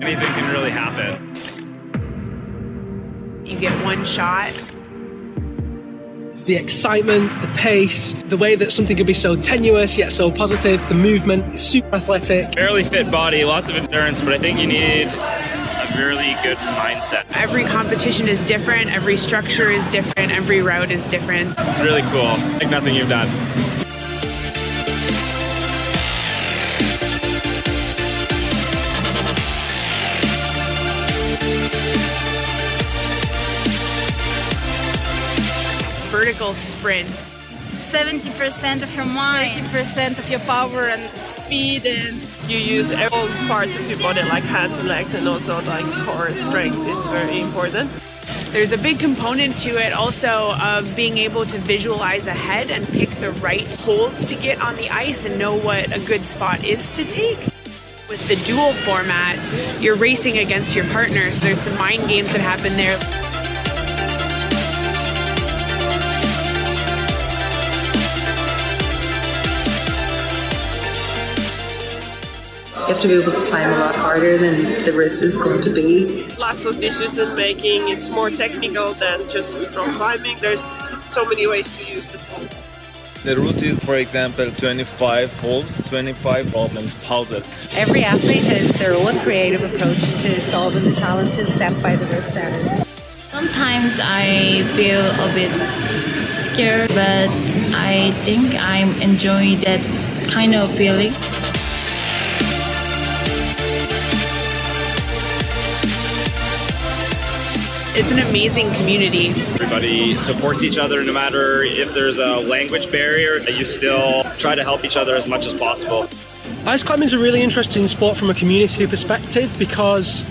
Anything can really happen. You get one shot. It's the excitement, the pace, the way that something can be so tenuous yet so positive, the movement, it's super athletic. Fairly fit body, lots of endurance, but I think you need a really good mindset. Every competition is different, every structure is different, every route is different. It's really cool, like nothing you've done. Vertical sprints. 70% of your mind, 30% of your power and speed, and you use all parts of your body, like hands and legs, and also like core strength is very important. There's a big component to it also of being able to visualize ahead and pick the right holds to get on the ice and know what a good spot is to take. With the dual format, you're racing against your partners. There's some mind games that happen there. You have to be able to time a lot harder than the route is going to be. Lots of decision making. It's more technical than just rock climbing. There's so many ways to use the tools. The route is, for example, 25 holes, 25 problems, pause it. Every athlete has their own creative approach to solving the challenges set by the route setters. sometimes I feel a bit scared, but I think I'm enjoying that kind of feeling. It's an amazing community. Everybody supports each other no matter if there's a language barrier. You still try to help each other as much as possible. Ice climbing is a really interesting sport from a community perspective because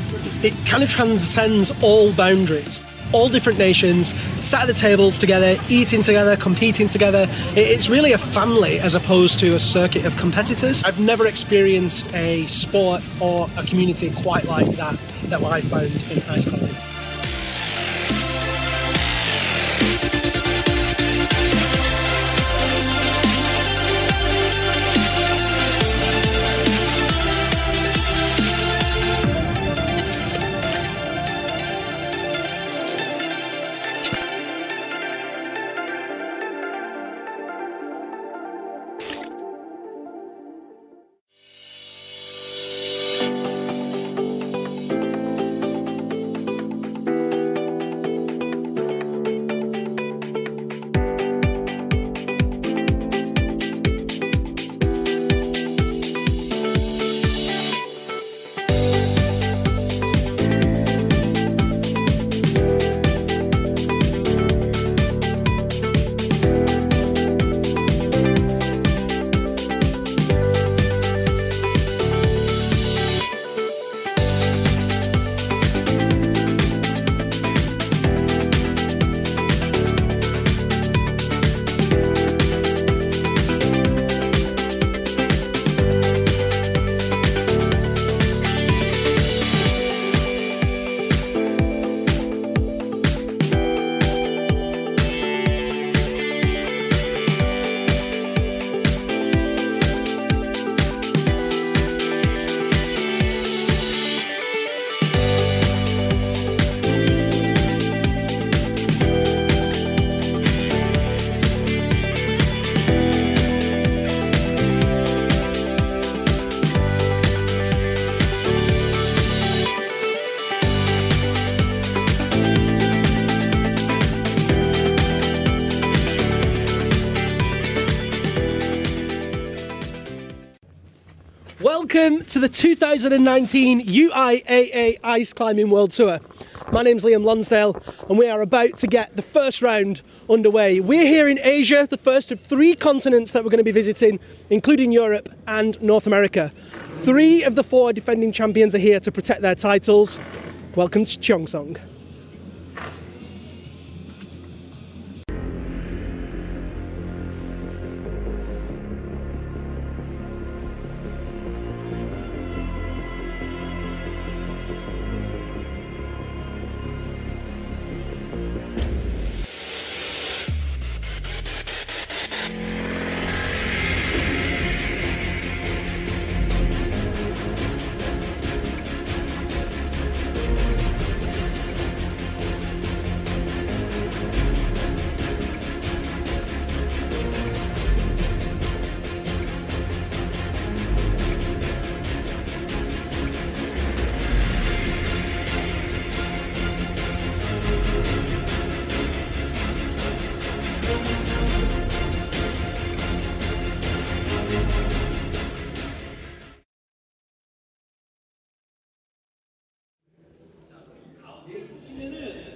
it kind of transcends all boundaries. All different nations sat at the tables together, eating together, competing together. It's really a family as opposed to a circuit of competitors. I've never experienced a sport or a community quite like that I found in ice climbing. Welcome to the 2019 UIAA Ice Climbing World Tour. My name's Liam Lonsdale and we are about to get the first round underway. We're here in Asia, the first of 3 continents that we're going to be visiting, including Europe and North America. 3 of the 4 defending champions are here to protect their titles. Welcome to Cheongsong.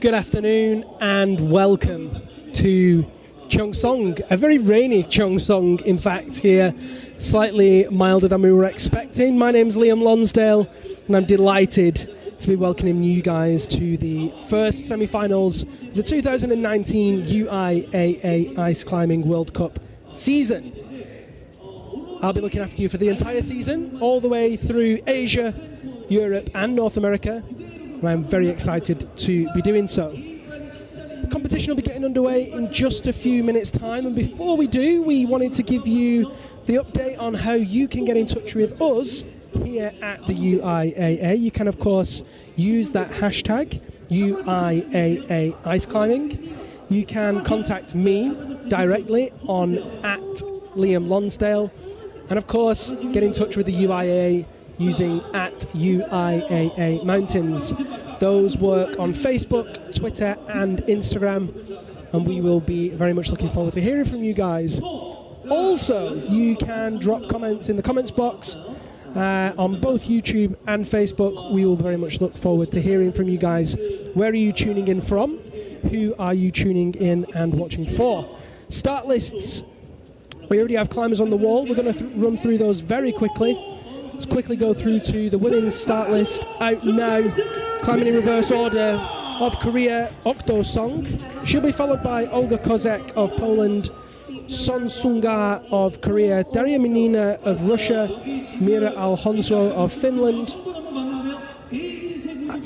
Good afternoon and welcome to Cheongsong, a very rainy Cheongsong in fact here, slightly milder than we were expecting. My name's Liam Lonsdale and I'm delighted to be welcoming you guys to the first semi-finals of the 2019 UIAA Ice Climbing World Cup season. I'll be looking after you for the entire season, all the way through Asia, Europe and North America, and I'm very excited to be doing so. The competition will be getting underway in just a few minutes' time, and before we do, we wanted to give you the update on how you can get in touch with us here at the UIAA. You can, of course, use that hashtag UIAA Ice Climbing. You can contact me directly on @Liam Lonsdale, and of course, get in touch with the UIAA using @UIAA Mountains. Those work on Facebook, Twitter and Instagram, and we will be very much looking forward to hearing from you guys. Also, you can drop comments in the comments box on both YouTube and Facebook. We will very much look forward to hearing from you guys. Where are you tuning in from? Who are you tuning in and watching for? Start lists. We already have climbers on the wall. We're going to run through those very quickly. Let's quickly go through to the women's start list out now. Climbing in reverse order: of Korea, Okdo Song. She'll be followed by Olga Kozek of Poland, Son Sunga of Korea, Daria Minina of Russia, Mira Alhonso of Finland,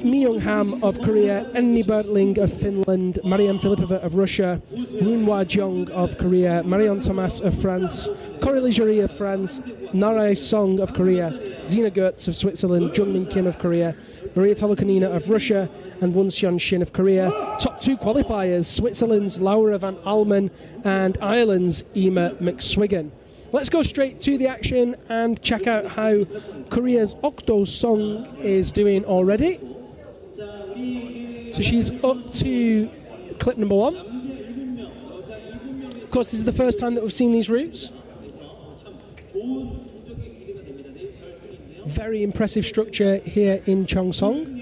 Mi Young Ham of Korea, Enni Bertling of Finland, Marianne Filipova of Russia, Moonhwa Jeong of Korea, Marion Thomas of France, Coralie Jury of France, Narai Song of Korea, Zina Gertz of Switzerland, Jungmin Kim of Korea, Maria Tolokanina of Russia, and Won Seon Shin of Korea. Top two qualifiers: Switzerland's Laura van Almen and Ireland's Emma McSwiggan. Let's go straight to the action and check out how Korea's Okdo Song is doing already. So she's up to clip number 1. Of course, this is the first time that we've seen these routes. Very impressive structure here in Cheongsong.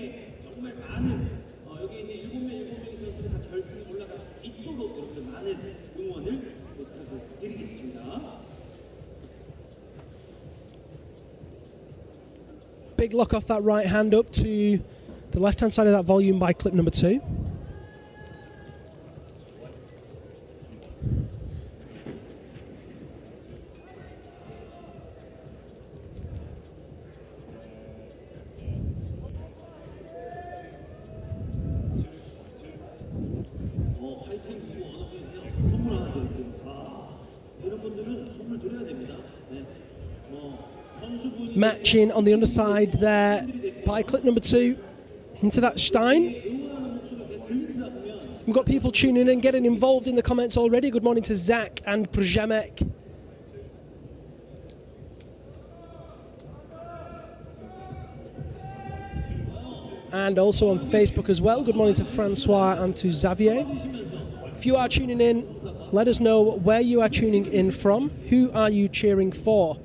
Big lock off that right hand up to the left hand side of that volume by clip number 2. Matching on the underside there by clip number 2 into that Stein. We've got people tuning in, getting involved in the comments already. Good morning to Zach and Przemek. And also on Facebook as well. Good morning to Francois and to Xavier. If you are tuning in, let us know where you are tuning in from. Who are you cheering for?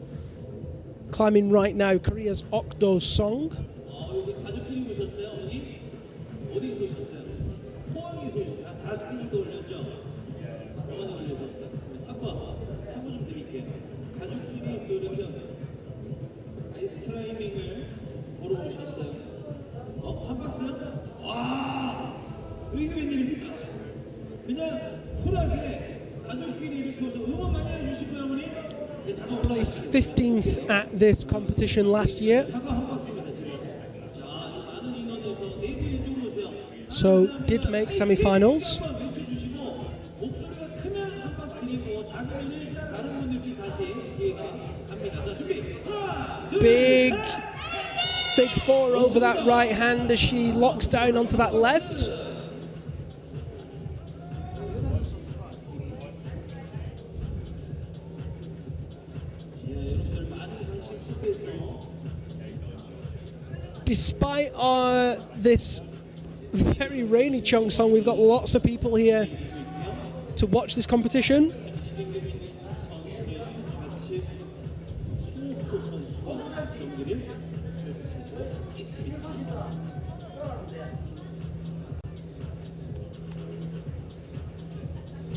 Climbing right now, Korea's Okdo Song. Placed 15th at this competition last year. So did make semi-finals. Big Fig 4 over that right hand as she locks down onto that left. Despite this very rainy Cheongsong, we've got lots of people here to watch this competition.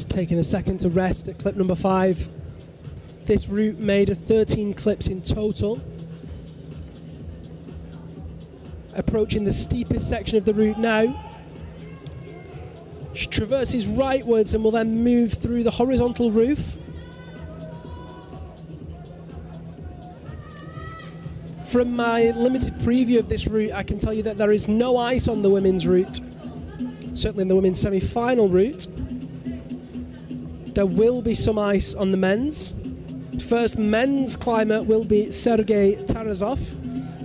taking a second to rest at clip number 5. This route made 13 clips in total. Approaching the steepest section of the route now. She traverses rightwards and will then move through the horizontal roof. From my limited preview of this route, I can tell you that there is no ice on the women's route. Certainly in the women's semi-final route. There will be some ice on the men's. First men's climber will be Sergei Tarasov.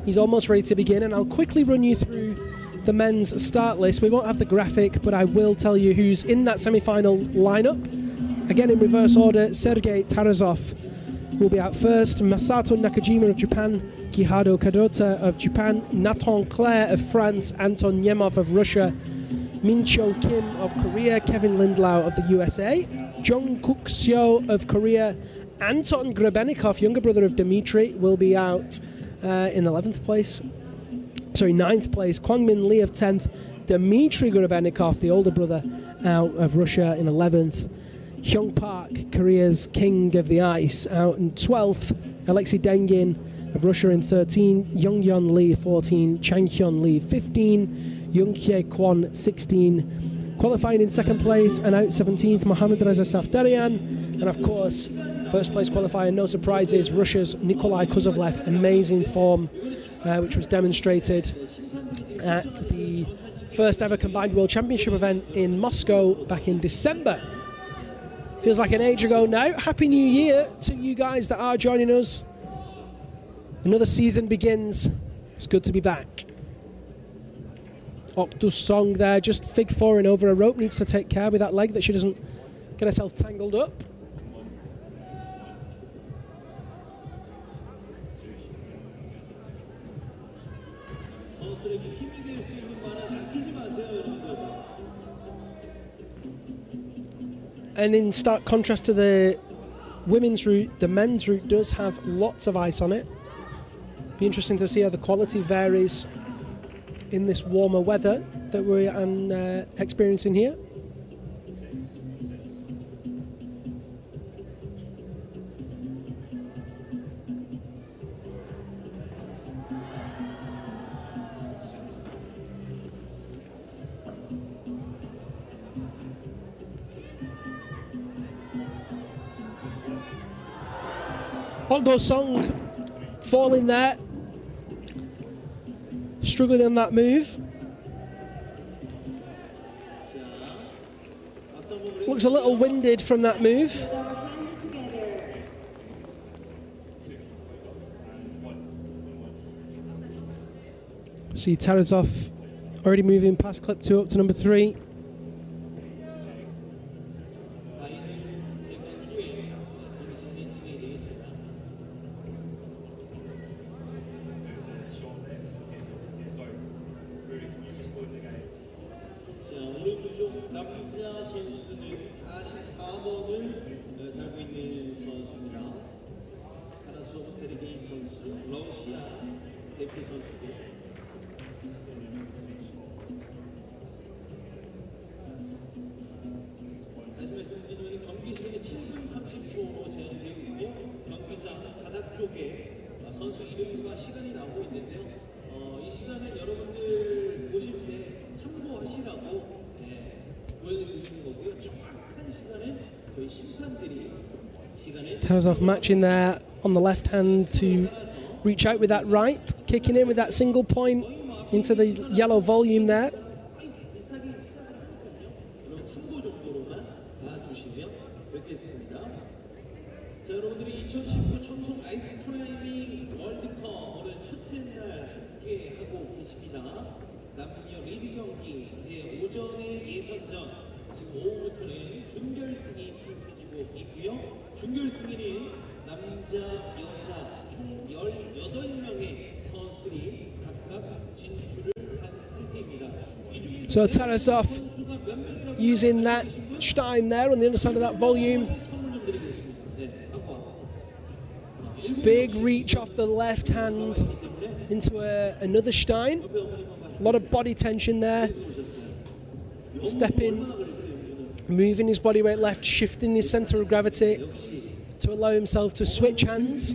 He's almost ready to begin, and I'll quickly run you through the men's start list. We won't have the graphic, but I will tell you who's in that semi-final lineup. Again, in reverse order, Sergei Tarasov will be out first, Masato Nakajima of Japan, Gihado Kadota of Japan, Nathan Claire of France, Anton Yemov of Russia, Min-Chol Kim of Korea, Kevin Lindlau of the USA, Jungkook Seo of Korea, Anton Grebenikov, younger brother of Dmitry, will be out in 9th place. Kwangmin Lee of 10th, Dmitry Grebenikov, the older brother, out of Russia in 11th. Hyung Park, Korea's king of the ice, out in 12th. Alexei Dengin of Russia in 13. Youngyeon Lee 14. Chang Hyun Lee 15. Young Hye Kwon 16. Qualifying in 2nd place and out 17th, Mohammad Reza Safdarian. And of course, 1st place qualifying, no surprises, Russia's Nikolai Kuzovlev. Amazing form, which was demonstrated at the first ever combined World Championship event in Moscow back in December. Feels like an age ago now. Happy New Year to you guys that are joining us. Another season begins. It's good to be back. Octus Song there, just fig foring over a rope. Needs to take care with that leg that she doesn't get herself tangled up. And in stark contrast to the women's route, the men's route does have lots of ice on it. Be interesting to see how the quality varies in this warmer weather that we're experiencing here. Ogdo Song falling there, struggling on that move. Looks a little winded from that move. See Tarasov already moving past clip 2 up to number 3. Tarasov matching there on the left hand to reach out with that right, kicking in with that single point into the yellow volume there. So Tarasov using that Stein there on the underside of that volume. Big reach off the left hand into another Stein. A lot of body tension there. Stepping moving his body weight left, shifting his centre of gravity to allow himself to switch hands.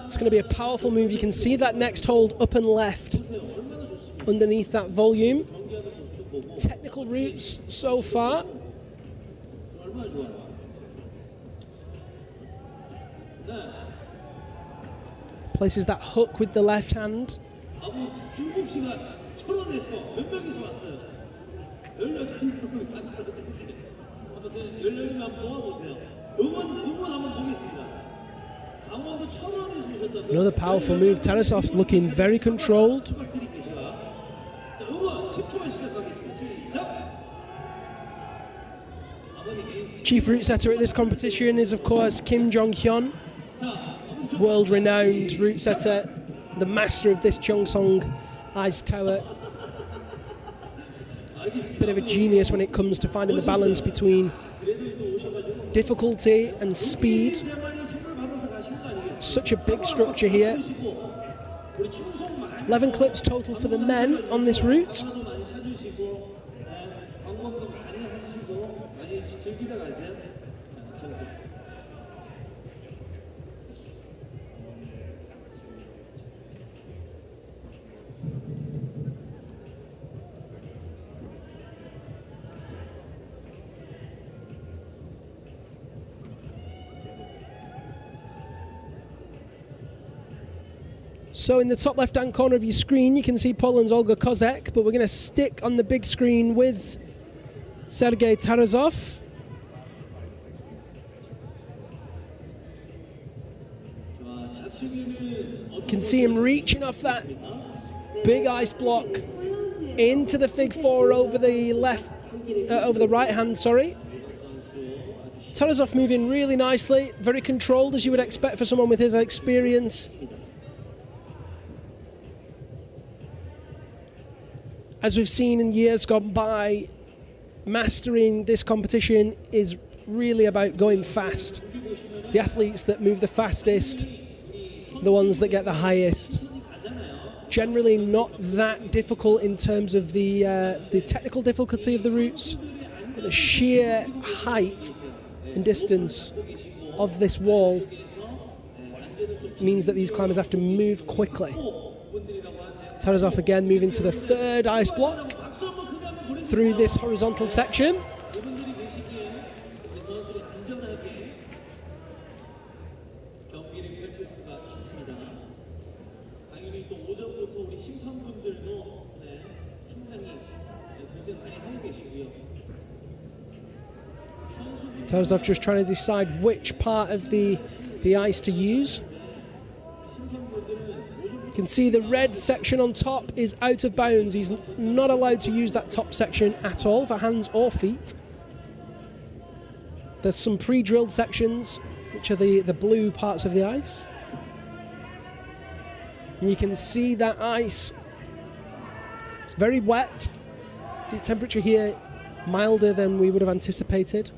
It's going to be a powerful move. You can see that next hold up and left underneath that volume. Technical routes so far. Places that hook with the left hand. Another powerful move. Tarasov looking very controlled. Chief route setter at this competition is, of course, Kim Jong-hyun, world-renowned route setter, the master of this Cheongsong ice tower. Bit of a genius when it comes to finding the balance between difficulty and speed. Such a big structure here. 11 clips total for the men on this route. So in the top left-hand corner of your screen, you can see Poland's Olga Kozek, but we're going to stick on the big screen with Sergei Tarasov. You can see him reaching off that big ice block into the Fig 4 over the right hand, sorry. Tarasov moving really nicely, very controlled as you would expect for someone with his experience. As we've seen in years gone by, mastering this competition is really about going fast. The athletes that move the fastest, the ones that get the highest. Generally not that difficult in terms of the technical difficulty of the routes, but the sheer height and distance of this wall means that these climbers have to move quickly. Tarasov again moving to the third ice block through this horizontal section. Tarasov just trying to decide which part of the ice to use. You can see the red section on top is out of bounds. He's not allowed to use that top section at all for hands or feet. There's some pre-drilled sections, which are the blue parts of the ice. And you can see that ice. It's very wet. The temperature here milder than we would have anticipated.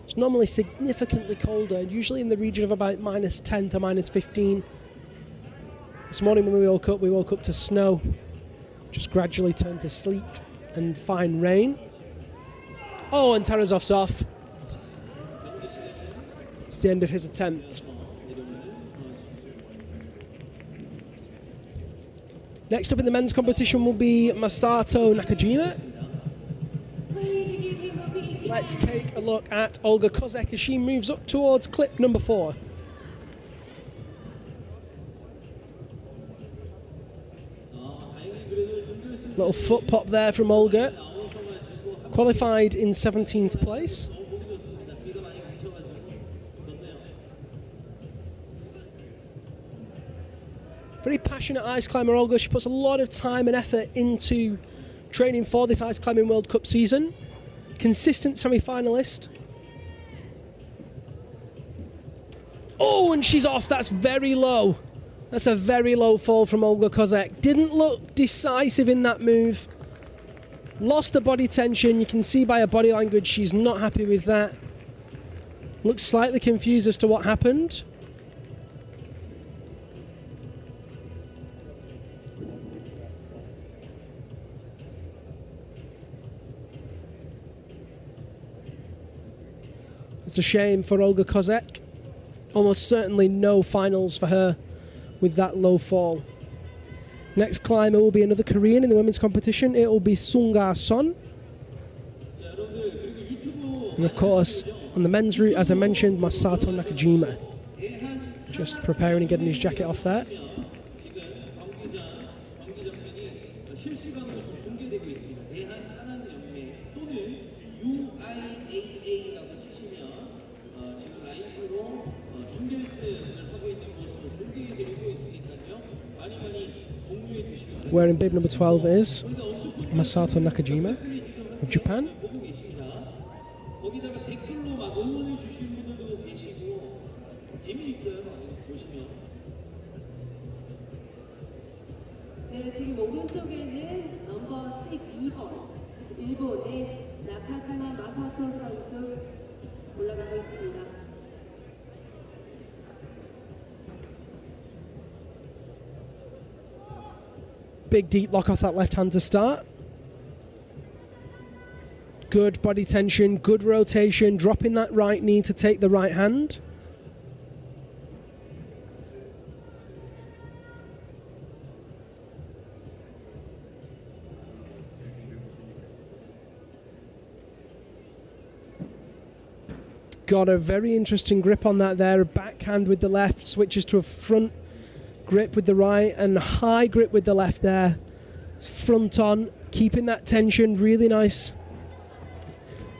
It's normally significantly colder, usually in the region of about -10 to -15. This morning when we woke up to snow, just gradually turned to sleet and fine rain. Oh, and Tarasov's off. It's the end of his attempt. Next up in the men's competition will be Masato Nakajima. Let's take a look at Olga Kozek as she moves up towards clip number 4. Little foot pop there from Olga. Qualified in 17th place. Very passionate ice climber, Olga. She puts a lot of time and effort into training for this Ice Climbing World Cup season. Consistent semi-finalist. Oh, and she's off. That's very low. That's a very low fall from Olga Kozek. Didn't look decisive in that move. Lost the body tension. You can see by her body language she's not happy with that. Looks slightly confused as to what happened. It's a shame for Olga Kozek. Almost certainly no finals for her with that low fall. Next climber will be another Korean in the women's competition. It will be Sunga Son. And of course, on the men's route, as I mentioned, Masato Nakajima. Just preparing and getting his jacket off there. Wearing bib number 12 is Masato Nakajima of Japan. 지금 오른쪽에는 넘버 12번 일본의 나카지마 마사토 선수 올라가고 있습니다. Big deep lock off that left hand to start. Good body tension, good rotation, dropping that right knee to take the right hand. Got a very interesting grip on that there. A backhand with the left, switches to a front grip with the right and high grip with the left there. Front on, keeping that tension, really nice.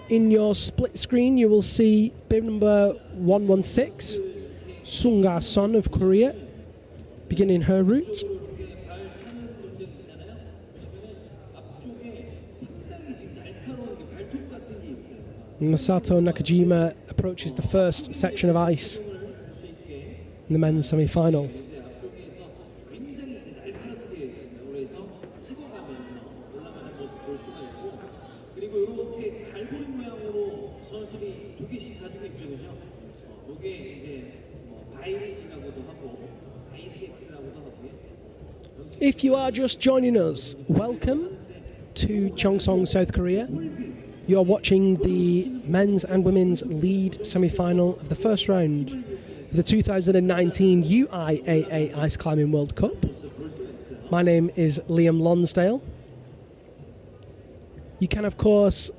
In your split screen, you will see bib number 116, Sunga Son of Korea, beginning her route. Masato Nakajima approaches the first section of ice in the men's semi-final. If you are just joining us, welcome to Cheongsong, South Korea. You are watching the men's and women's lead semi-final of the first round of the 2019 UIAA Ice Climbing World Cup. My name is Liam Lonsdale. You can, of course,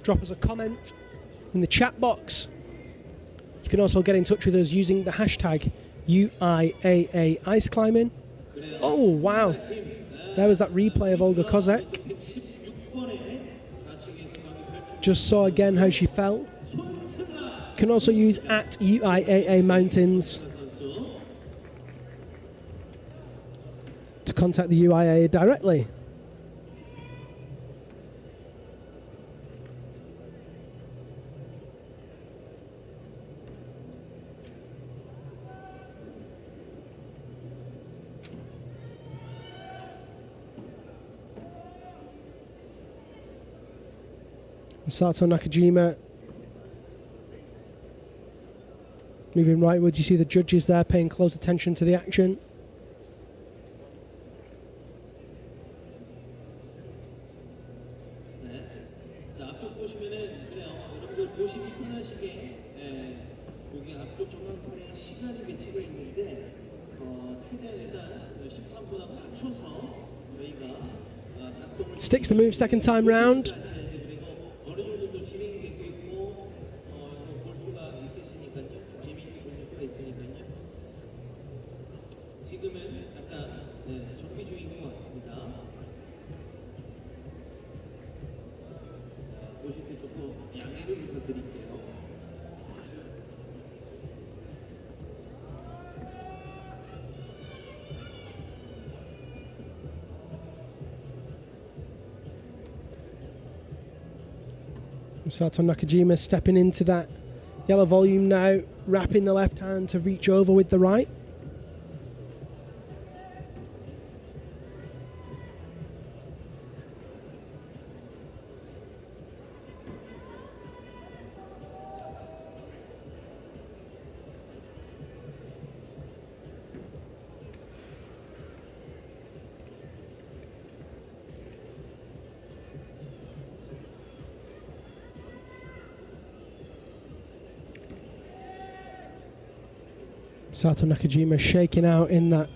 drop us a comment in the chat box. You can also get in touch with us using the hashtag UIAA Ice Climbing. Oh, wow. There was that replay of Olga Kozek. Just saw again how she fell. You can also use at UIAA Mountains to contact the UIAA directly. Masato Nakajima moving rightwards. You see the judges there paying close attention to the action. Sticks the move second time round. Masato Nakajima stepping into that yellow volume now, wrapping the left hand to reach over with the right. Masato Nakajima shaking out in that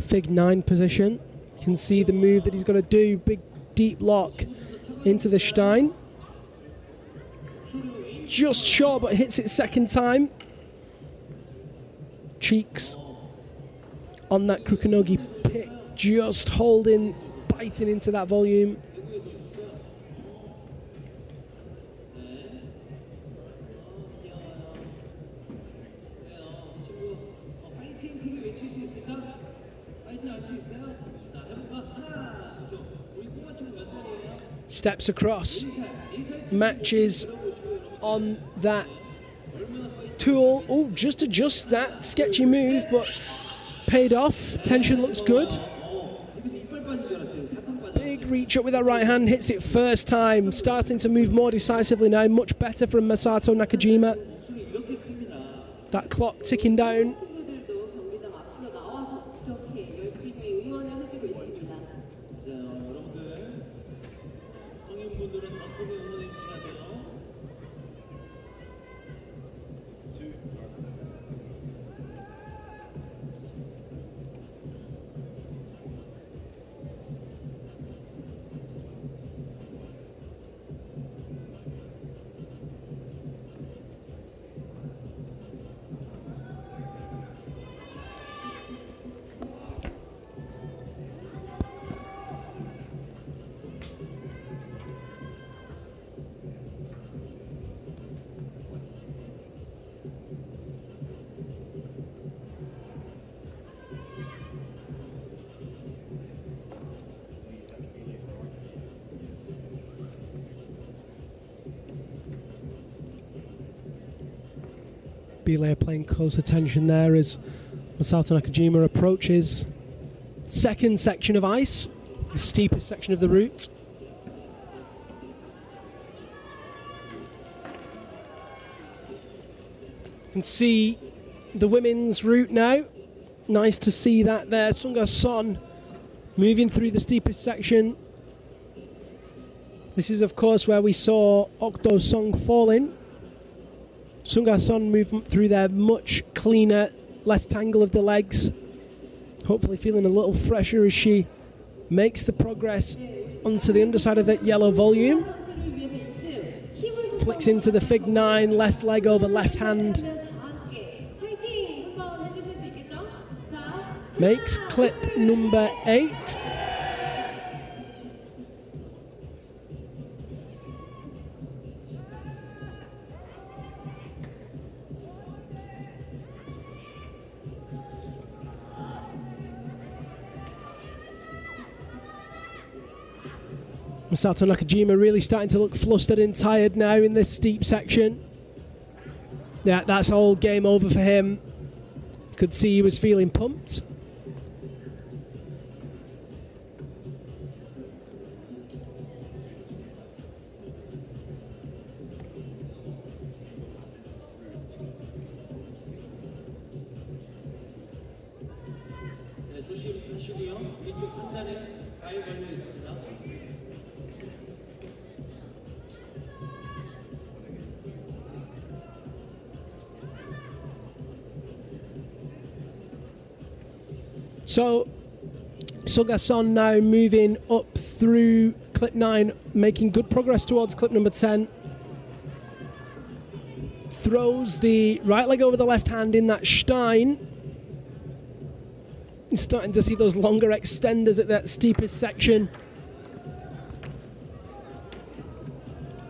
Fig 9 position. You can see the move that he's going to do. Big deep lock into the Stein. Just short, but hits it second time. Cheeks on that Kukunogi pick, just holding, biting into that volume. Steps across, matches on that tool. Oh, just adjust that sketchy move, but paid off. Tension looks good. Big reach up with that right hand, hits it first time. Starting to move more decisively now. Much better from Masato Nakajima. That clock ticking down. Belay playing close attention there as Masato Nakajima approaches second section of ice, the steepest section of the route. You can see the women's route now. Nice to see that there. Sunga Son moving through the steepest section. This is, of course, where we saw Okdo Song falling. Sunga Son move through there much cleaner, less tangle of the legs. Hopefully feeling a little fresher as she makes the progress onto the underside of that yellow volume. Flicks into the Fig 9, left leg over left hand. Makes clip number 8. Masato Nakajima really starting to look flustered and tired now in this steep section. Yeah, that's all game over for him. You could see he was feeling pumped. So, Sunga Son now moving up through clip 9, making good progress towards clip number 10. Throws the right leg over the left hand in that Stein. He's starting to see those longer extenders at that steepest section.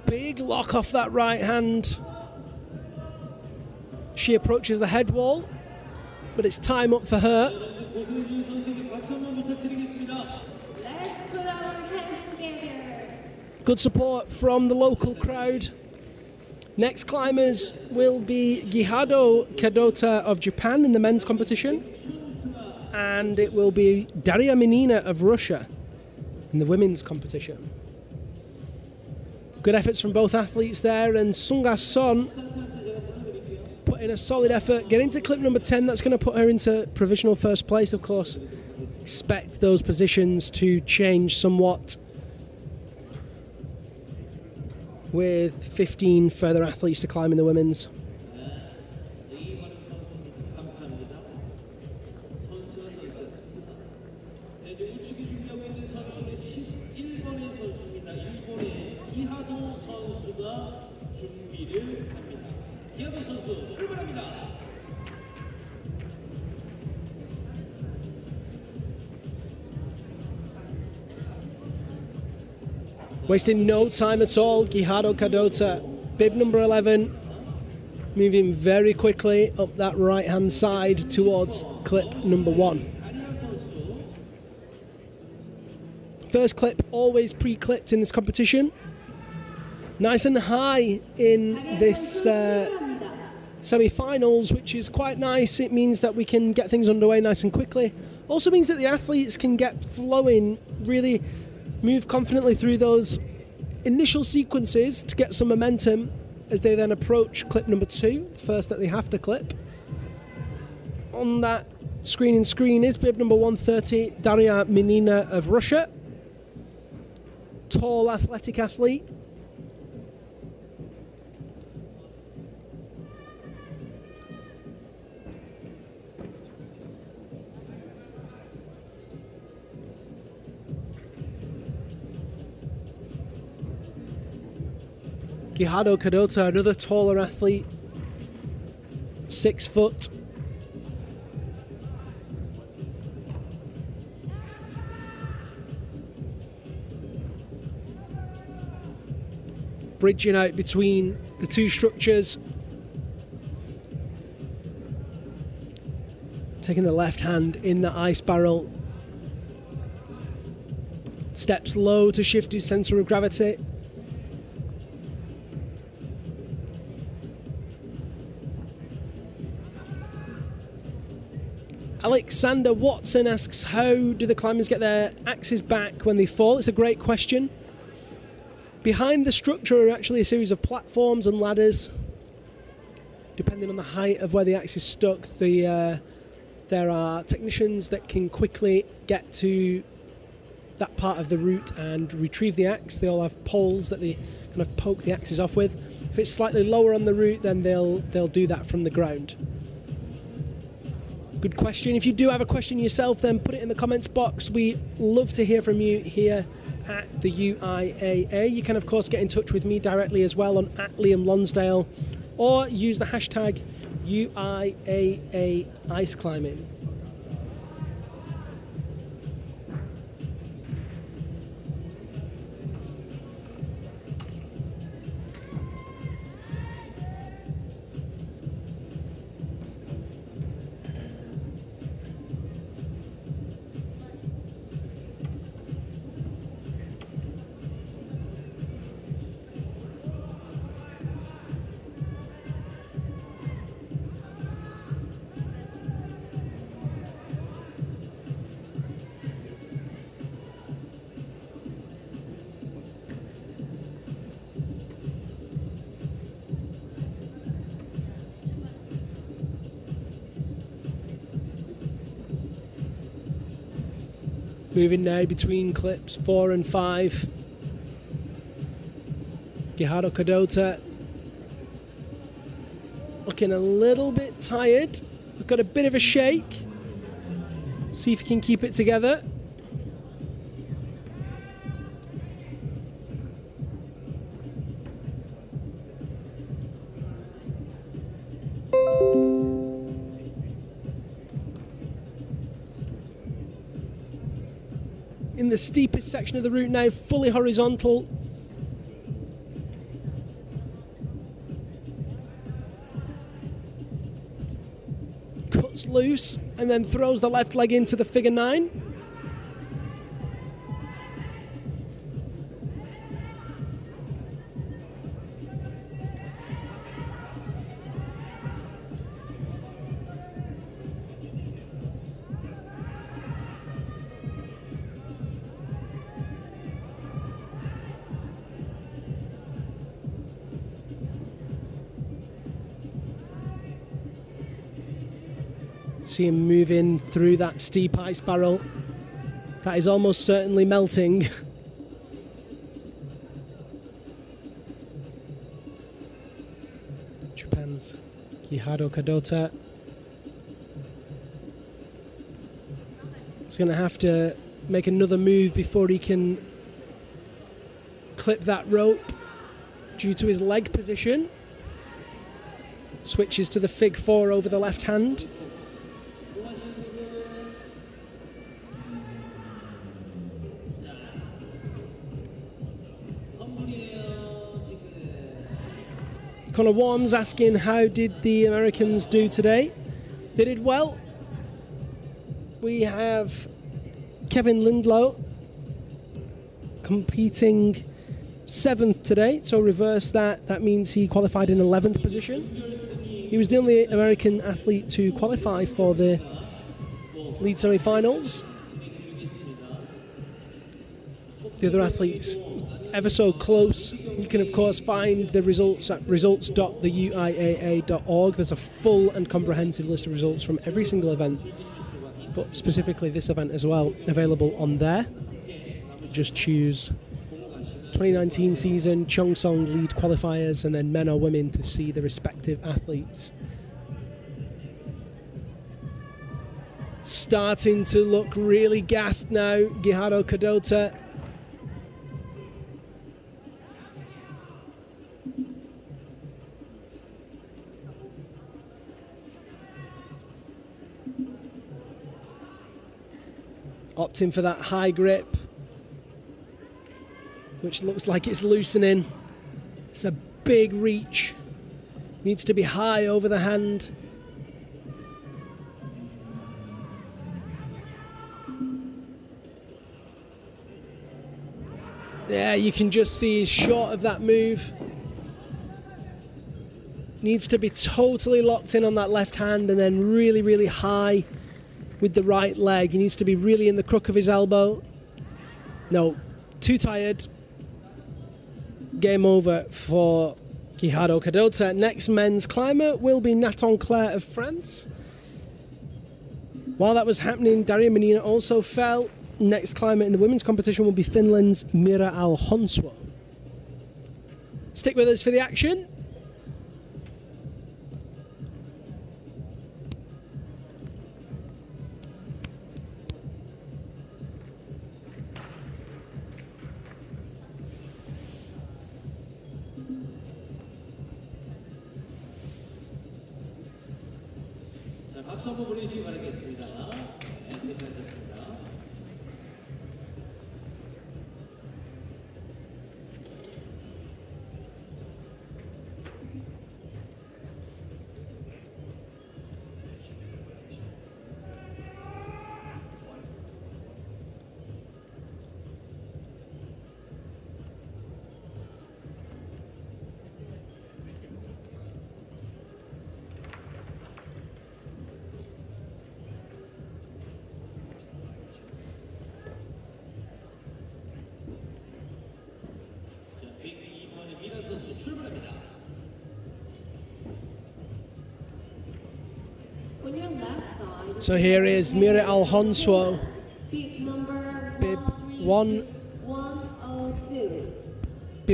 Big lock off that right hand. She approaches the head wall, but it's time up for her. Good support from the local crowd. Next climbers will be Gihado Kadota of Japan in the men's competition, and it will be Daria Menina of Russia in the women's competition. Good efforts from both athletes there, and Sunga Son put in a solid effort. Getting to clip number 10, that's going to put her into provisional first place, of course. Expect those positions to change somewhat with 15 further athletes to climb in the women's. Wasting no time at all, Guijardo Cadota, bib number 11, moving very quickly up that right-hand side towards clip number 1. First clip always pre-clipped in this competition. Nice and high in this semi-finals, which is quite nice. It means that we can get things underway nice and quickly. Also means that the athletes can get flowing, really move confidently through those initial sequences to get some momentum as they then approach clip number 2, the first that they have to clip. On that screen is bib number 130, Daria Minina of Russia. Tall, athletic athlete. Guijardo Cadota, another taller athlete, 6 foot. Bridging out between the two structures. Taking the left hand in the ice barrel. Steps low to shift his centre of gravity. Alexander Watson asks, how do the climbers get their axes back when they fall? It's a great question. Behind the structure are actually a series of platforms and ladders. Depending on the height of where the axe is stuck, there are technicians that can quickly get to that part of the route and retrieve the axe. They all have poles that they kind of poke the axes off with. If it's slightly lower on the route, then they'll do that from the ground. Good question. If you do have a question yourself, then put it in the comments box. We love to hear from you here at the UIAA. You can, of course, get in touch with me directly as well on @LiamLonsdale, or use the hashtag UIAA Ice Climbing. Moving now between clips 4 and 5. Guijardo Cadota looking a little bit tired. He's got a bit of a shake. See if he can keep it together. In the steepest section of the route now, fully horizontal. Cuts loose and then throws the left leg into the figure 9. See him moving through that steep ice barrel. That is almost certainly melting. Japan's Guijardo Cadota. He's going to have to make another move before he can clip that rope due to his leg position. Switches to the fig 4 over the left hand. Connor Worms asking how did the Americans do today? They did well. We have Kevin Lindlow competing 7th today, so reverse that. That means he qualified in 11th position. He was the only American athlete to qualify for the lead semi-finals. The other athletes ever so close. You can of course find the results at results.theuiaa.org. There's a full and comprehensive list of results from every single event, but specifically this event as well, available on there. Just choose 2019 season, Cheongsong lead qualifiers, and then men or women to see the respective athletes. Starting to look really gassed now, Giharo Kadota. Opting for that high grip, which looks like it's loosening. It's a big reach. Needs to be high over the hand. Yeah, you can just see he's short of that move. Needs to be totally locked in on that left hand and then really, really high with the right leg. He needs to be really in the crook of his elbow. No, too tired. Game over for Giharo Kadota. Next men's climber will be Nathan Claire of France. While that was happening, Daria Menina also fell. Next climber in the women's competition will be Finland's Mira Alhonswo. Stick with us for the action. 박수 한번 보내주시기 바라겠습니다. 수고하셨습니다. So here is Mira Alhonswo, bib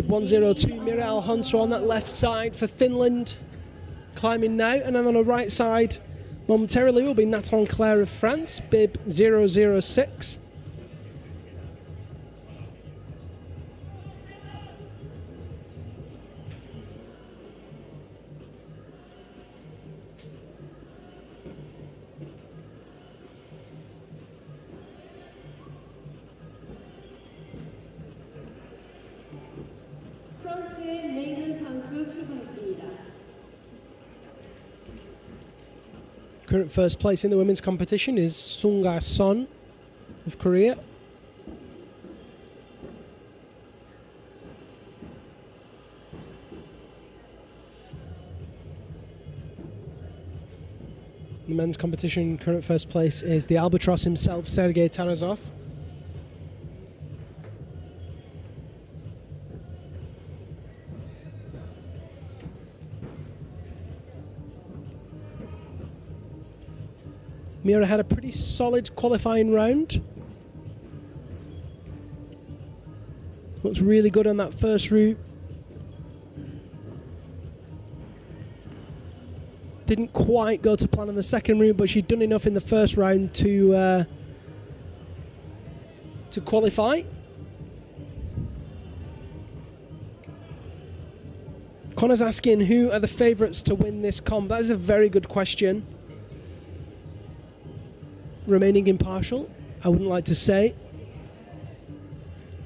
102. Mira Alhonswo on that left side for Finland, climbing now, and then on the right side momentarily will be Nathan Claire of France, bib 006. Current first place in the women's competition is Sunga Son of Korea. The men's competition current first place is the Albatross himself, Sergei Tarazov. Mira had a pretty solid qualifying round. Looks really good on that first route. Didn't quite go to plan on the second route, but she'd done enough in the first round to qualify. Connor's asking who are the favourites to win this comp. That is a very good question. Remaining impartial, I wouldn't like to say.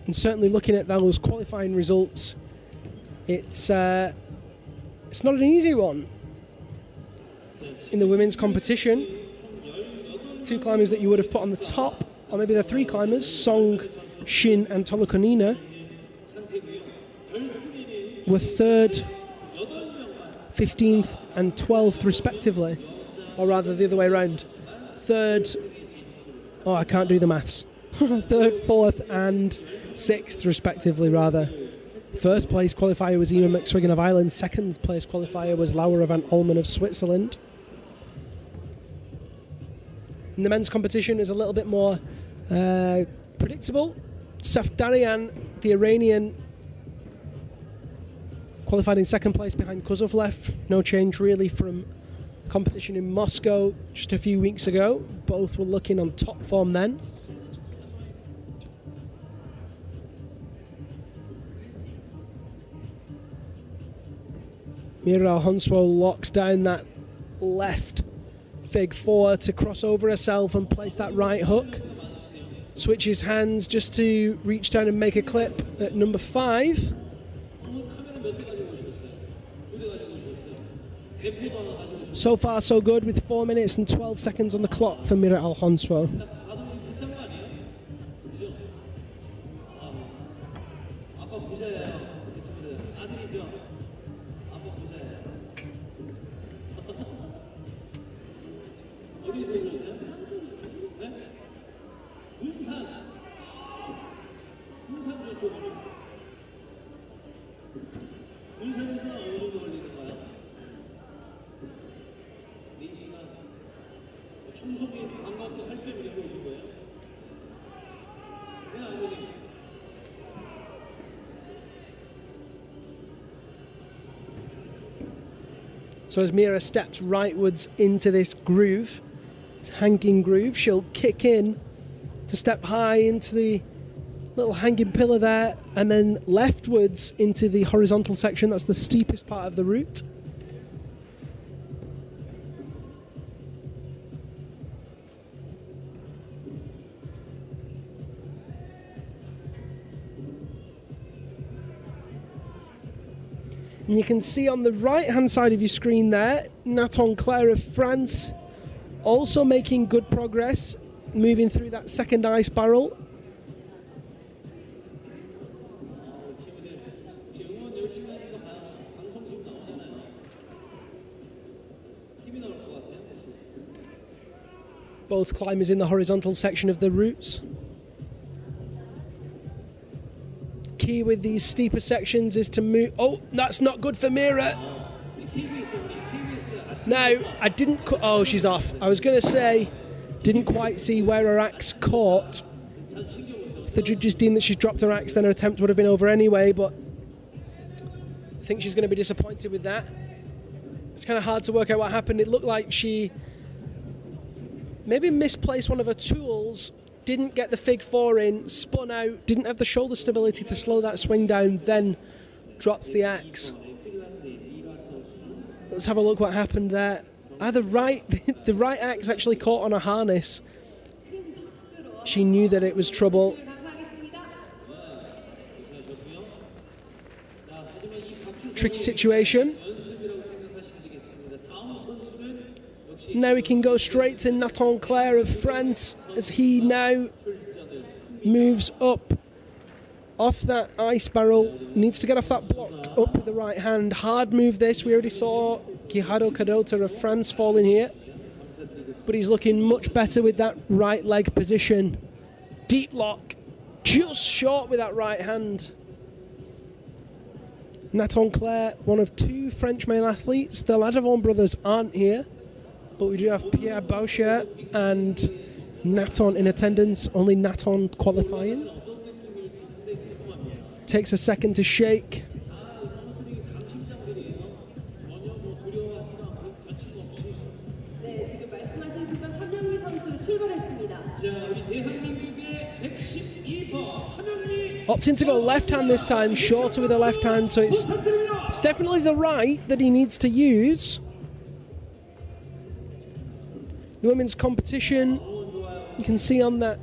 And certainly looking at those qualifying results, it's It's not an easy one. In the women's competition, 2 climbers that you would have put on the top, or maybe the 3 climbers, Song, Shin and Tolokonina, were 3rd, 15th and 12th respectively, or rather the other way around. 3rd, oh I can't do the maths, 3rd, 4th and 6th respectively rather. First place qualifier was Emma McSwiggan of Ireland, second place qualifier was Laura van Olmen of Switzerland. In the men's competition is a little bit more predictable. Safdarian, the Iranian, qualified in second place behind Kozovlev. No change really from competition in Moscow just a few weeks ago. Both were looking on top form then. Mira Honswo locks down that left fig 4 to cross over herself and place that right hook. Switches hands just to reach down and make a clip at number 5. So far so good with 4 minutes and 12 seconds on the clock for Mira Alhonswo. So as Mira steps rightwards into this groove, this hanging groove, she'll kick in to step high into the little hanging pillar there, and then leftwards into the horizontal section. That's the steepest part of the route. And you can see on the right-hand side of your screen there, Nathan Claire of France also making good progress, moving through that second ice barrel. Both climbers in the horizontal section of the routes. Key with these steeper sections is to move. Oh, that's not good for Mira. Now, I didn't. Oh, she's off. I was going to say, didn't quite see where her axe caught. If the judges deem that she's dropped her axe, then her attempt would have been over anyway, but I think she's going to be disappointed with that. It's kind of hard to work out what happened. It looked like she maybe misplaced one of her tools, didn't get the fig 4 in, spun out, didn't have the shoulder stability to slow that swing down, then dropped the axe. Let's have a look what happened there. The right axe actually caught on a harness. She knew that it was trouble. Tricky situation. Now we can go straight to Nathan Claire of France as he now moves up off that ice barrel. Needs to get off that block up with the right hand. Hard move this. We already saw Guijardo Cadota of France falling here, but he's looking much better with that right leg position. Deep lock, just short with that right hand. Nathan Claire, one of 2 French male athletes. The Ladavon brothers aren't here, but we do have Pierre Boucher and Nathan in attendance, only Nathan qualifying. Takes a second to shake. Opting to go left hand this time, shorter with the left hand, so it's definitely the right that he needs to use. The women's competition, you can see on that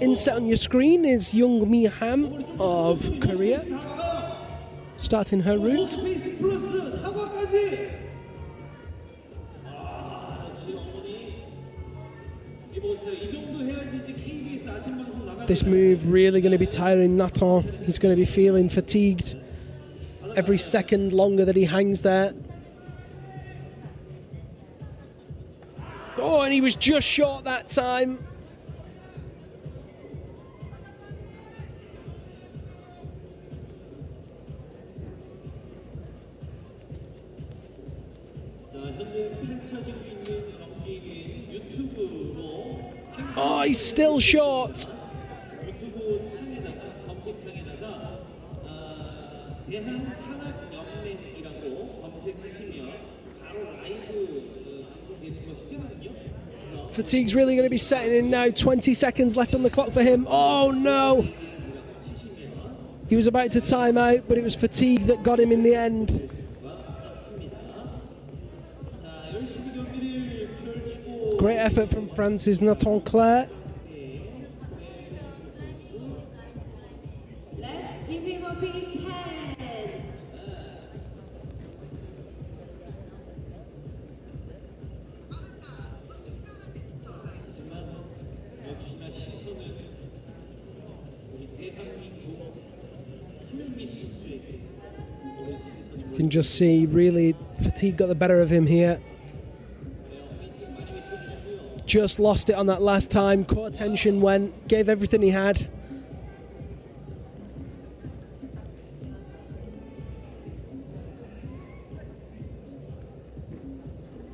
inset on your screen is Young Mi Ham of Korea, starting her route. 시청하기. 아, 역시 어머니. 이 보세요. 이 정도 해야지 이제 KBS 아침 방송 나가. This move really going to be tiring Nathan. He's going to be feeling fatigued every second longer that he hangs there. Oh, and he was just short that time. Oh, he's still short. Fatigue's really going to be setting in now. 20 seconds left on the clock for him. Oh no! He was about to time out, but it was fatigue that got him in the end. Great effort from France's Nathan Claire. Let's give him a big hand. You can just see really fatigue got the better of him here. Just lost it on that last time. Caught attention, went, gave everything he had.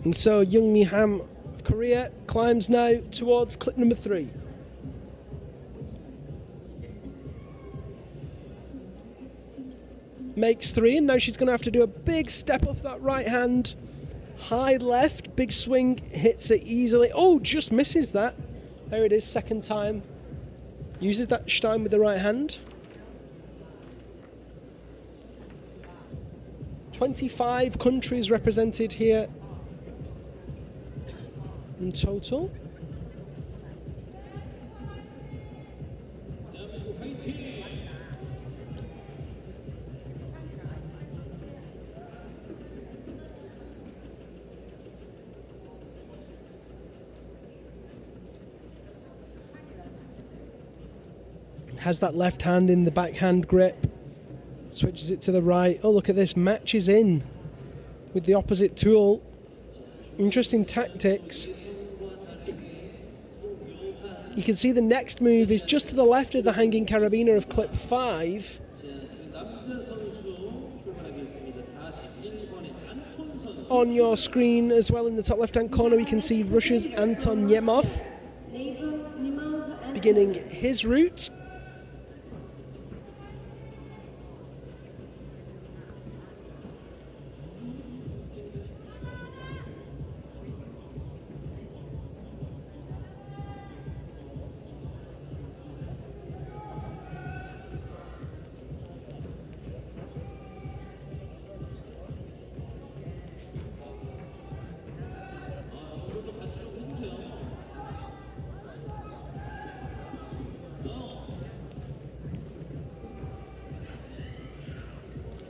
And so Young Mi Ham of Korea climbs now towards clip number 3. Makes 3, and now she's going to have to do a big step off that right hand. High left, big swing, hits it easily. Oh, just misses that. There it is, second time. Uses that Stein with the right hand. 25 countries represented here in total. Has that left hand in the backhand grip, switches it to the right. Oh, look at this, matches in with the opposite tool. Interesting tactics. You can see the next move is just to the left of the hanging carabiner of clip 5. On your screen as well in the top left hand corner, we can see Russia's Anton Yemov beginning his route.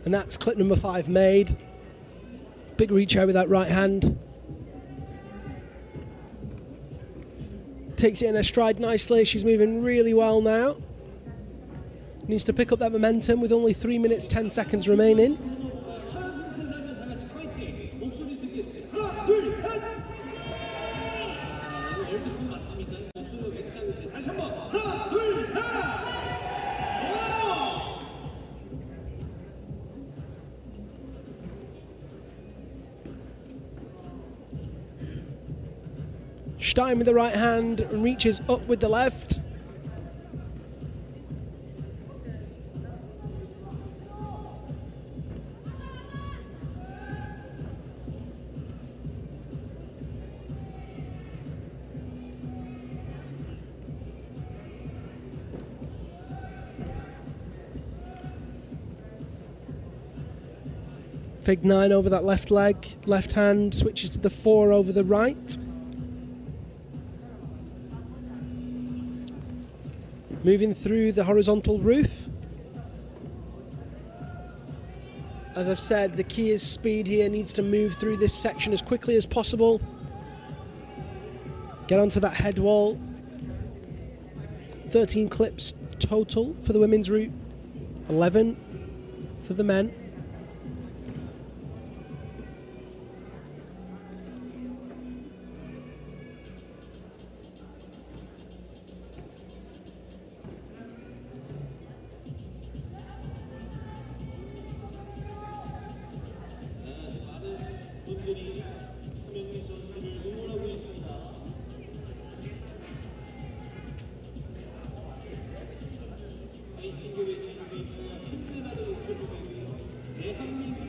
And that's clip number 5 made. Big reach out with that right hand. Takes it in her stride nicely. She's moving really well now. Needs to pick up that momentum with only 3 minutes 10 seconds remaining. Stein with the right hand and reaches up with the left. Fig 9 over that left leg, left hand, switches to the 4 over the right. Moving through the horizontal roof. As I've said, the key is speed here. Needs to move through this section as quickly as possible. Get onto that head wall. 13 clips total for the women's route. 11 for the men.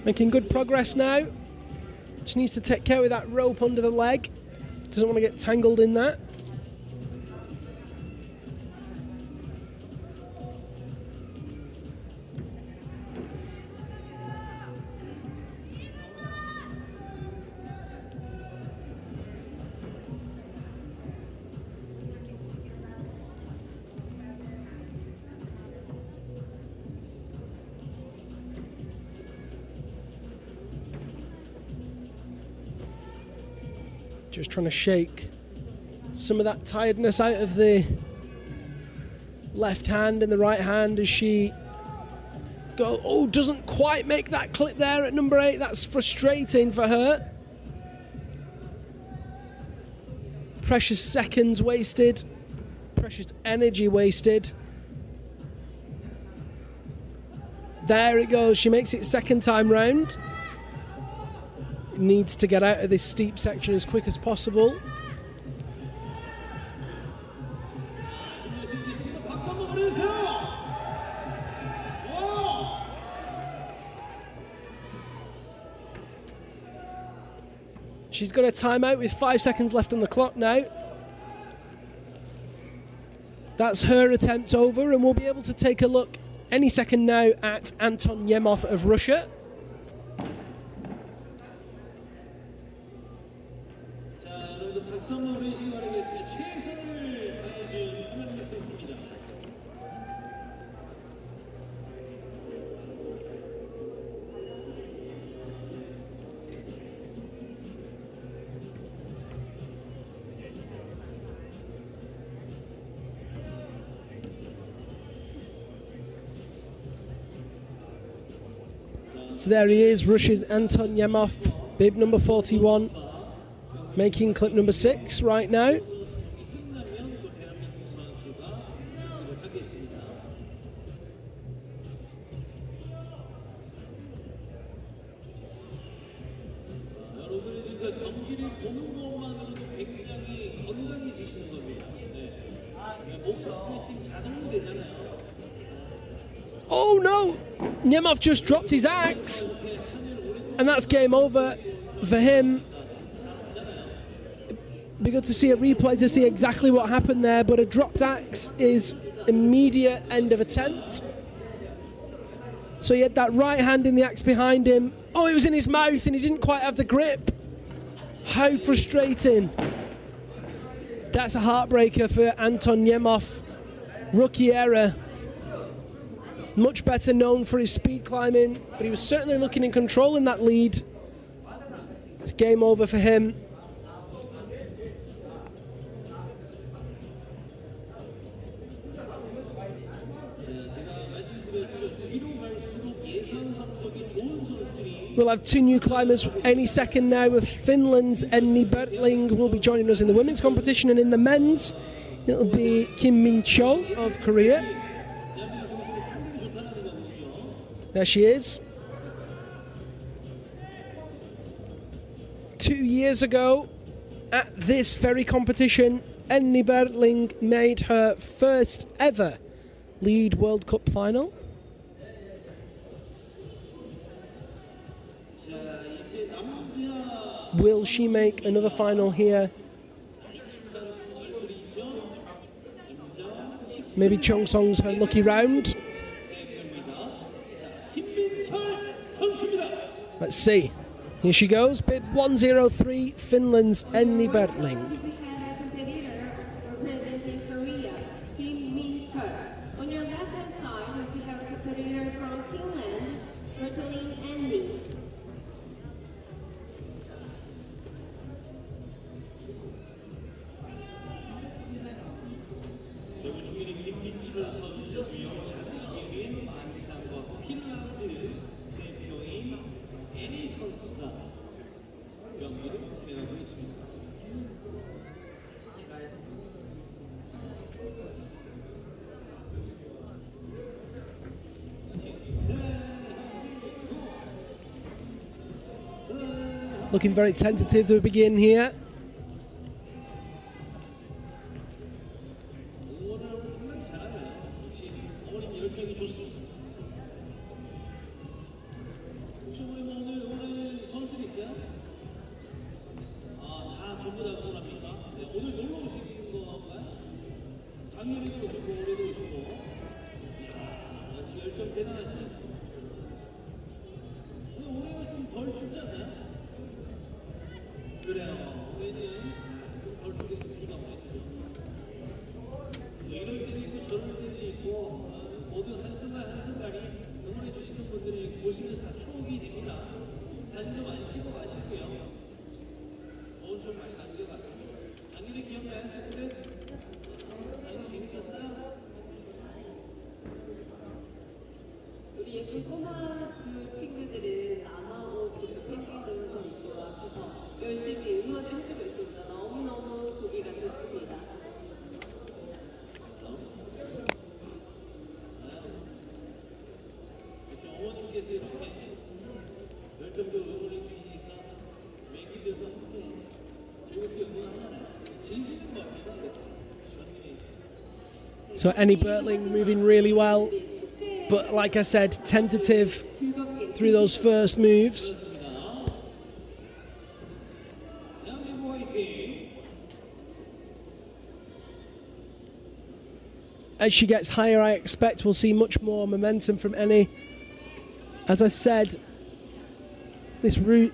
Making good progress now. Just needs to take care of that rope under the leg. Doesn't want to get tangled in that. Just trying to shake some of that tiredness out of the left hand and the right hand as she doesn't quite make that clip there at number 8. That's frustrating for her. Precious seconds wasted, precious energy wasted. There it goes, she makes it second time round. Needs to get out of this steep section as quick as possible. She's got a timeout with 5 seconds left on the clock now. That's her attempt over, and we'll be able to take a look any second now at Anton Yemov of Russia. So there he is, Russia's Anton Yemov, bib number 41, making clip number 6 right now. Oh no! Yemov just dropped his axe, and that's game over for him. Be good to see a replay to see exactly what happened there, but a dropped axe is immediate end of attempt. So he had that right hand in the axe behind him. Oh, it was in his mouth and he didn't quite have the grip. How frustrating. That's a heartbreaker for Anton Yemov. Rookie error. Much better known for his speed climbing, but he was certainly looking in control in that lead. It's game over for him. We'll have 2 new climbers any second now, with Finland's Enni Bertling will be joining us in the women's competition, and in the men's it'll be Kim Min-cho of Korea. There she is. 2 years ago, at this very competition, Enni Bertling made her first ever lead World Cup final. Will she make another final here? Maybe Chongsong's her lucky round. Let's see. Here she goes. Bib 103, Finland's Enni Bertling. Returning Andy. 대구 중일의 김민철 선수 장시인 만상과 핀란드 대표인 애니 선수가 경기를 진행하고 있습니다. Looking very tentative to begin here. 응원을 상당히 잘하네요. 역시 어머님 열정이 좋습니다. 혹시 우리 뭐 오늘 응원하는 선수들 있어요? 다 전부 다 응원합니까? 네, 오늘 놀러 오신 건가요? 작년에도 오시고 올해도 오시고. 이야, 역시 열정 대단하시네요. 근데 올해는 좀 덜 춥지 않나요? 그래요. 올해는 좀 덜 추게 느끼가 많이 들죠. 이럴 때도 있고 저럴 때도 있고 모든 한순간 한순간이 응원해 주시는 분들이 보시면서 다 추억이 됩니다. 사진도 많이 찍어 가시고요. 좋은 추억 많이 남겨가세요. 작년에 기억나요? 친구들? 작년 재밌었어요? 우리 예쁜 꼬마 두 친구들은 남아오 그리고 펭귄도 선수와 앞에서 열심히 응원을 해주고 있습니다. 너무너무 보기가 좋습니다. 역시 어머님께서 이렇게 열정적으로 응원해 주시니까 매기면서 함께 즐겁게 응원하잖아요. 즐기는 것 같아요. So Annie Bertling moving really well, but like I said, tentative through those first moves. 대한민국 화이팅! As she gets higher, I expect we'll see much more momentum from Annie. As I said, this route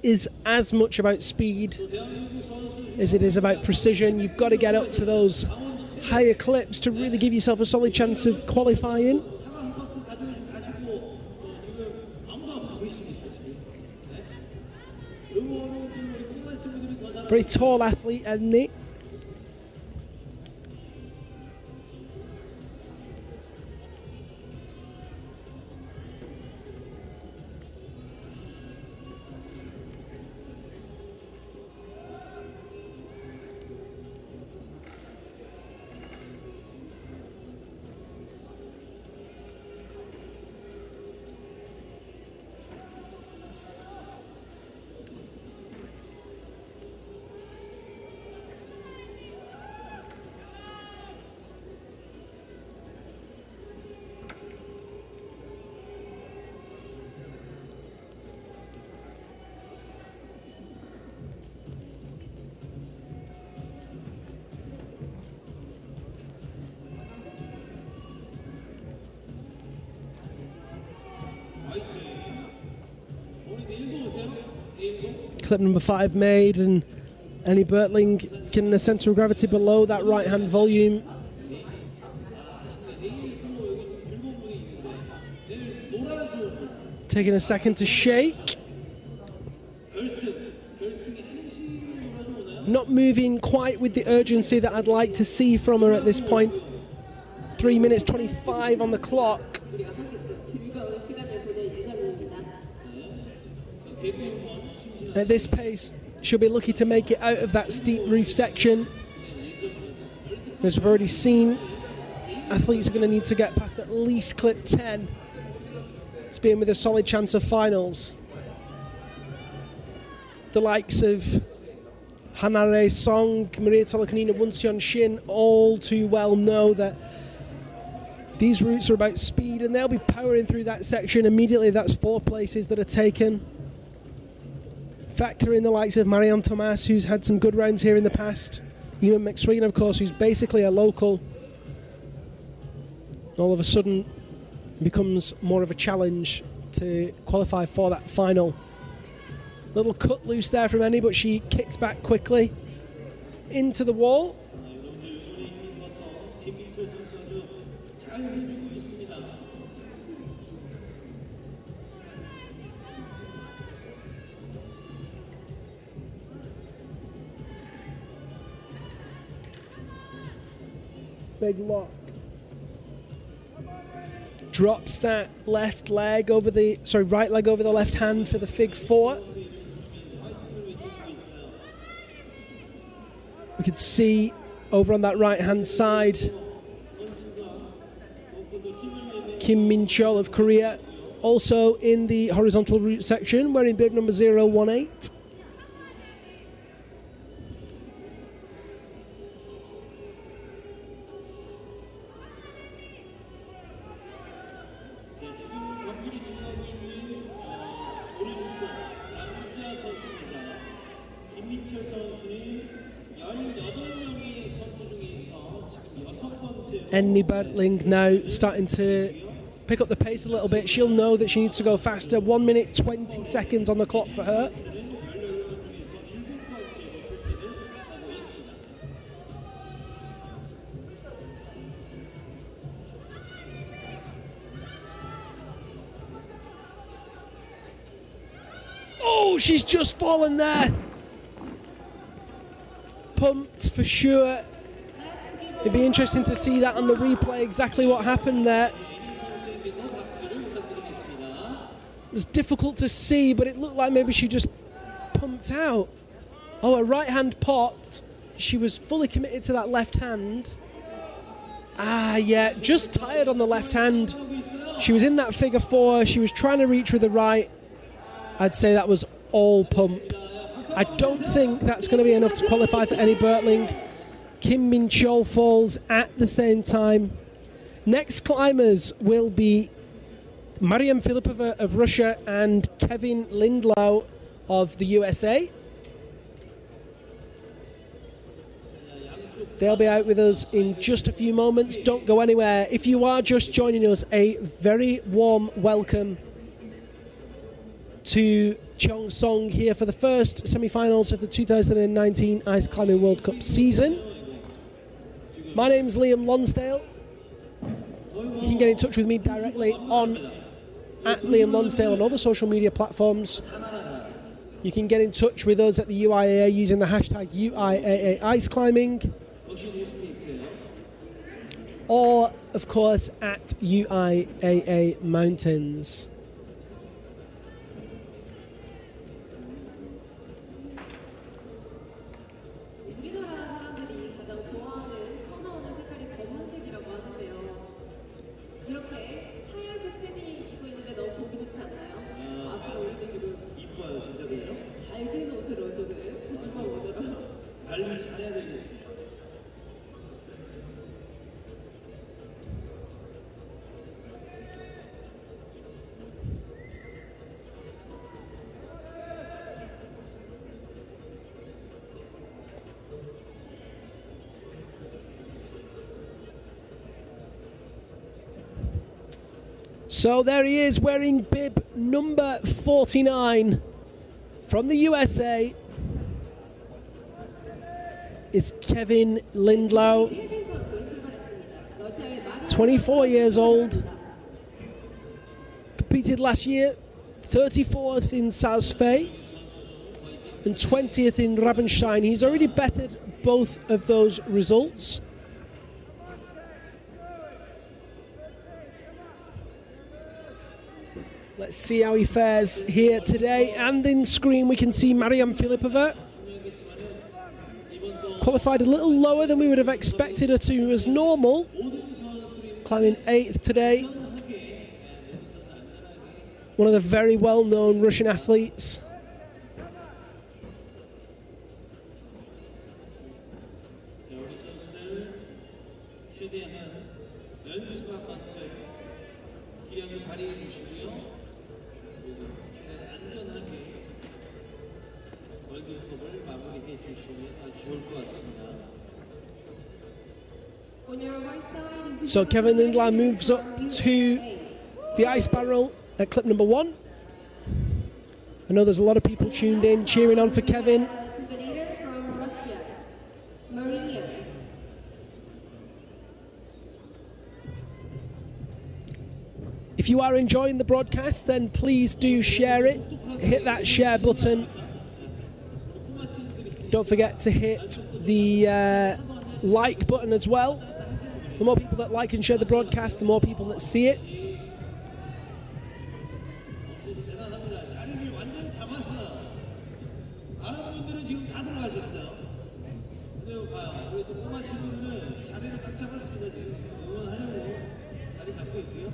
is as much about speed as it is about precision. You've got to get up to those higher clips to really give yourself a solid chance of qualifying. Very tall athlete, Annie. Clip number 5 made, and Annie Bertling getting the centre of gravity below that right hand volume. Taking a second to shake. Not moving quite with the urgency that I'd like to see from her at this point. 3 minutes 25 on the clock. At this pace, she'll be lucky to make it out of that steep roof section. As we've already seen, athletes are going to need to get past at least clip 10 to be in with a solid chance of finals. The likes of Hanare Song, Maria Tolokanina, Wunseon Shin all too well know that these routes are about speed, and they'll be powering through that section immediately. That's 4 places that are taken. Factor in the likes of Marianne Thomas, who's had some good rounds here in the past. Ewan McSween, of course, who's basically a local. All of a sudden becomes more of a challenge to qualify for that final. Little cut loose there from Annie, but she kicks back quickly into the wall. big lock. Drops that left leg over the, right leg over the left hand for the fig four. We could see over on that right hand side, Kim Min-chol of Korea, also in the horizontal route section, wearing bib number 018. Enni Bertling now starting to pick up the pace a little bit. She'll know that she needs to go faster. 1 minute 20 seconds on the clock for her. Oh, she's just fallen there. Pumped for sure. It'd be interesting to see that on the replay, exactly what happened there. It was difficult to see, but it looked like maybe she just pumped out. Oh, her right hand popped. She was fully committed to that left hand. Ah, yeah, just tired on the left hand. She was in that figure four. She was trying to reach with the right. I'd say that was all pump. I don't think that's going to be enough to qualify for Enni Bertling. Kim Min-chol falls at the same time. Next climbers will be Mariam Filipova of Russia and Kevin Lindlau of the USA. They'll be out with us in just a few moments. Don't go anywhere. If you are just joining us, a very warm welcome to Cheongsong here for the first semi-finals of the 2019 Ice Climbing World Cup season. My name's Liam Lonsdale. You can get in touch with me directly on @Liam Lonsdale on all the social media platforms. You can get in touch with us at the UIAA using the hashtag UIAA Ice Climbing, or of course at UIAA Mountains. So there he is, wearing bib number 49 from the USA. It's Kevin Lindlau, 24 years old, competed last year, 34th in Saas-Fee and 20th in Rabenstein. He's already bettered both of those results. Let's see how he fares here today. And in screen we can see Mariam Filipova. Qualified a little lower than we would have expected her to as normal. Climbing 8th today. One of the very well-known Russian athletes. So Kevin Lindlau moves up to the ice barrel at clip number 1. I know there's a lot of people tuned in, cheering on for Kevin. If you are enjoying the broadcast, then please do share it. Hit that share button. Don't forget to hit the like button as well. The more people that like and share the broadcast, the more people that see it. 대단합니다. 자리를 완전히 잡았어요. 다른 분들은 지금 다 들어가셨어요. 근데 봐요. 우리 또 꼬마 친구들은 자리를 딱 잡았습니다. 지금 응원하려고 자리 잡고 있고요.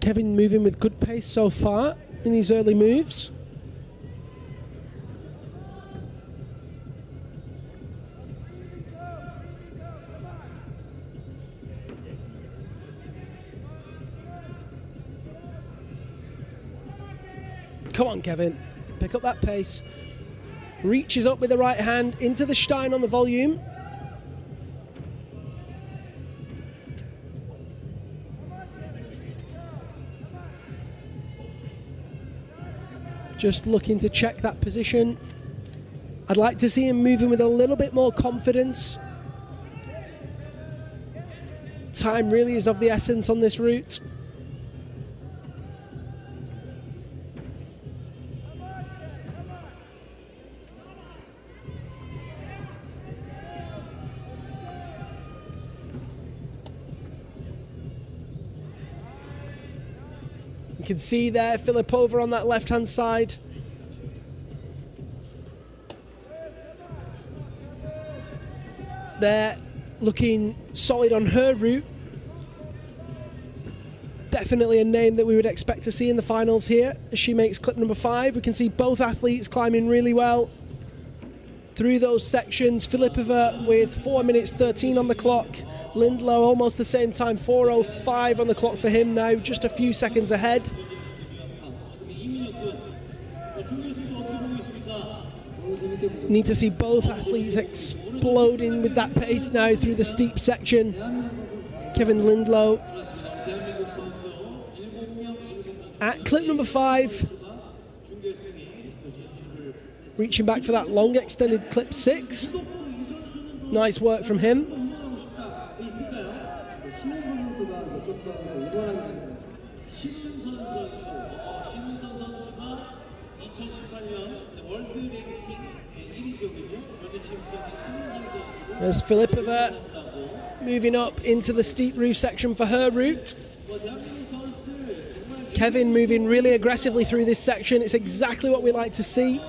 Kevin moving with good pace so far in these early moves. Come on, Kevin. Pick up that pace. Reaches up with the right hand into the Stein on the volume. Just looking to check that position. I'd like to see him moving with a little bit more confidence. Time really is of the essence on this route. You can see there Filipova on that left-hand side. There, looking solid on her route. Definitely a name that we would expect to see in the finals here as she makes clip number 5. We can see both athletes climbing really well through those sections. Filipova with 4 minutes 13 on the clock. Lindlow almost the same time, 4:05 on the clock for him now, just a few seconds ahead. Need to see both athletes exploding with that pace now through the steep section. Kevin Lindlow at clip number 5. Reaching back for that long extended clip 6. Nice work from him. There's Filipova moving up into the steep roof section for her route. Kevin moving really aggressively through this section. It's exactly what we like to see.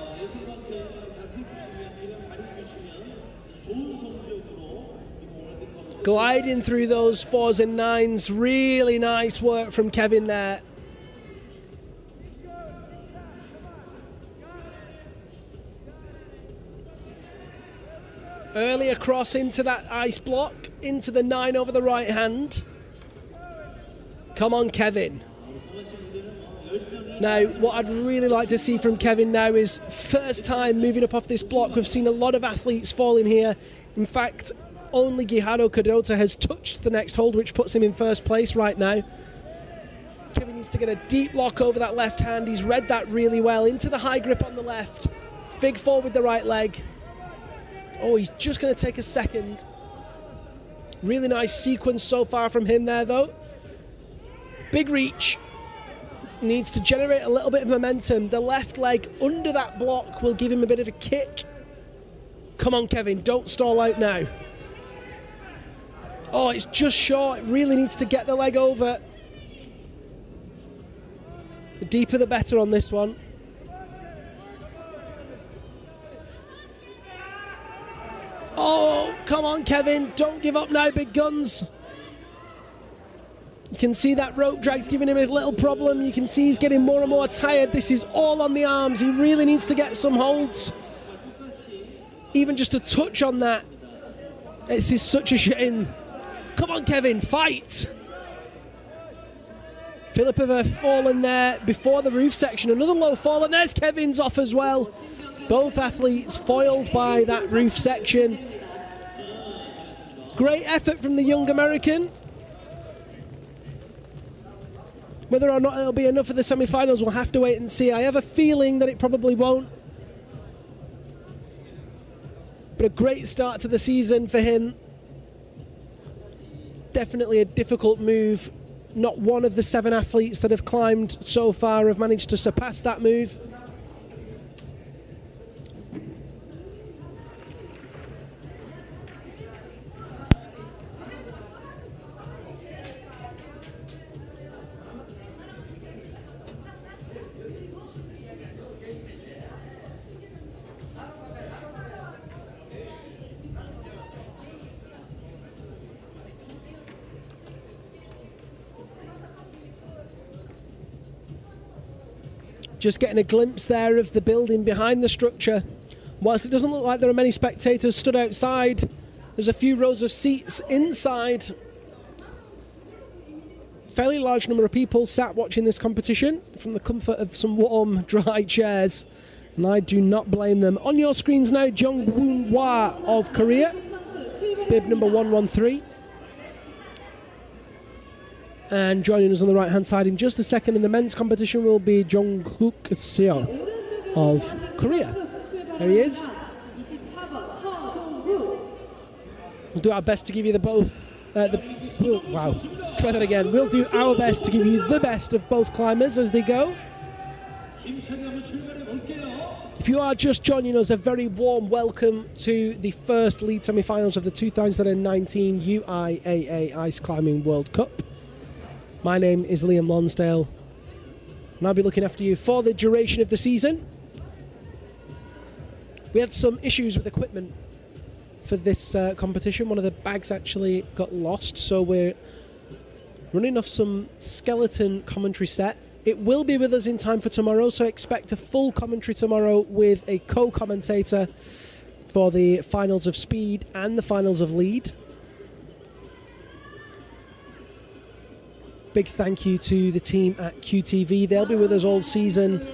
Gliding through those 4s and 9s. Really nice work from Kevin there. Early across into that ice block, into the 9 over the right hand. Come on, Kevin. Now, what I'd really like to see from Kevin now is first time moving up off this block. We've seen a lot of athletes falling here. In fact, only Guijarro Cadota has touched the next hold, which puts him in first place right now. Kevin needs to get a deep lock over that left hand. He's read that really well. Into the high grip on the left. Fig four with the right leg. Oh, he's just going to take a second. Really nice sequence so far from him there, though. Big reach. Needs to generate a little bit of momentum. The left leg under that block will give him a bit of a kick. Come on, Kevin, don't stall out now. Oh, it's just short. It really needs to get the leg over. The deeper the better on this one. Oh, come on, Kevin. Don't give up now, big guns. You can see that rope drag's giving him a little problem. You can see he's getting more and more tired. This is all on the arms. He really needs to get some holds. Even just a touch on that. This is such a shame. Come on, Kevin, fight. Filipova fallen there before the roof section. Another low fall, and there's Kevin's off as well. Both athletes foiled by that roof section. Great effort from the young American. Whether or not it'll be enough for the semi-finals, we'll have to wait and see. I have a feeling that it probably won't. But a great start to the season for him. Definitely a difficult move. Not one of the 7 athletes that have climbed so far have managed to surpass that move. Just getting a glimpse there of the building behind the structure. Whilst it doesn't look like there are many spectators stood outside, there's a few rows of seats inside. Fairly large number of people sat watching this competition from the comfort of some warm, dry chairs. And I do not blame them. On your screens now, Jung-Woon Hwa of Korea, bib number 113. And joining us on the right-hand side in just a second in the men's competition will be Jong-Hook Seo of Korea. There he is. We'll do our best to give you the both. Try that again. We'll do our best to give you the best of both climbers as they go. If you are just joining us, a very warm welcome to the first lead semi-finals of the 2019 UIAA Ice Climbing World Cup. My name is Liam Lonsdale, and I'll be looking after you for the duration of the season. We had some issues with equipment for this competition. One of the bags actually got lost, so we're running off some skeleton commentary set. It will be with us in time for tomorrow, so expect a full commentary tomorrow with a co-commentator for the finals of speed and the finals of lead. Big thank you to the team at QTV. They'll be with us all season,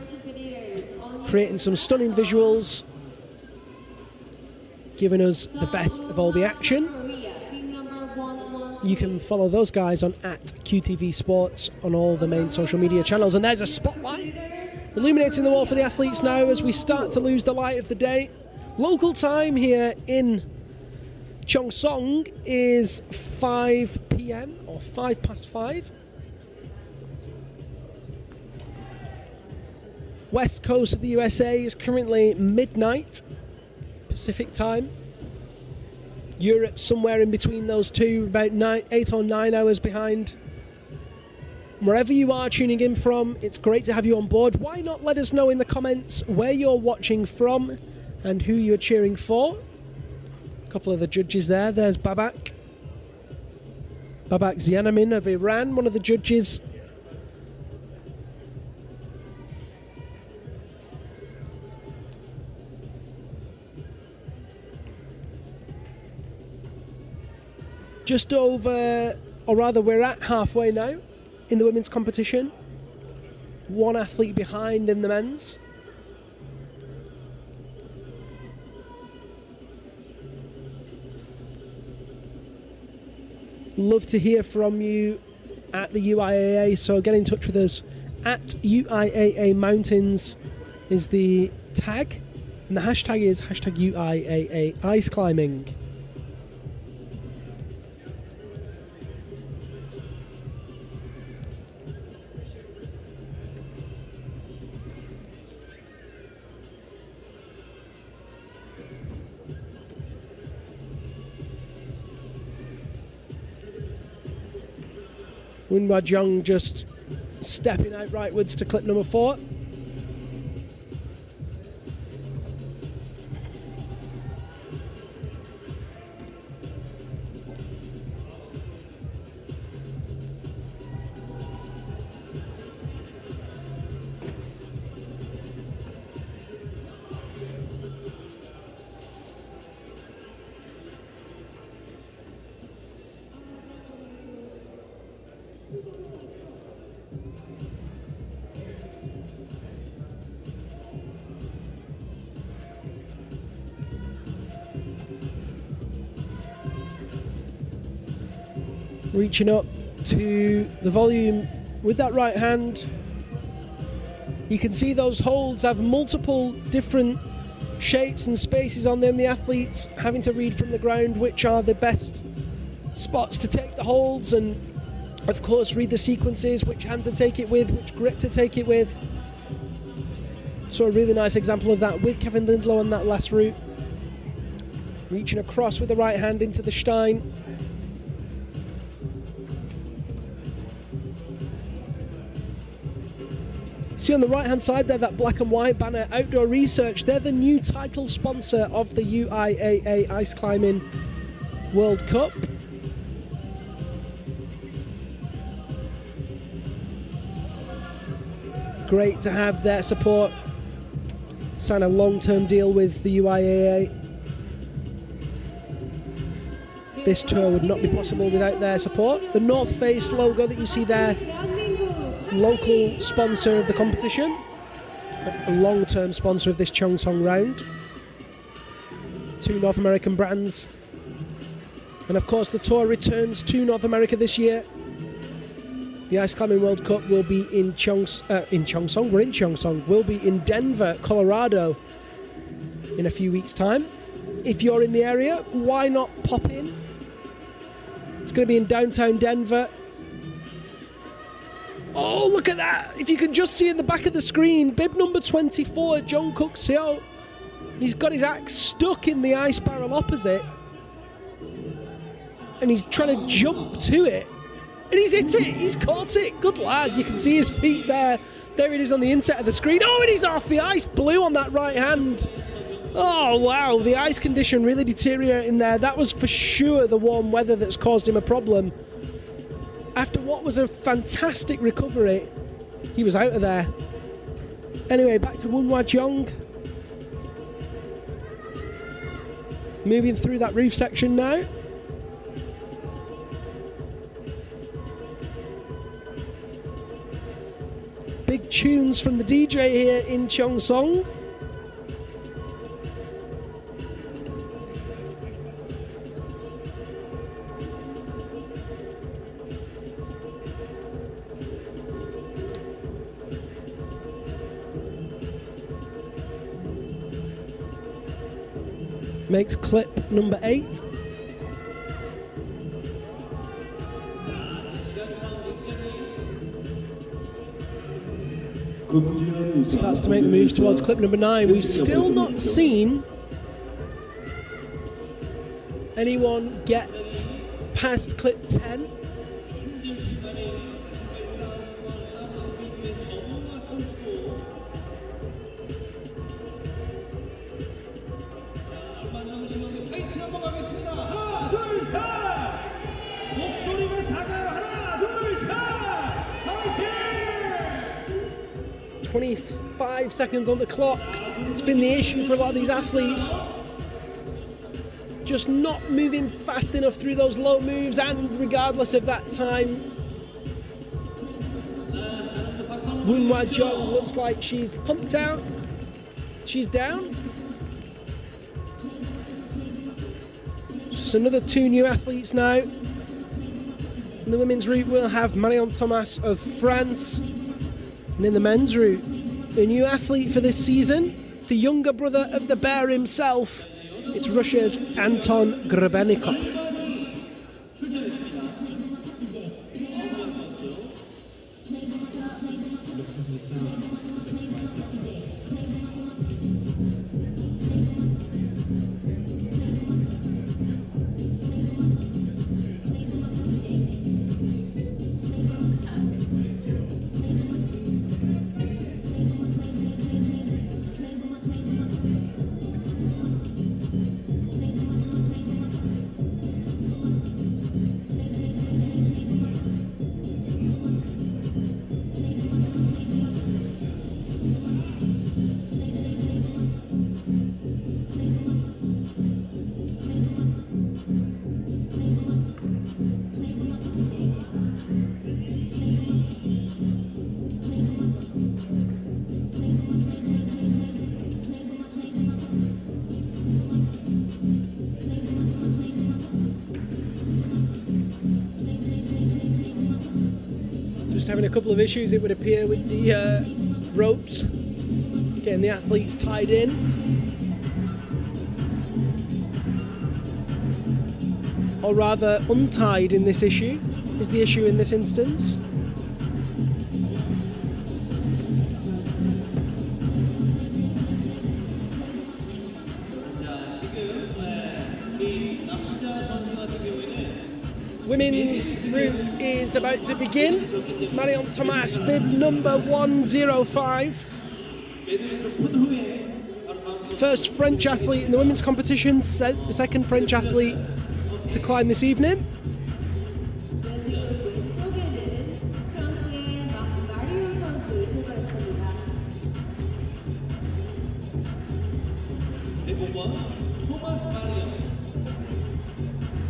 creating some stunning visuals, giving us the best of all the action. You can follow those guys on @QTV Sports on all the main social media channels. And there's a spotlight illuminating the wall for the athletes now as we start to lose the light of the day. Local time here in Cheongsong is 5 p.m. or 5 past 5. West coast of the USA is currently midnight Pacific time. Europe somewhere in between those two, about 8 or 9 hours behind. Wherever you are tuning in from, it's great to have you on board. Why not let us know in the comments where you're watching from and who you're cheering for? A couple of the judges there. There's Babak Zianamin of Iran, one of the judges. Just over, or rather we're at halfway now in the women's competition. One athlete behind in the men's. Love to hear from you at the UIAA, so get in touch with us. At UIAA Mountains is the tag, and the hashtag is #UIAA Ice Climbing. Winwa Jung just stepping out rightwards to clip number 4. Reaching up to the volume with that right hand. You can see those holds have multiple different shapes and spaces on them. The athletes having to read from the ground which are the best spots to take the holds, and of course read the sequences, which hand to take it with, which grip to take it with. So a really nice example of that with Kevin Lindlow on that last route. Reaching across with the right hand into the Stein. See on the right hand side there, that black and white banner, Outdoor Research. They're the new title sponsor of the UIAA Ice Climbing World Cup. great to have their support. Sign a long-term deal with the UIAA. This tour would not be possible without their support. The North Face logo that you see there, local sponsor of the competition, a long-term sponsor of this Cheongsong round. 2 North American brands. And of course the tour returns to North America this year. The Ice Climbing World Cup will be in Cheongsong. We're in Cheongsong. We'll be in Denver, Colorado in a few weeks' time. If you're in the area, why not pop in? It's going to be in downtown Denver. Oh, look at that! If you can just see in the back of the screen, bib number 24, Jung Kook Seo. He's got his axe stuck in the ice barrel opposite. And he's trying to jump to it. And he's hit it! He's caught it! Good lad! You can see his feet there. There it is on the inset of the screen. Oh, and he's off the ice blue on that right hand. Oh, wow. The ice condition really deteriorating there. That was for sure the warm weather that's caused him a problem. After what was a fantastic recovery, he was out of there. Anyway, back to Woonwha Jeong. Moving through that roof section now. Big tunes from the DJ here in Cheongsong. Makes clip number 8. Starts to make the moves towards clip number 9. We've still not seen anyone get past clip 10. 하나, 둘, 셋! 목소리가 작아요. 하나, 둘, 셋! 파이팅! 25 seconds on the clock. It's been the issue for a lot of these athletes. Just not moving fast enough through those low moves, and regardless of that time, Woonwha Jeong looks like she's pumped out. She's down. Just another 2 new athletes now. In the women's route, we'll have Marion Thomas of France. And in the men's route, a new athlete for this season, the younger brother of the bear himself. It's Russia's Anton Grebennikov. Having a couple of issues, it would appear, with the ropes, getting the athletes tied in. Or rather untied in this issue, is the issue in this instance. Women's route is about to begin. Marion Thomas, bib number 105. First French athlete in the women's competition, second French athlete to climb this evening. 5번 토마스 마리오.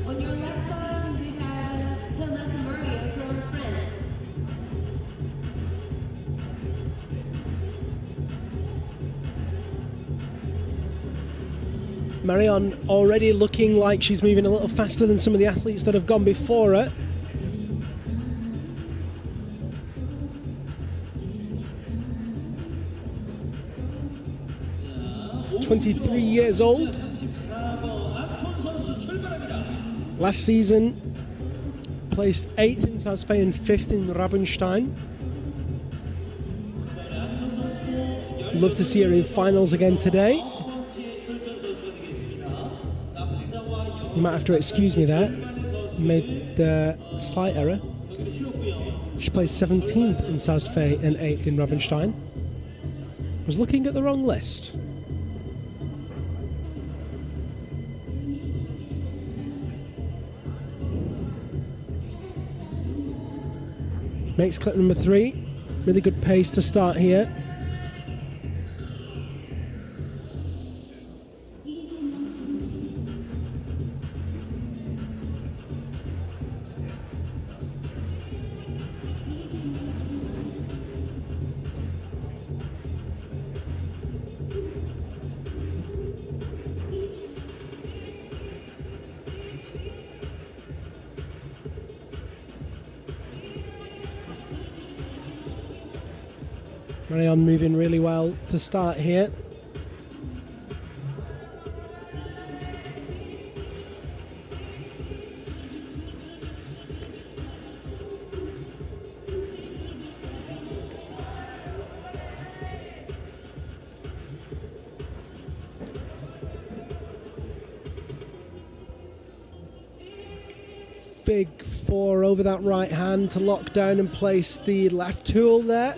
On your left side, we have Thomas Mario from France. Marion already looking like she's moving a little faster than some of the athletes that have gone before her. 자, 23 years old. 34번 안톤 선수 출발합니다. Last season placed 8th in Saas-Fee and 5th in Rabenstein. Love to see her in finals again today. You might have to excuse me there. Made a slight error. She placed 17th in Saas-Fee and 8th in Rabenstein. Was looking at the wrong list. Makes clip number 3. Really good pace to start here. Marion moving really well to start here. Big 4 over that right hand to lock down and place the left tool there.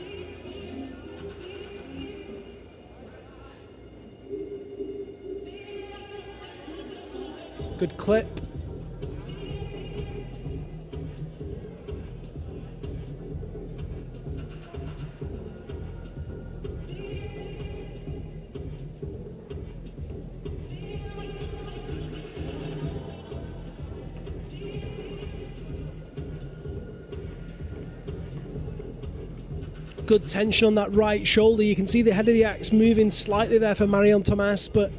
Good clip. Good tension on that right shoulder. You can see the head of the axe moving slightly there for Marion Thomas, but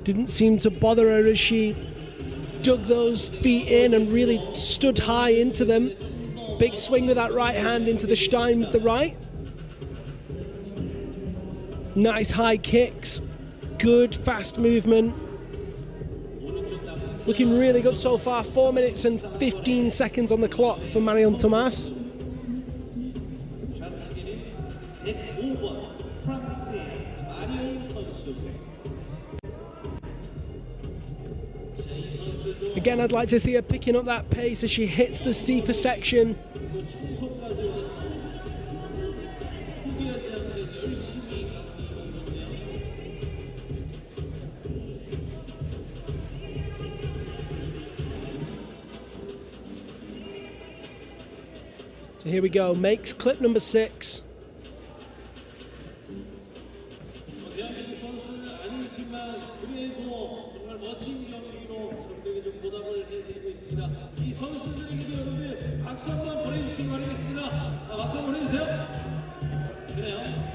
didn't seem to bother her as she dug those feet in and really stood high into them. Big swing with that right hand into the Stein with the right. Nice high kicks. Good fast movement. Looking really good so far. 4 minutes and 15 seconds on the clock for Marion Thomas. Again, I'd like to see her picking up that pace as she hits the steeper section. So here we go, makes clip number 6. 이 선수들에게도 여러분들 박수 한번 보내주시기 바라겠습니다. 박수 한번 보내주세요. 그래요.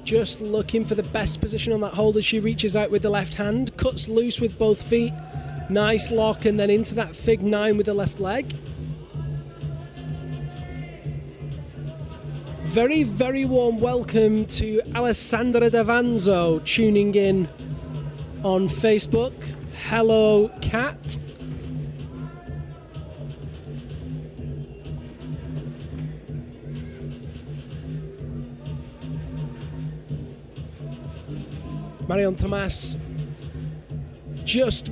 Just looking for the best position on that hold as she reaches out with the left hand, cuts loose with both feet. Nice lock and then into that fig 9 with the left leg. Very, very warm welcome to Alessandra Davanzo tuning in on Facebook. Hello, Cat. Marion Thomas just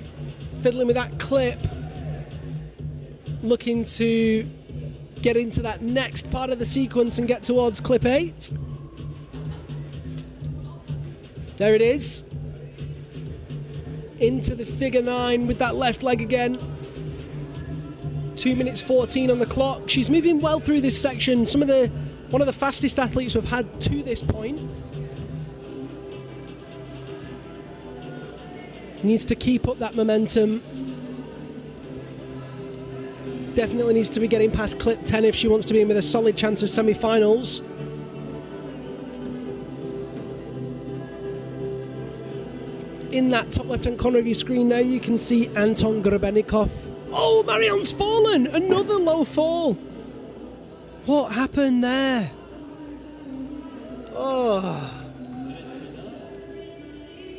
fiddling with that clip, looking to get into that next part of the sequence and get towards clip 8. There it is. into the figure 9 with that left leg again. 2 minutes 14 on the clock. She's moving well through this section. One of the fastest athletes we've had to this point. Needs to keep up that momentum. Definitely needs to be getting past clip 10 if she wants to be in with a solid chance of semi-finals. In that top left-hand corner of your screen now, you can see Anton Grebennikov. Oh, Marion's fallen! Another low fall! What happened there? Oh.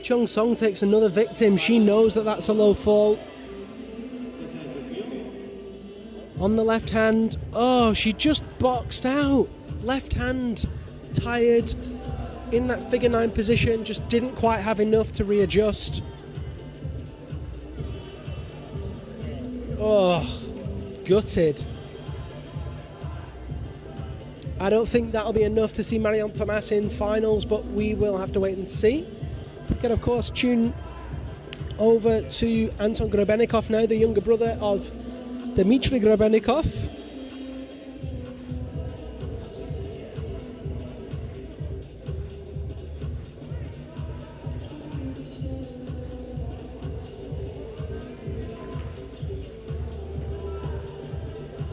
Chung Song takes another victim. She knows that that's a low fall. On the left hand. Oh, she just boxed out. Left hand, tired. In that figure 9 position, just didn't quite have enough to readjust. Oh, gutted. I don't think that'll be enough to see Marion Thomas in finals, but we will have to wait and see. We can, of course, tune over to Anton Grebennikov now, the younger brother of Dmitry Grebennikov.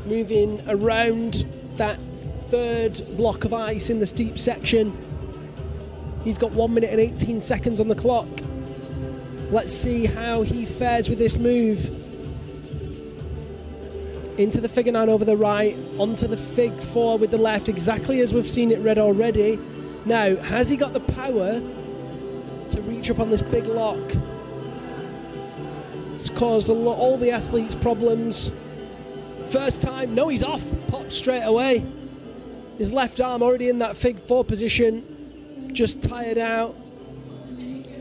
Moving around that third block of ice in the steep section. He's got 1 minute and 18 seconds on the clock. Let's see how he fares with this move. Into the figure 9 over the right, onto the fig 4 with the left, exactly as we've seen it read already. Now, has he got the power to reach up on this big lock? It's caused all the athletes problems. First time, no, he's off, pops straight away. His left arm already in that fig 4 position, just tired out.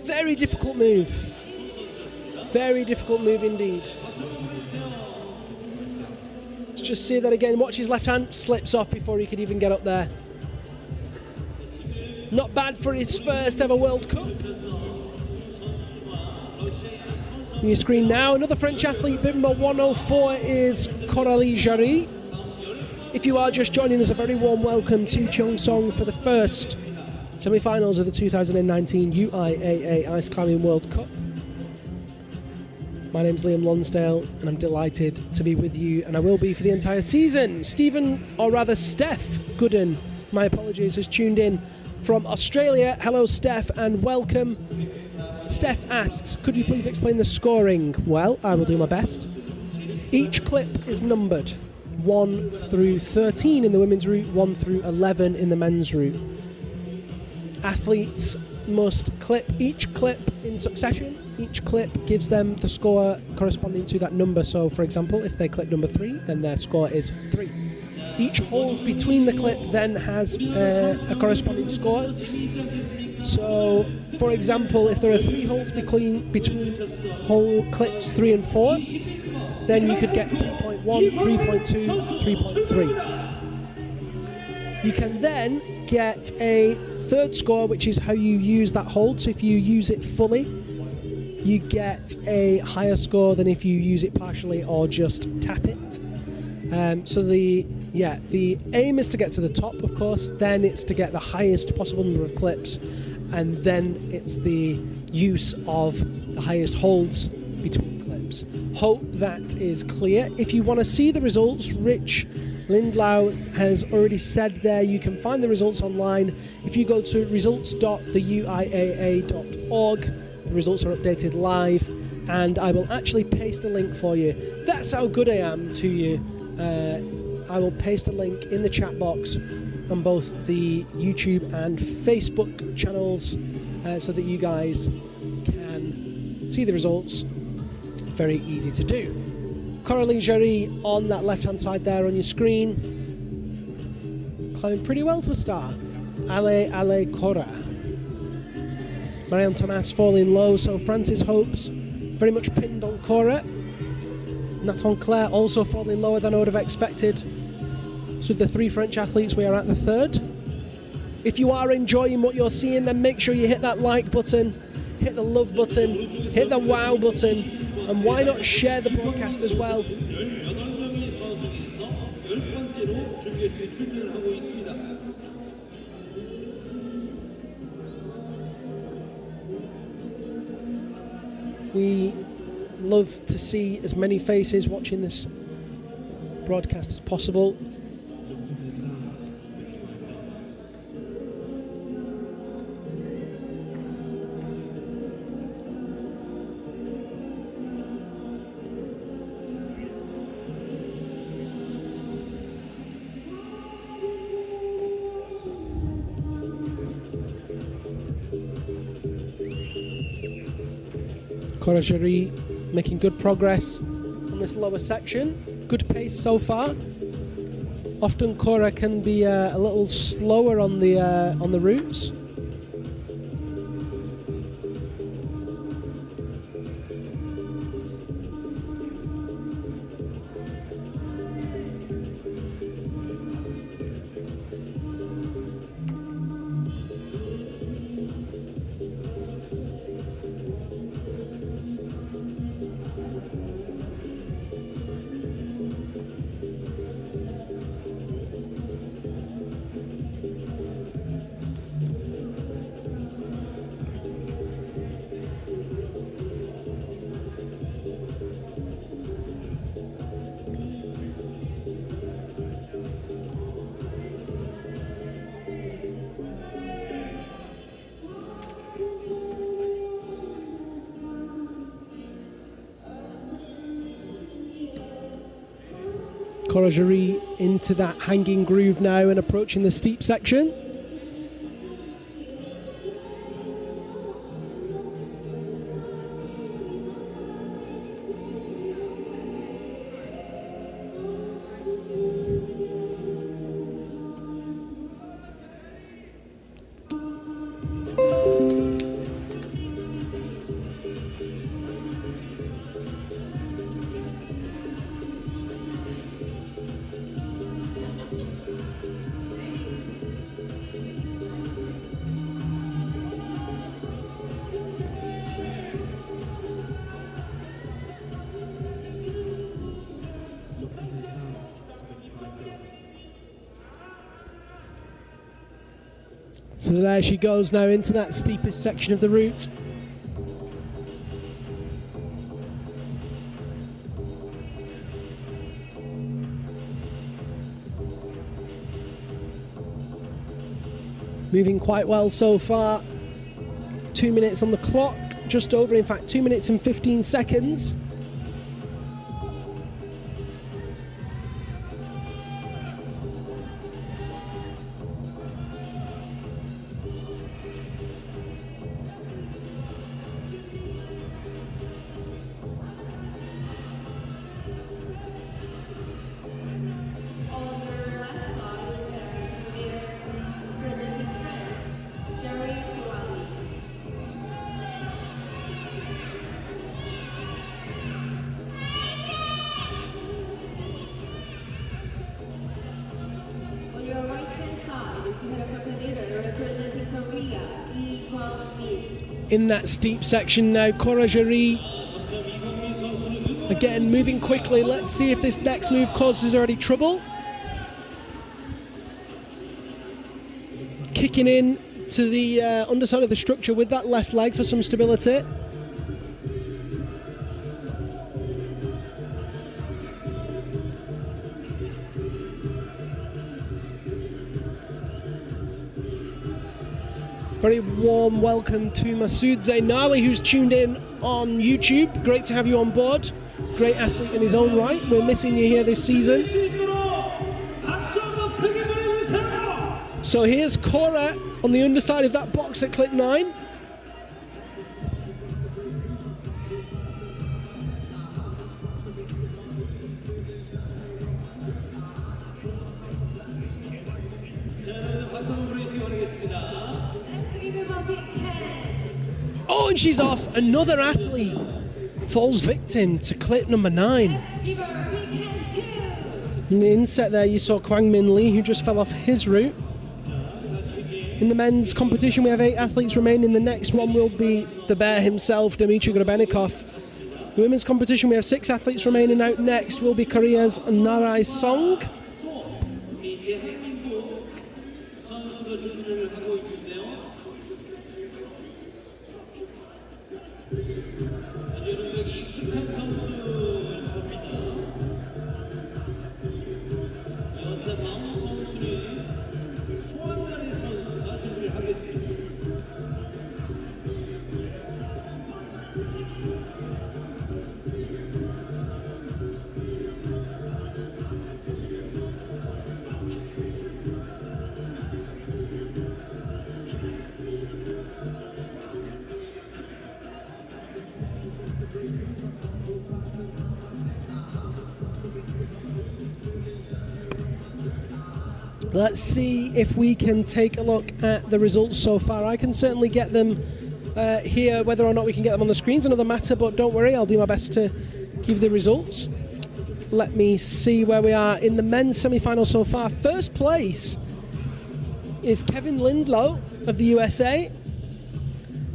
Very difficult move. Very difficult move indeed. Let's just see that again. Watch his left hand, slips off before he could even get up there. Not bad for his first ever World Cup. On your screen now, another French athlete, bit number 104 is Coralie Jarry. If you are just joining us, a very warm welcome to Cheongsong for the first semi-finals of the 2019 UIAA Ice Climbing World Cup. My name's Liam Lonsdale, and I'm delighted to be with you, and I will be for the entire season. Stephen, or rather Steph Gooden, my apologies, has tuned in from Australia. Hello, Steph, and welcome. Steph asks, could you please explain the scoring? Well, I will do my best. Each clip is numbered 1 through 13 in the women's route, 1 through 11 in the men's route. Athletes must clip each clip in succession. Each clip gives them the score corresponding to that number. So, for example, if they clip number 3, then their score is 3. Each hold between the clip then has a corresponding score. So, for example, if there are 3 holds between hole clips 3 and 4, then you could get 3.1, 3.2, 3.3. You can then get a third score, which is how you use that hold. So if you use it fully, you get a higher score than if you use it partially or just tap it. So the aim is to get to the top, of course, then it's to get the highest possible number of clips, and then it's the use of the highest holds between clips. Hope that is clear. If you want to see the results, Rich Lindlau has already said there you can find the results online. If you go to results.theuiaa.org, the results are updated live, and I will actually paste a link for you. That's how good I am to you. I will paste a link in the chat box on both the YouTube and Facebook channels so that you guys can see the results. Very easy to do. Coralie Jarry on that left-hand side there on your screen. Climbing pretty well to start. Ale Cora. Marion Thomas falling low, so Francis hopes very much pinned on Cora. Nathan Claire also falling lower than I would have expected. So with the 3 French athletes, we are at the third. If you are enjoying what you're seeing, then make sure you hit that like button. hit the love button, hit the wow button, and why not share the broadcast as well? 18명의 선수 중에서 10번째로 준결승에 출전을 하고 있습니다. We love to see as many faces watching this broadcast as possible. Korajiri making good progress on this lower section. Good pace so far. Often Kora can be a little slower on the routes. Korajiri into that hanging groove now and approaching the steep section. So there she goes now into that steepest section of the route. Moving quite well so far. 2 minutes on the clock, just over, in fact, 2 minutes and 15 seconds. In that steep section now, Korajiri again moving quickly. Let's see if this next move causes her any trouble. Kicking in to the underside of the structure with that left leg for some stability. Very warm welcome to Masood Zainali, who's tuned in on YouTube. Great to have you on board. Great athlete in his own right. We're missing you here this season. So here's Kora on the underside of that box at clip 9. Oh, and she's off. Another athlete falls victim to clip number 9. In the inset there, you saw Kwang Min Lee, who just fell off his route. In the men's competition, we have 8 athletes remaining. The next one will be the bear himself, Dmitry Grebenikov. The women's competition, we have 6 athletes remaining. Out next will be Korea's Narai Song. Let's see if we can take a look at the results so far. I can certainly get them here. Whether or not we can get them on the screen's another matter, but don't worry, I'll do my best to give the results. Let me see where we are in the men's semi-final so far. First place is Kevin Lindlow of the USA.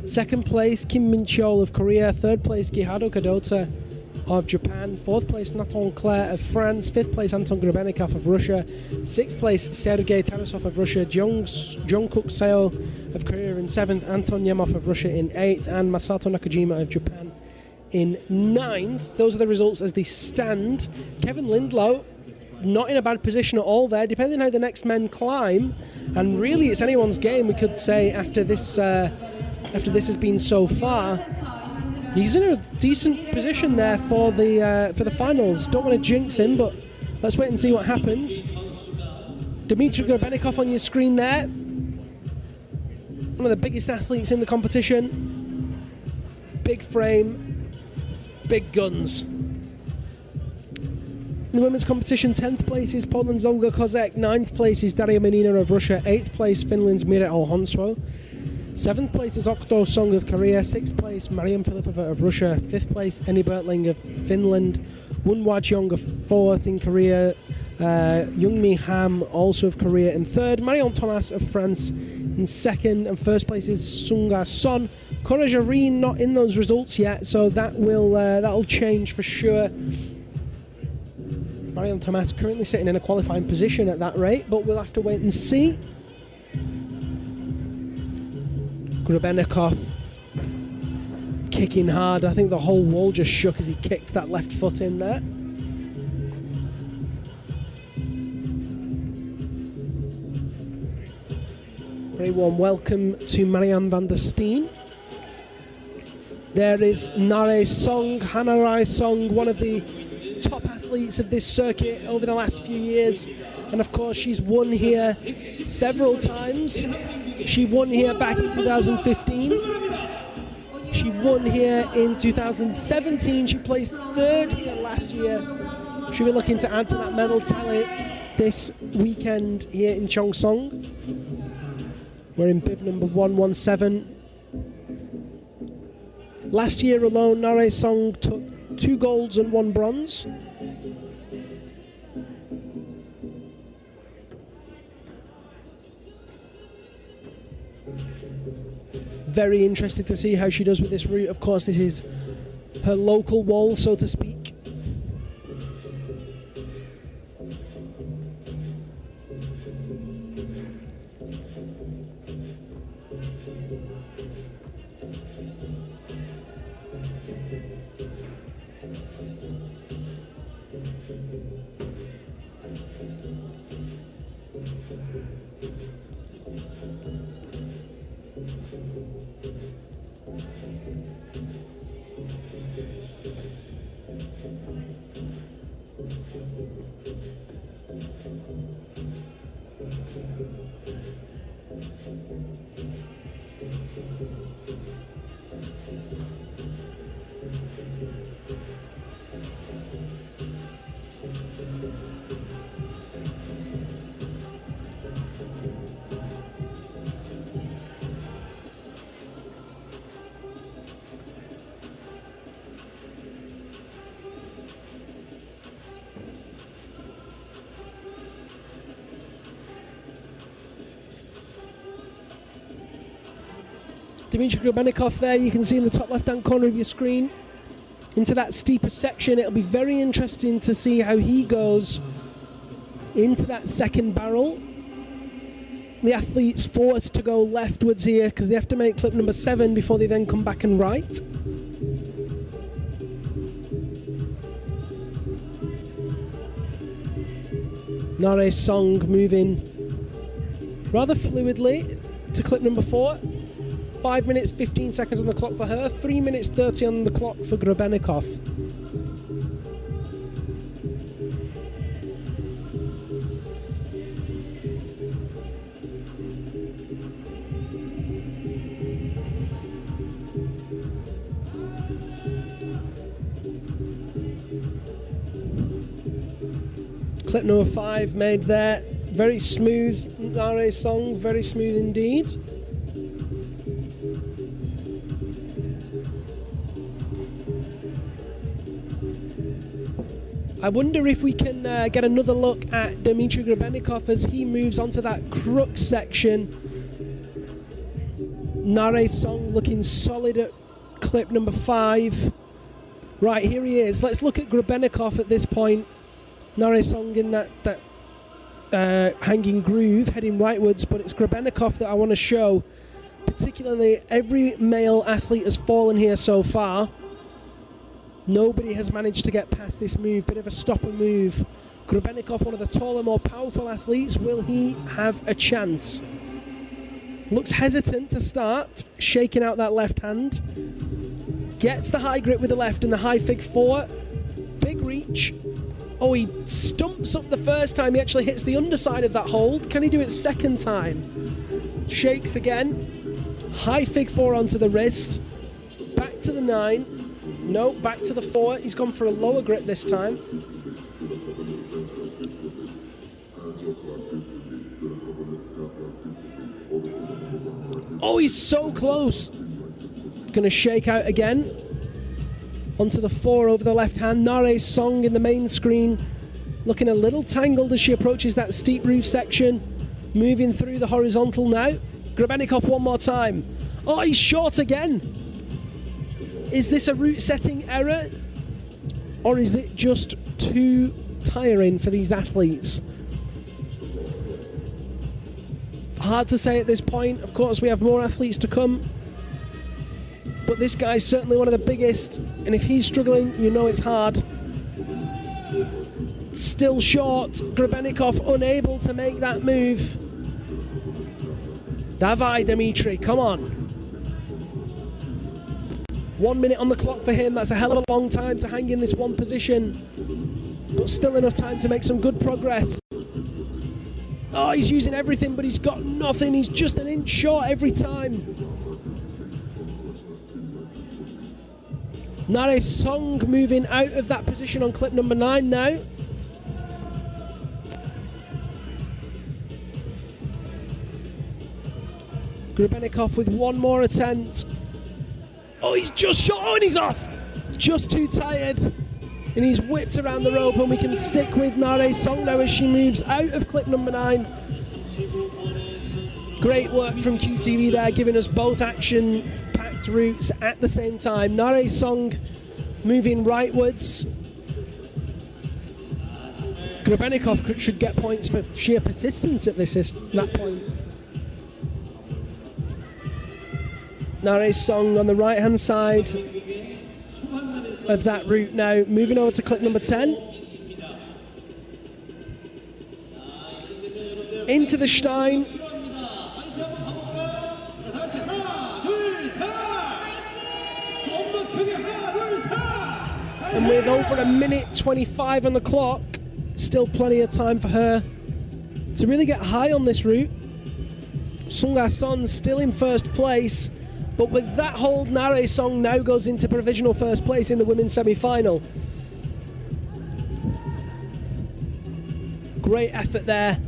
Second place, Kim Min-chol of Korea. Third place, Gihado Kadota of Japan. Fourth place, Nathan Claire of France. Fifth place, Anton Grebenikov of Russia. Sixth place, Sergei Tarasov of Russia. Jungkook Seo of Korea in seventh. Anton Yemov of Russia in eighth. And Masato Nakajima of Japan in ninth. Those are the results as they stand. Kevin Lindlow, not in a bad position at all there, depending on how the next men climb. And really, it's anyone's game, we could say, after this has been so far. He's in a decent position there for the finals. Don't want to jinx him, but let's wait and see what happens. Dmitry Grebenikov on your screen there. One of the biggest athletes in the competition. Big frame, big guns. In the women's competition, 10th place is Poland's Olga Kozek. 9th place is Daria Menina of Russia. 8th place, Finland's Mira Alhonswo. 7th place is Okto Song of Korea. 6th place, Mariam Filipova of Russia. 5th place, Eni Bertling of Finland. Wonwa Jeong of 4th in Korea. Youngmi Ham, also of Korea, in 3rd. Marion Thomas of France in 2nd. And 1st place is Sunga Son. Cora Jareen not in those results yet, so that'll change for sure. Marion Thomas currently sitting in a qualifying position at that rate, but we'll have to wait and see. Grebenikov kicking hard. I think the whole wall just shook as he kicked that left foot in there. Very warm welcome to Marianne van der Steen. There is Nare Song, Hanarai Song, one of the top athletes of this circuit over the last few years. And of course, she's won here several times. She won here back in 2015. She won here in 2017. She placed 3rd here last year. She'll be looking to add to that medal tally this weekend here in Cheongsong. We're in bib number 117. Last year alone, Nare Song took 2 golds and 1 bronze. Very interested to see how she does with this route. Of course, this is her local wall, so to speak. Dmitry Grubenikov there, you can see in the top left-hand corner of your screen, into that steeper section. It'll be very interesting to see how he goes into that second barrel. The athlete's forced to go leftwards here because they have to make clip number 7 before they then come back and right. Nare Song moving rather fluidly to clip number 4. 5 minutes 15 seconds on the clock for her, 3 minutes 30 on the clock for Grubenikov. Clip number 5 made there. Very smooth, Nare Song, very smooth indeed. I wonder if we can get another look at Dmitry Grubenikov as he moves onto that crux section. Nare Song looking solid at clip number 5. Right, here he is. Let's look at Grubenikov at this point. Nare Song in that hanging groove, heading rightwards, but it's Grubenikov that I want to show. Particularly, every male athlete has fallen here so far. Nobody has managed to get past this move, bit of a stopper move. Grubenikov, one of the taller, more powerful athletes, will he have a chance? Looks hesitant to start, shaking out that left hand. Gets the high grip with the left and the high fig 4. Big reach. Oh, he stumps up the first time. He actually hits the underside of that hold. Can he do it second time? Shakes again. High fig 4 onto the wrist. Back to the 9. No, back to the 4. He's gone for a lower grip this time. Oh, he's so close. Gonna shake out again. Onto the 4 over the left hand. Nare Song in the main screen. Looking a little tangled as she approaches that steep roof section. Moving through the horizontal now. Grubenikov one more time. Oh, he's short again. Is this a route setting error? Or is it just too tiring for these athletes? Hard to say at this point. Of course, we have more athletes to come. But this guy's certainly one of the biggest, and if he's struggling, you know it's hard. Still short. Grubenikov unable to make that move. Davai, Dmitry, come on. 1 minute on the clock for him. That's a hell of a long time to hang in this one position. But still enough time to make some good progress. Oh, he's using everything, but he's got nothing. He's just an inch short every time. Nare Song moving out of that position on clip number 9 now. Grubenikov with one more attempt. Oh, he's just shot. Oh, and he's off. Just too tired. And he's whipped around the rope, and we can stick with Nare Song now as she moves out of clip number 9. Great work from QTV there, giving us both action-packed routes at the same time. Nare Song moving rightwards. Grubenikov should get points for sheer persistence at that point. Nare Song on the right-hand side of that route now. Moving over to clip number 10. Into the Stein. And with over a minute 25 on the clock, still plenty of time for her to really get high on this route. Sung Son still in first place. But with that hold, Nare Song now goes into provisional first place in the women's semi-final. Great effort there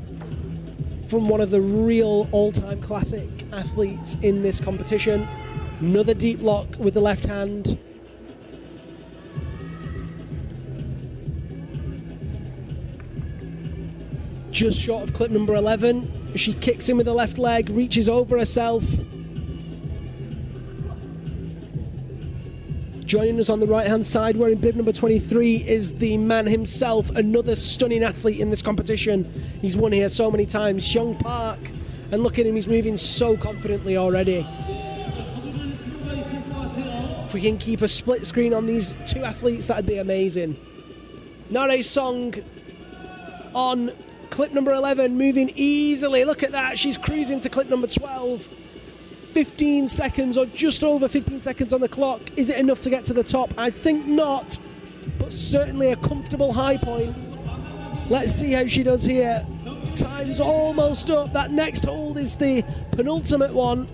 from one of the real all-time classic athletes in this competition. Another deep lock with the left hand. Just short of clip number 11. She kicks in with the left leg, reaches over herself. Joining us on the right-hand side, wearing bib number 23, is the man himself, another stunning athlete in this competition. He's won here so many times, Hyung Park. And look at him, he's moving so confidently already. If we can keep a split screen on these two athletes, that'd be amazing. Nare Song on clip number 11, moving easily. Look at that, she's cruising to clip number 12. 15 seconds, or just over 15 seconds on the clock. Is it enough to get to the top? I think not, but certainly a comfortable high point. Let's see how she does here. Time's almost up. That next hold is the penultimate one.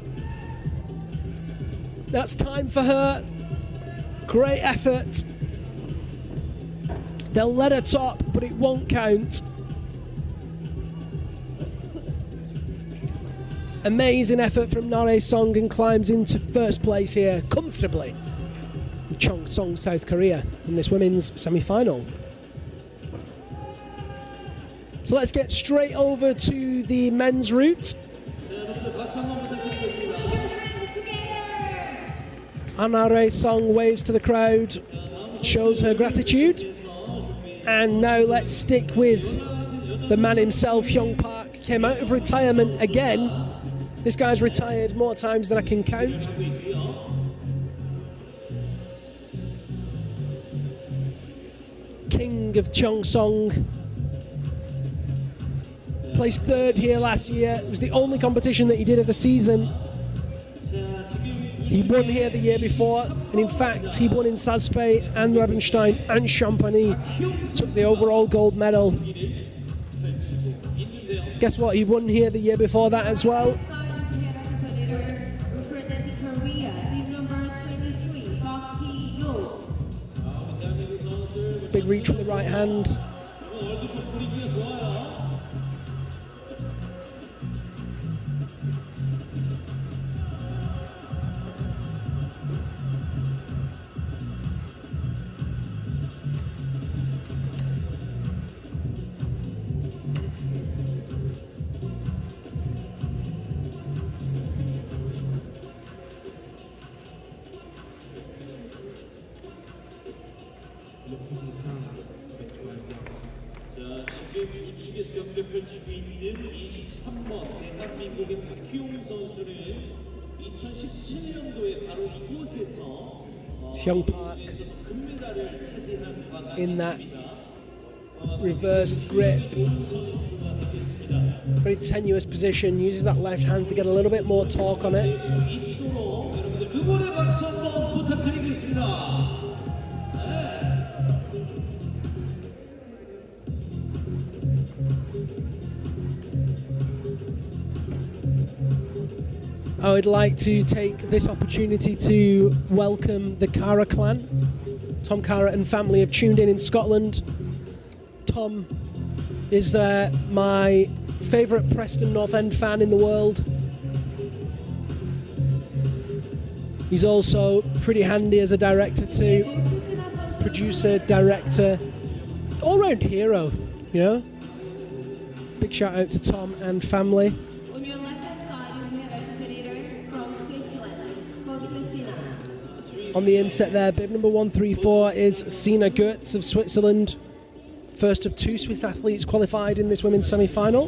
That's time for her. Great effort. They'll let her top, but it won't count. Amazing effort from Nare Song, and climbs into first place here comfortably in Cheongsong, South Korea, in this women's semi-final. So let's get straight over to the men's route. Nare Song waves to the crowd, shows her gratitude. And now let's stick with the man himself, Hyung Park. Came out of retirement again. This guy's retired more times than I can count. King of Cheongsong. Placed third here last year. It was the only competition that he did of the season. He won here the year before, and in fact he won in Saas-Fee and Rabenstein and Champagny. Took the overall gold medal. Guess what? He won here the year before that as well. Big reach with the right hand. 지금 우측에서 경기를 펼치고 있는 23번 대한민국의 박희용 선수는 2017년도에 바로 이곳에서 Hyung Park in that reverse grip. Very tenuous position, uses that left hand to get a little bit more torque on it. I would like to take this opportunity to welcome the Cara clan. Tom Cara and family have tuned in Scotland. Tom is my favourite Preston North End fan in the world. He's also pretty handy as a director too. Producer, director, all-round hero, you know. Big shout out to Tom and family. On the inset there, bib number 134 is Sina Goetz of Switzerland. First of two Swiss athletes qualified in this women's semi-final.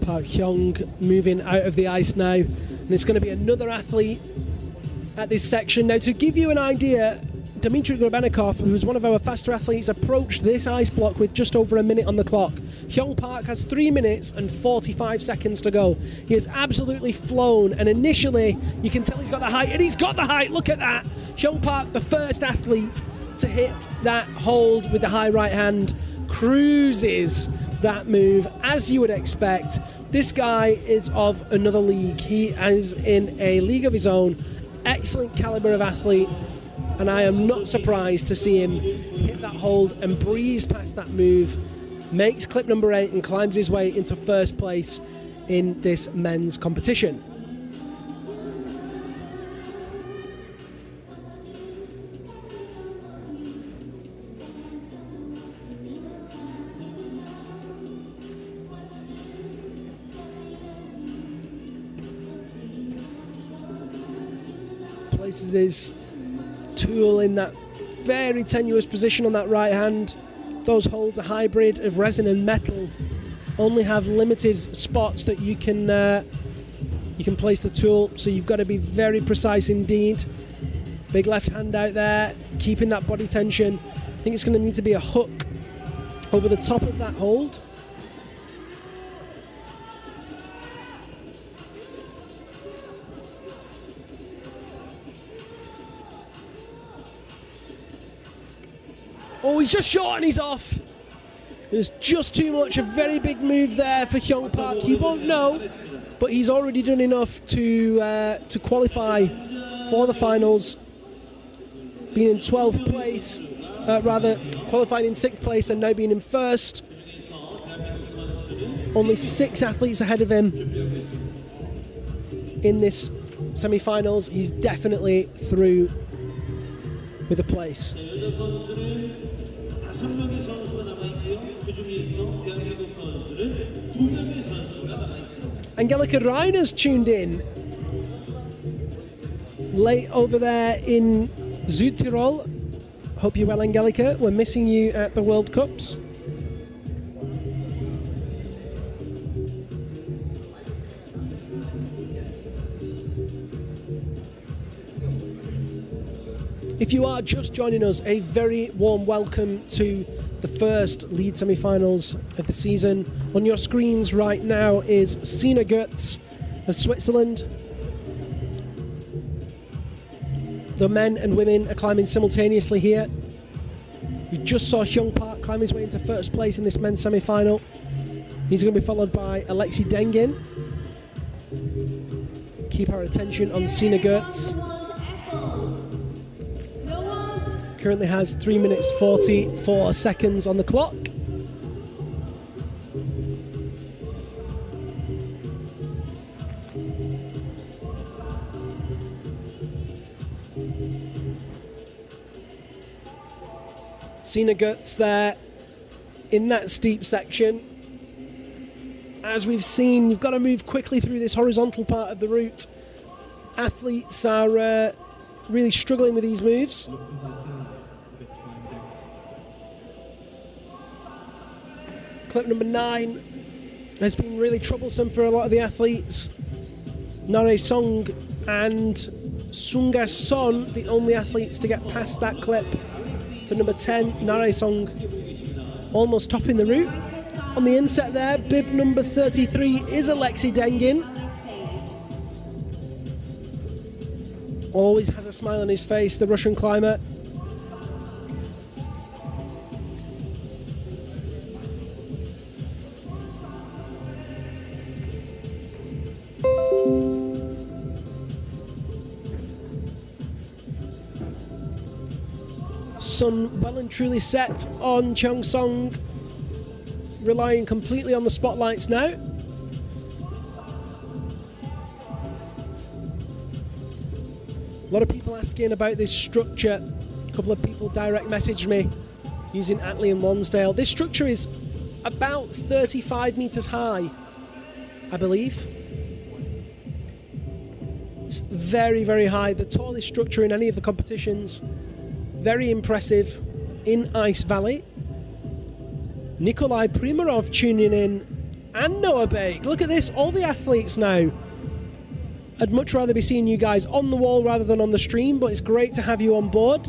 Park Hyung moving out of the ice now, and it's going to be another athlete at this section. Now, to give you an idea, Dmitry Gorbanikov, who was one of our faster athletes, approached this ice block with just over a minute on the clock. Hyung Park has 3 minutes and 45 seconds to go. He has absolutely flown, and initially you can tell he's got the height, and he's got the height. Look at that. Hyung Park, the first athlete to hit that hold with the high right hand, cruises that move as you would expect. This guy is of another league. He is in a league of his own. Excellent caliber of athlete, and I am not surprised to see him hit that hold and breeze past that move, makes clip number 8 and climbs his way into first place in this men's competition. places his tool in that very tenuous position on that right hand. Those holds, a hybrid of resin and metal, only have limited spots that you can place the tool, so you've got to be very precise indeed. Big left hand out there, keeping that body tension. I think it's going to need to be a hook over the top of that hold. Oh, he's just short and he's off. There's just too much, a very big move there for Hyung Park. He won't know, but he's already done enough to qualify for the finals. Being in 12th place, rather qualifying in 6th place and now being in 1st. Only 6 athletes ahead of him in this semi-finals. He's definitely through with a place. Angelika Reiner's tuned in late over there in Südtirol. Hope you're well, Angelika. We're missing you at the World Cups. If you are just joining us, a very warm welcome to the first lead semi-finals of the season. On your screens right now is Sina Goetz of Switzerland. The men and women are climbing simultaneously here. We just saw Hyung Park climb his way into first place in this men's semi-final. He's going to be followed by Alexei Dengin. Keep our attention on Sina Goetz. Currently has 3 minutes 44 seconds on the clock. Sina Goetz there in that steep section. As we've seen, you've got to move quickly through this horizontal part of the route. Athletes are really struggling with these moves. Clip number 9 has been really troublesome for a lot of the athletes. Nare Song and Sunga Son, the only athletes to get past that clip. To number 10, Nare Song almost topping the route. On the inset there, bib number 33 is Alexei Dengin. Always has a smile on his face, the Russian climber. Sun well and truly set on Cheong Song, relying completely on the spotlights now. A lot of people asking about this structure. A couple of people direct messaged me using Atlee and Lonsdale. This structure is about 35 meters high, I believe. It's very, very high. The tallest structure in any of the competitions. Very impressive in Ice Valley. Nikolai Primarov tuning in and Noah Bake. Look at this, all the athletes now. I'd much rather be seeing you guys on the wall rather than on the stream, but it's great to have you on board.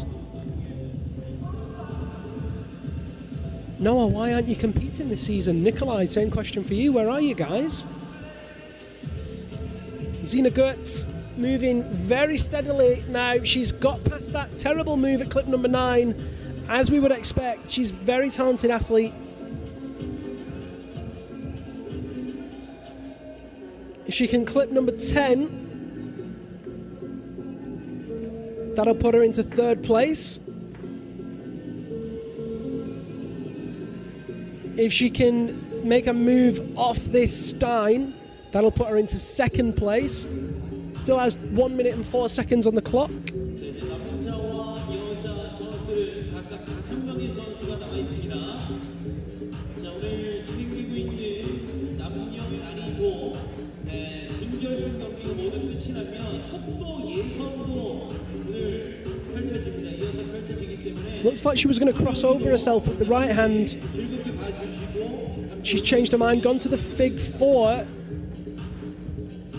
Noah, why aren't you competing this season? Nikolai, same question for you. Where are you guys? Sina Goetz moving very steadily now. She's got past that terrible move at clip number 9. As we would expect, she's a very talented athlete. If she can clip number 10, that'll put her into 3rd place. If she can make a move off this Stein, that'll put her into 2nd place. Still has 1 minute and 4 seconds on the clock. Looks like she was going to cross over herself with the right hand. She's changed her mind, gone to the fig 4.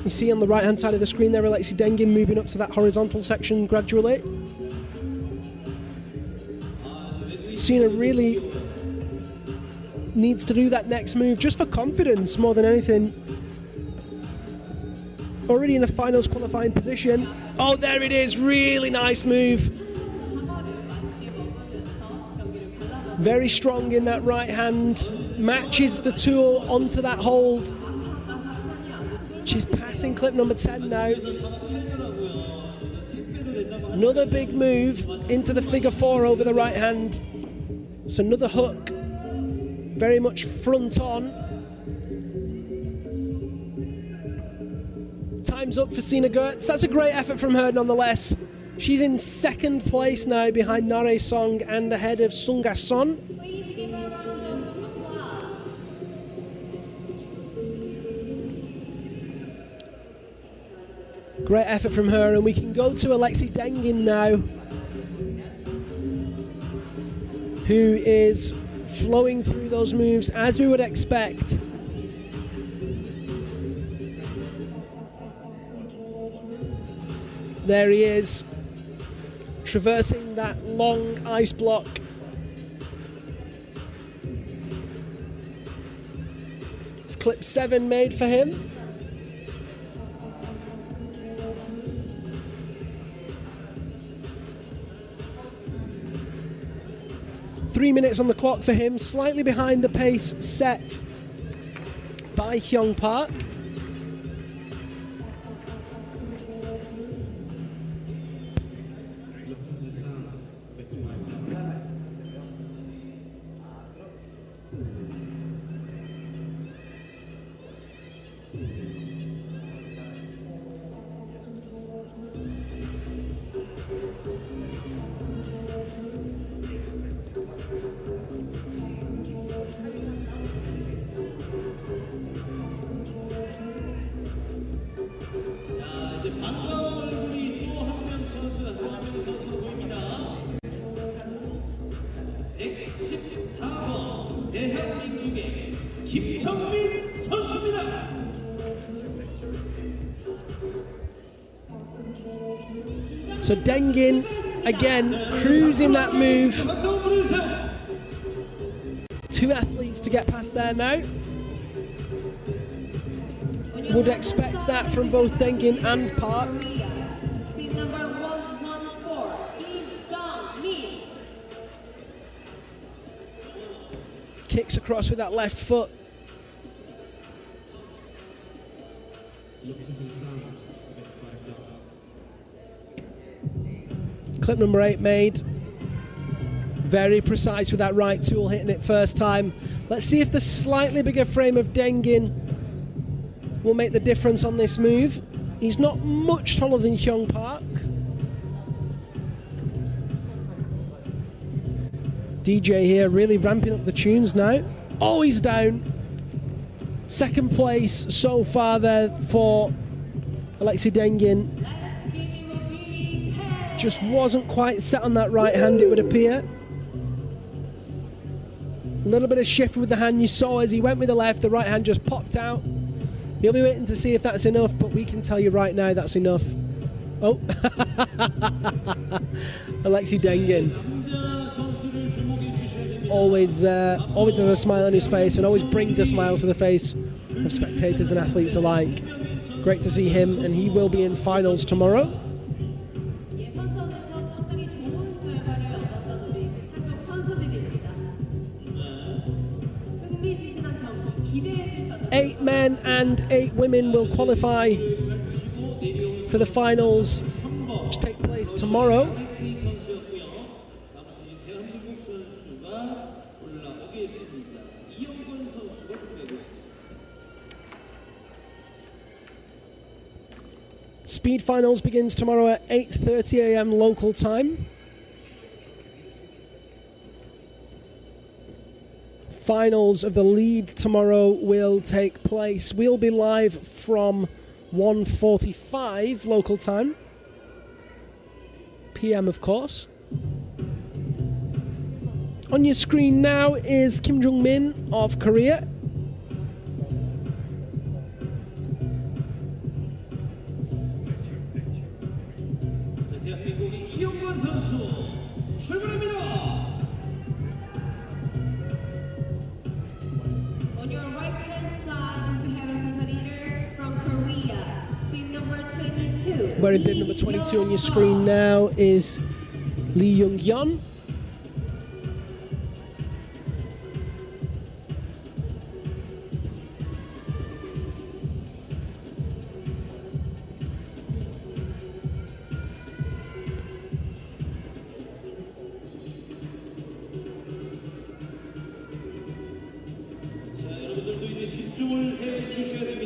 You see on the right hand side of the screen there, Alexi Dengin moving up to that horizontal section gradually. Sina really needs to do that next move just for confidence more than anything. Already in a finals qualifying position. Oh, there it is. Really nice move. Very strong in that right hand. Matches the tool onto that hold. She's passing clip number 10 now. Another big move into the figure 4 over the right hand. It's another hook. Very much front on. Time's up for Sina Gertz. That's a great effort from her nonetheless. She's in second place now behind Nare Song and ahead of Sunga Son. Great effort from her, and we can go to Alexi Dengin now, who is flowing through those moves as we would expect. There he is, traversing that long ice block. It's clip 7 made for him. Three minutes on the clock for him, slightly behind the pace set by Hyung Park. So Dengin, again, cruising that move. 2 athletes to get past there now. Would expect that from both Dengin and Park. Kicks across with that left foot. Clip number 8 made. Very precise with that right tool, hitting it first time. Let's see if the slightly bigger frame of Dengin will make the difference on this move. He's not much taller than Hyung Park. DJ here really ramping up the tunes now. Oh, he's down. Second place so far there for Alexi Dengin. Just wasn't quite set on that right hand, it would appear. A little bit of shift with the hand you saw as he went with the left, the right hand just popped out. He'll be waiting to see if that's enough, but we can tell you right now that's enough. Oh, Alexi Dengin. Always has a smile on his face and always brings a smile to the face of spectators and athletes alike. Great to see him, and he will be in finals tomorrow. Eight men and 8 women will qualify for the finals, which take place tomorrow. Speed finals begins tomorrow at 8:30 a.m. local time. Finals of the lead tomorrow will take place. We'll be live from 1:45 local time. PM, of course. On your screen now is Kim Jung-min of Korea. 대한민국의 이영권 선수 출발합니다. On your right hand side, we have a competitor from Korea, team number 22. Wearing bib number 22 on your screen now is Lee Young-yeon.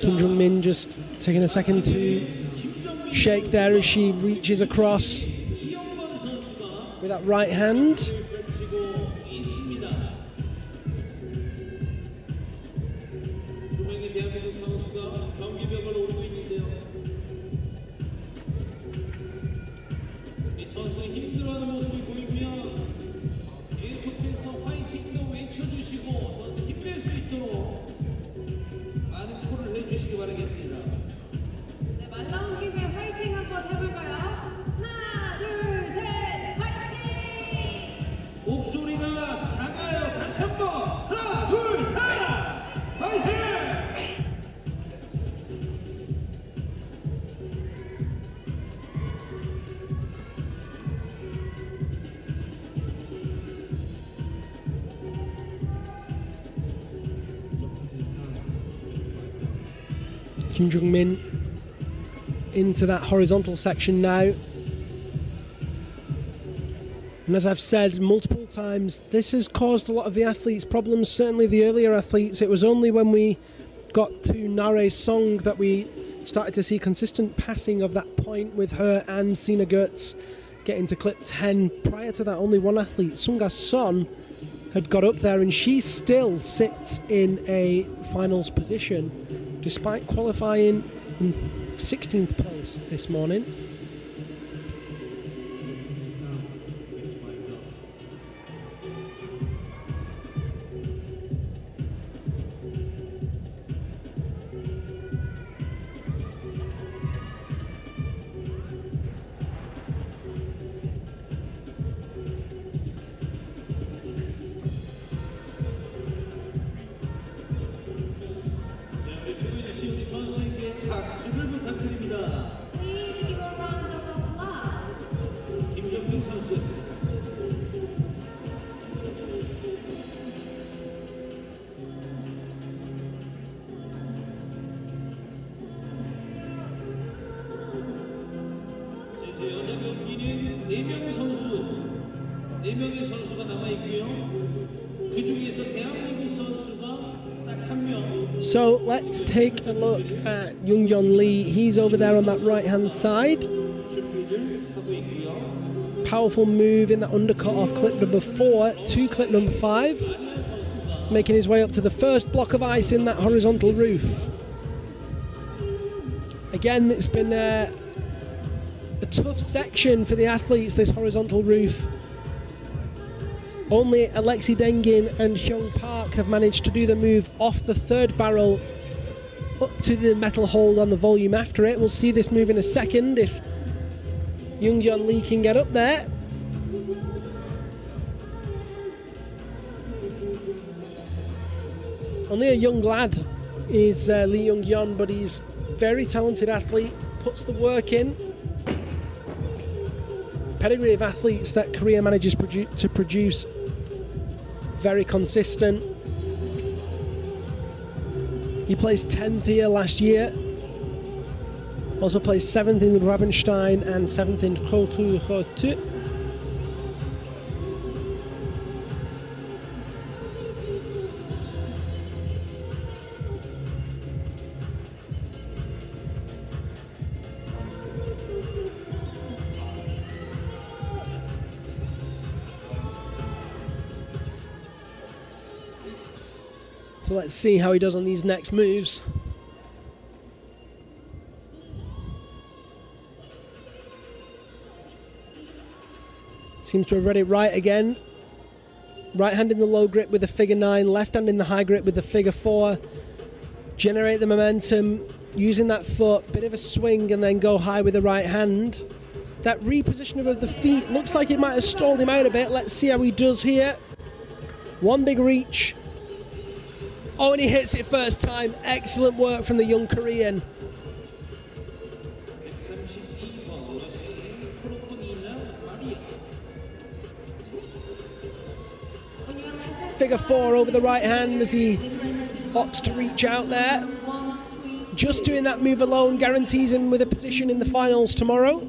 Kim Jung-min just taking a second to shake there as she reaches across with that right hand. 네, 말 나온 김에 화이팅 한번 해볼까요? 하나, 둘, 셋, 화이팅! 목소리가 작아요. 다시 한번 하나, 둘, 셋, 화이팅! Kim Jung-min into that horizontal section now. And as I've said multiple times, this has caused a lot of the athletes problems, certainly the earlier athletes. It was only when we got to Nare's song that we started to see consistent passing of that point with her and Sina Gertz getting to clip 10. Prior to that, only one athlete, Sunga Son, had got up there, and she still sits in a finals position despite qualifying in 16th place this morning. 박수를 부탁드립니다. Please give a round of applause. 김정민 선수였습니다. 이제 여자 경기는 4명의 선수가 남아 있고요. 그 중에서 대한민국 선수가 딱 한 명. So let's take a look at Young-yeon Lee. He's over there on that right hand side. Powerful move in that undercut off clip number 4 to clip number 5. Making his way up to the first block of ice in that horizontal roof. Again, it's been a tough section for the athletes, this horizontal roof. Only Alexei Dengin and Hyung Park have managed to do the move off the third barrel up to the metal hold on the volume after it. We'll see this move in a second if Young-yeon Lee can get up there. Only a young lad is Lee Young-yeon, but he's a very talented athlete, puts the work in. Pedigree of athletes that Korea manages to produce, very consistent. He placed 10th here last year. Also placed 7th in Rabenstein and 7th in Hoku. So let's see how he does on these next moves. Seems to have read it right again. Right hand in the low grip with the figure 9, left hand in the high grip with the figure 4. Generate the momentum using that foot, bit of a swing, and then go high with the right hand. That repositioning of the feet looks like it might have stalled him out a bit. Let's see how he does here. One big reach. Oh, and he hits it first time. Excellent work from the young Korean. Figure 4 over the right hand as he opts to reach out there. Just doing that move alone guarantees him with a position in the finals tomorrow.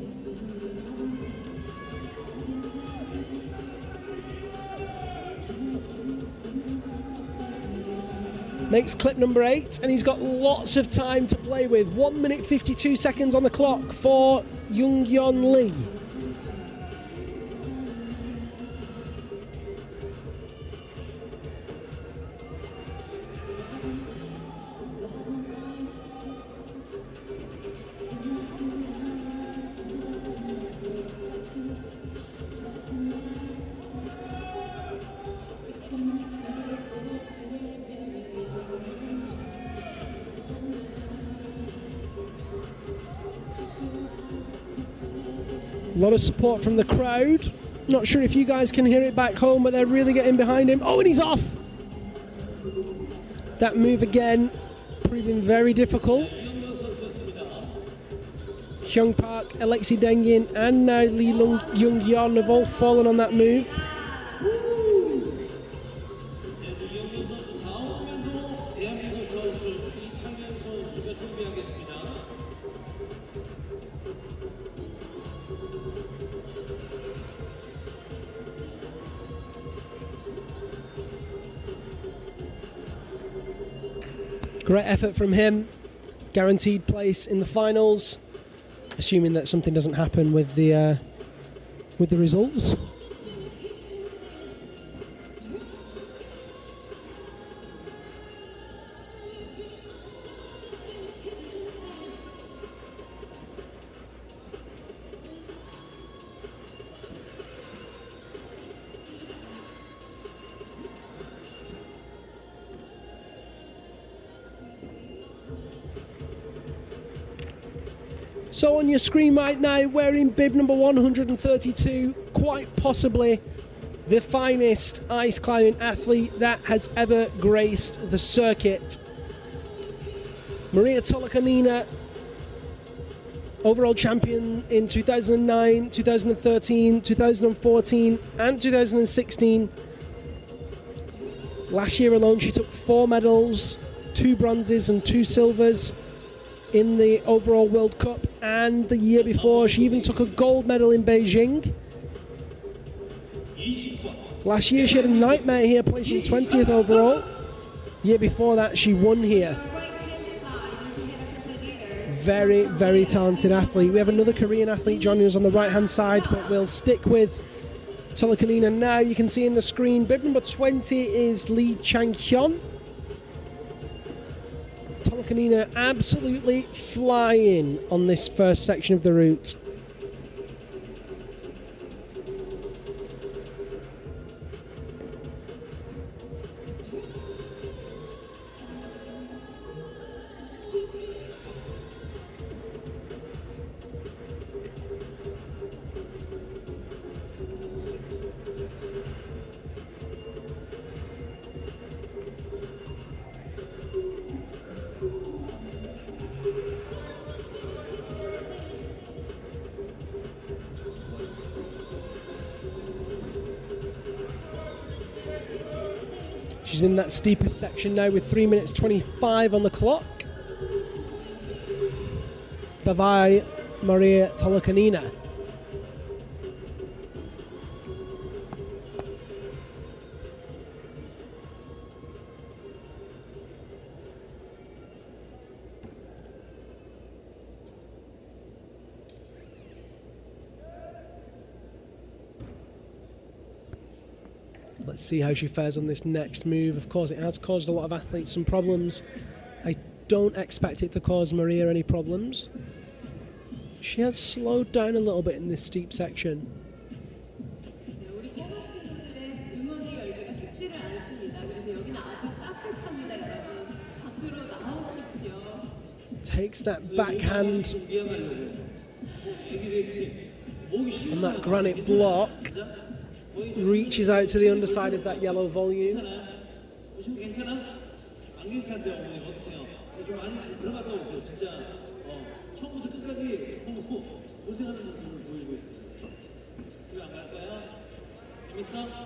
Makes clip number 8, and he's got lots of time to play with. 1 minute 52 seconds on the clock for Young-yeon Lee. A lot of support from the crowd. Not sure if you guys can hear it back home, but they're really getting behind him. Oh, and he's off! That move again, proving very difficult. Hyung Park, Alexei Dengin, and now Lee Young-yeon have all fallen on that move. Great effort from him. Guaranteed place in the finals, assuming that something doesn't happen with the results. So on your screen right now, wearing bib number 132, quite possibly the finest ice climbing athlete that has ever graced the circuit. Maria Tolokanina, overall champion in 2009, 2013, 2014 and 2016. Last year alone she took 4 medals, 2 bronzes and 2 silvers in the overall World Cup, and the year before she even took a gold medal in Beijing. Last year she had a nightmare here, placing 20th overall. The year before that she won here. Very, very talented athlete. We have another Korean athlete joining us on the right hand side, but we'll stick with Tolokanina now. You can see in the screen, bib number 20 is Lee Chang-hyun. Tolokanina absolutely flying on this first section of the route. She's in that steepest section now with 3 minutes 25 on the clock. Davai Maria Tolokanina. Let's see how she fares on this next move. Of course, it has caused a lot of athletes some problems. I don't expect it to cause Maria any problems. She has slowed down a little bit in this steep section. takes that backhand on that granite block, reaches out to the underside of that yellow volume.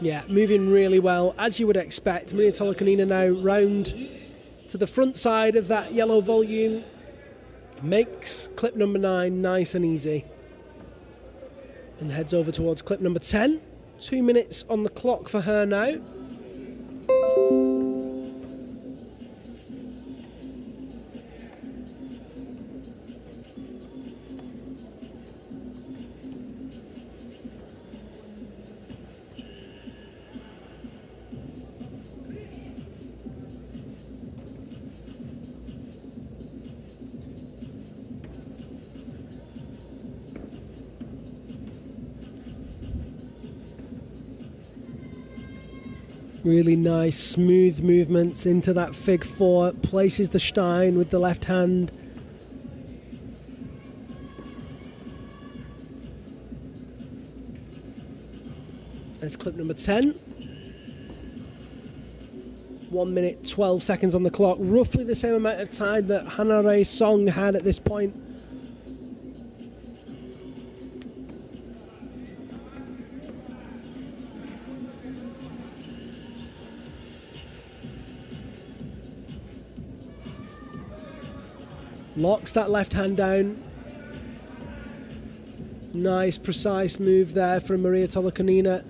Yeah, moving really well, as you would expect. Maria Tolokanina now round to the front side of that yellow volume. Makes clip number 9 nice and easy. And heads over towards clip number 10. 2 minutes on the clock for her now. Really nice, smooth movements into that fig 4. Places the Stein with the left hand. That's clip number 10. 1 minute, 12 seconds on the clock. Roughly the same amount of time that Hanare Song had at this point. Locks that left hand down. Nice, precise move there from Maria Tolokanina.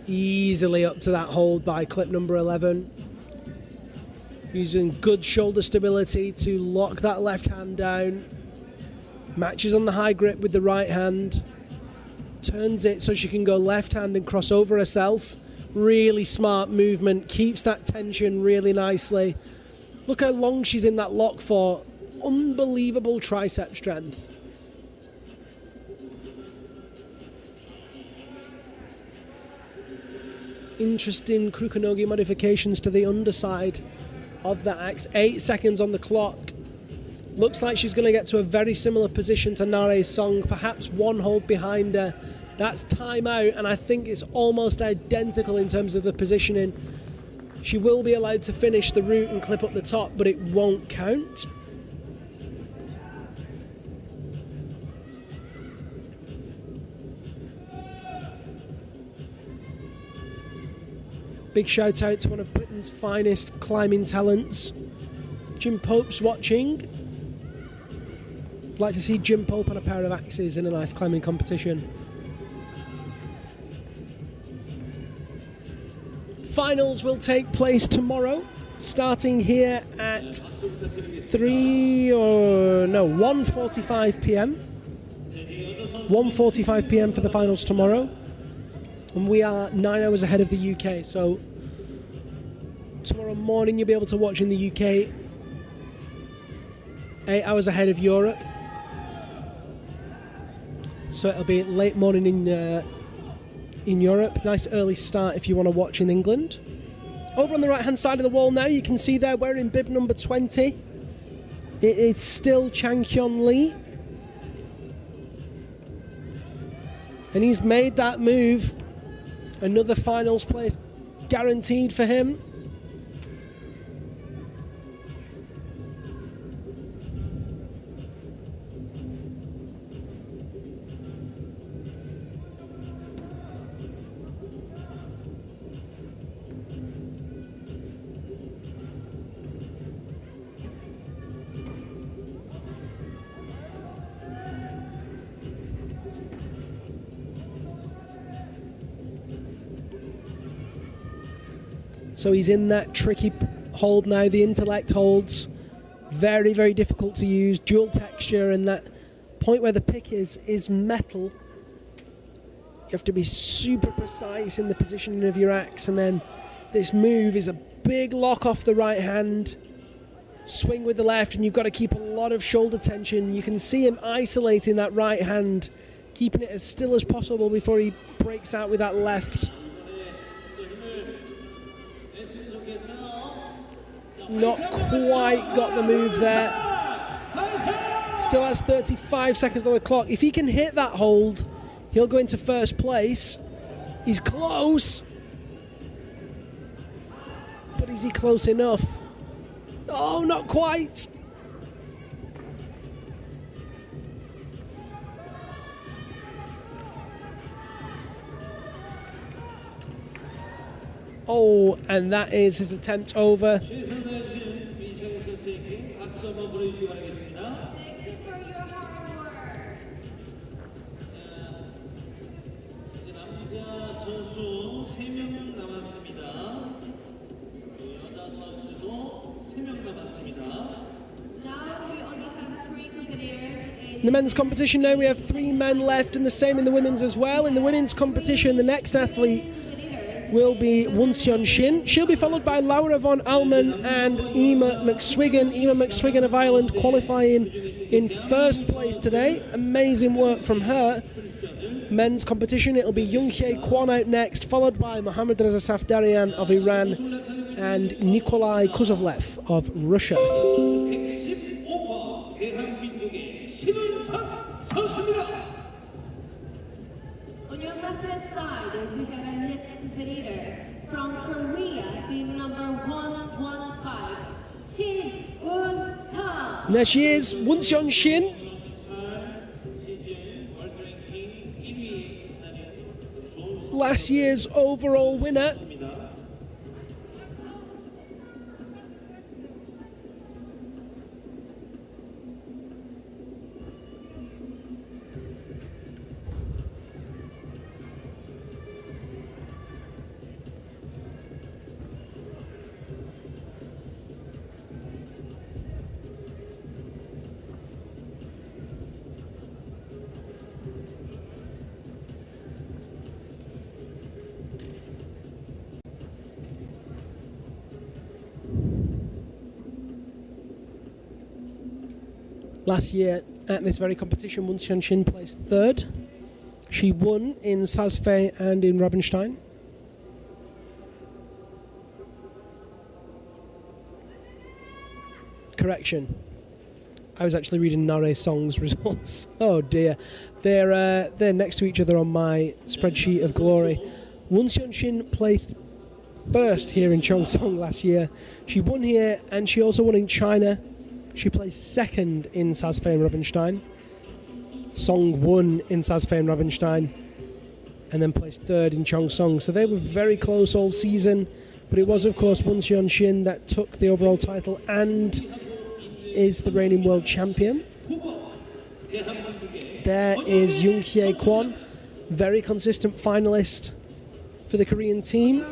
Easily up to that hold by clip number 11. Using good shoulder stability to lock that left hand down. Matches on the high grip with the right hand. Turns it so she can go left hand and cross over herself. Really smart movement, keeps that tension really nicely. Look how long she's in that lock for. Unbelievable tricep strength. Interesting Krukonogi modifications to the underside of that axe. 8 seconds on the clock. Looks like she's going to get to a very similar position to Nare Song, perhaps one hold behind her. That's time out, and I think it's almost identical in terms of the positioning. She will be allowed to finish the route and clip up the top, but it won't count. Big shout out to one of Britain's finest climbing talents. Jim Pope's watching. I'd like to see Jim Pope on a pair of axes in a nice climbing competition. Finals will take place tomorrow, starting here at 1:45 p.m. 1:45 p.m. for the finals tomorrow. And we are 9 hours ahead of the UK, so tomorrow morning you'll be able to watch in the UK, 8 hours ahead of Europe. So it'll be late morning in Europe. Nice early start if you want to watch in England. Over on the right hand side of the wall now, you can see there wearing bib number 20. It is still Chang Hyun Lee. And he's made that move. Another finals place guaranteed for him. So he's in that tricky hold now. The intellect holds. Very, very difficult to use. Dual texture, and that point where the pick is metal. You have to be super precise in the positioning of your axe. And then this move is a big lock off the right hand. Swing with the left, and you've got to keep a lot of shoulder tension. You can see him isolating that right hand, keeping it as still as possible before he breaks out with that left. Not quite got the move there. Still has 35 seconds on the clock. If he can hit that hold, he'll go into first place. He's close. But is he close enough? Oh, not quite. Oh, and that is his attempt over. In the men's competition now we have 3 men left, and the same in the women's as well. In the women's competition, the next athlete will be Wonseon Shin. She'll be followed by Laura von Almen and Ema McSwiggan. Ema McSwiggan of Ireland qualifying in first place today. Amazing work from her. Men's competition, it'll be Young-Hye Kwon out next, followed by Mohammad Reza Safdarian of Iran and Nikolai Kuzovlev of Russia. On your left-hand side, you have a next competitor from Korea, team number 115, Shin Un-ta. And there she is, Wonseon Shin. Last year's overall winner. Last year at this very competition, Wonseon Shin placed third. She won in Sazfei and in Rabenstein. Correction. I was actually reading Nare Song's results. Oh dear. They're next to each other on my spreadsheet of glory. Wonseon Shin placed first here in Cheongsong last year. She won here and she also won in China. She placed second in Sazfei and Rabenstein. Song won in Sazfei and Rabenstein and then placed third in Cheongsong. So they were very close all season, but it was of course Wonseon Shin that took the overall title and is the reigning world champion. There is Young-Hye Kwon, very consistent finalist for the Korean team.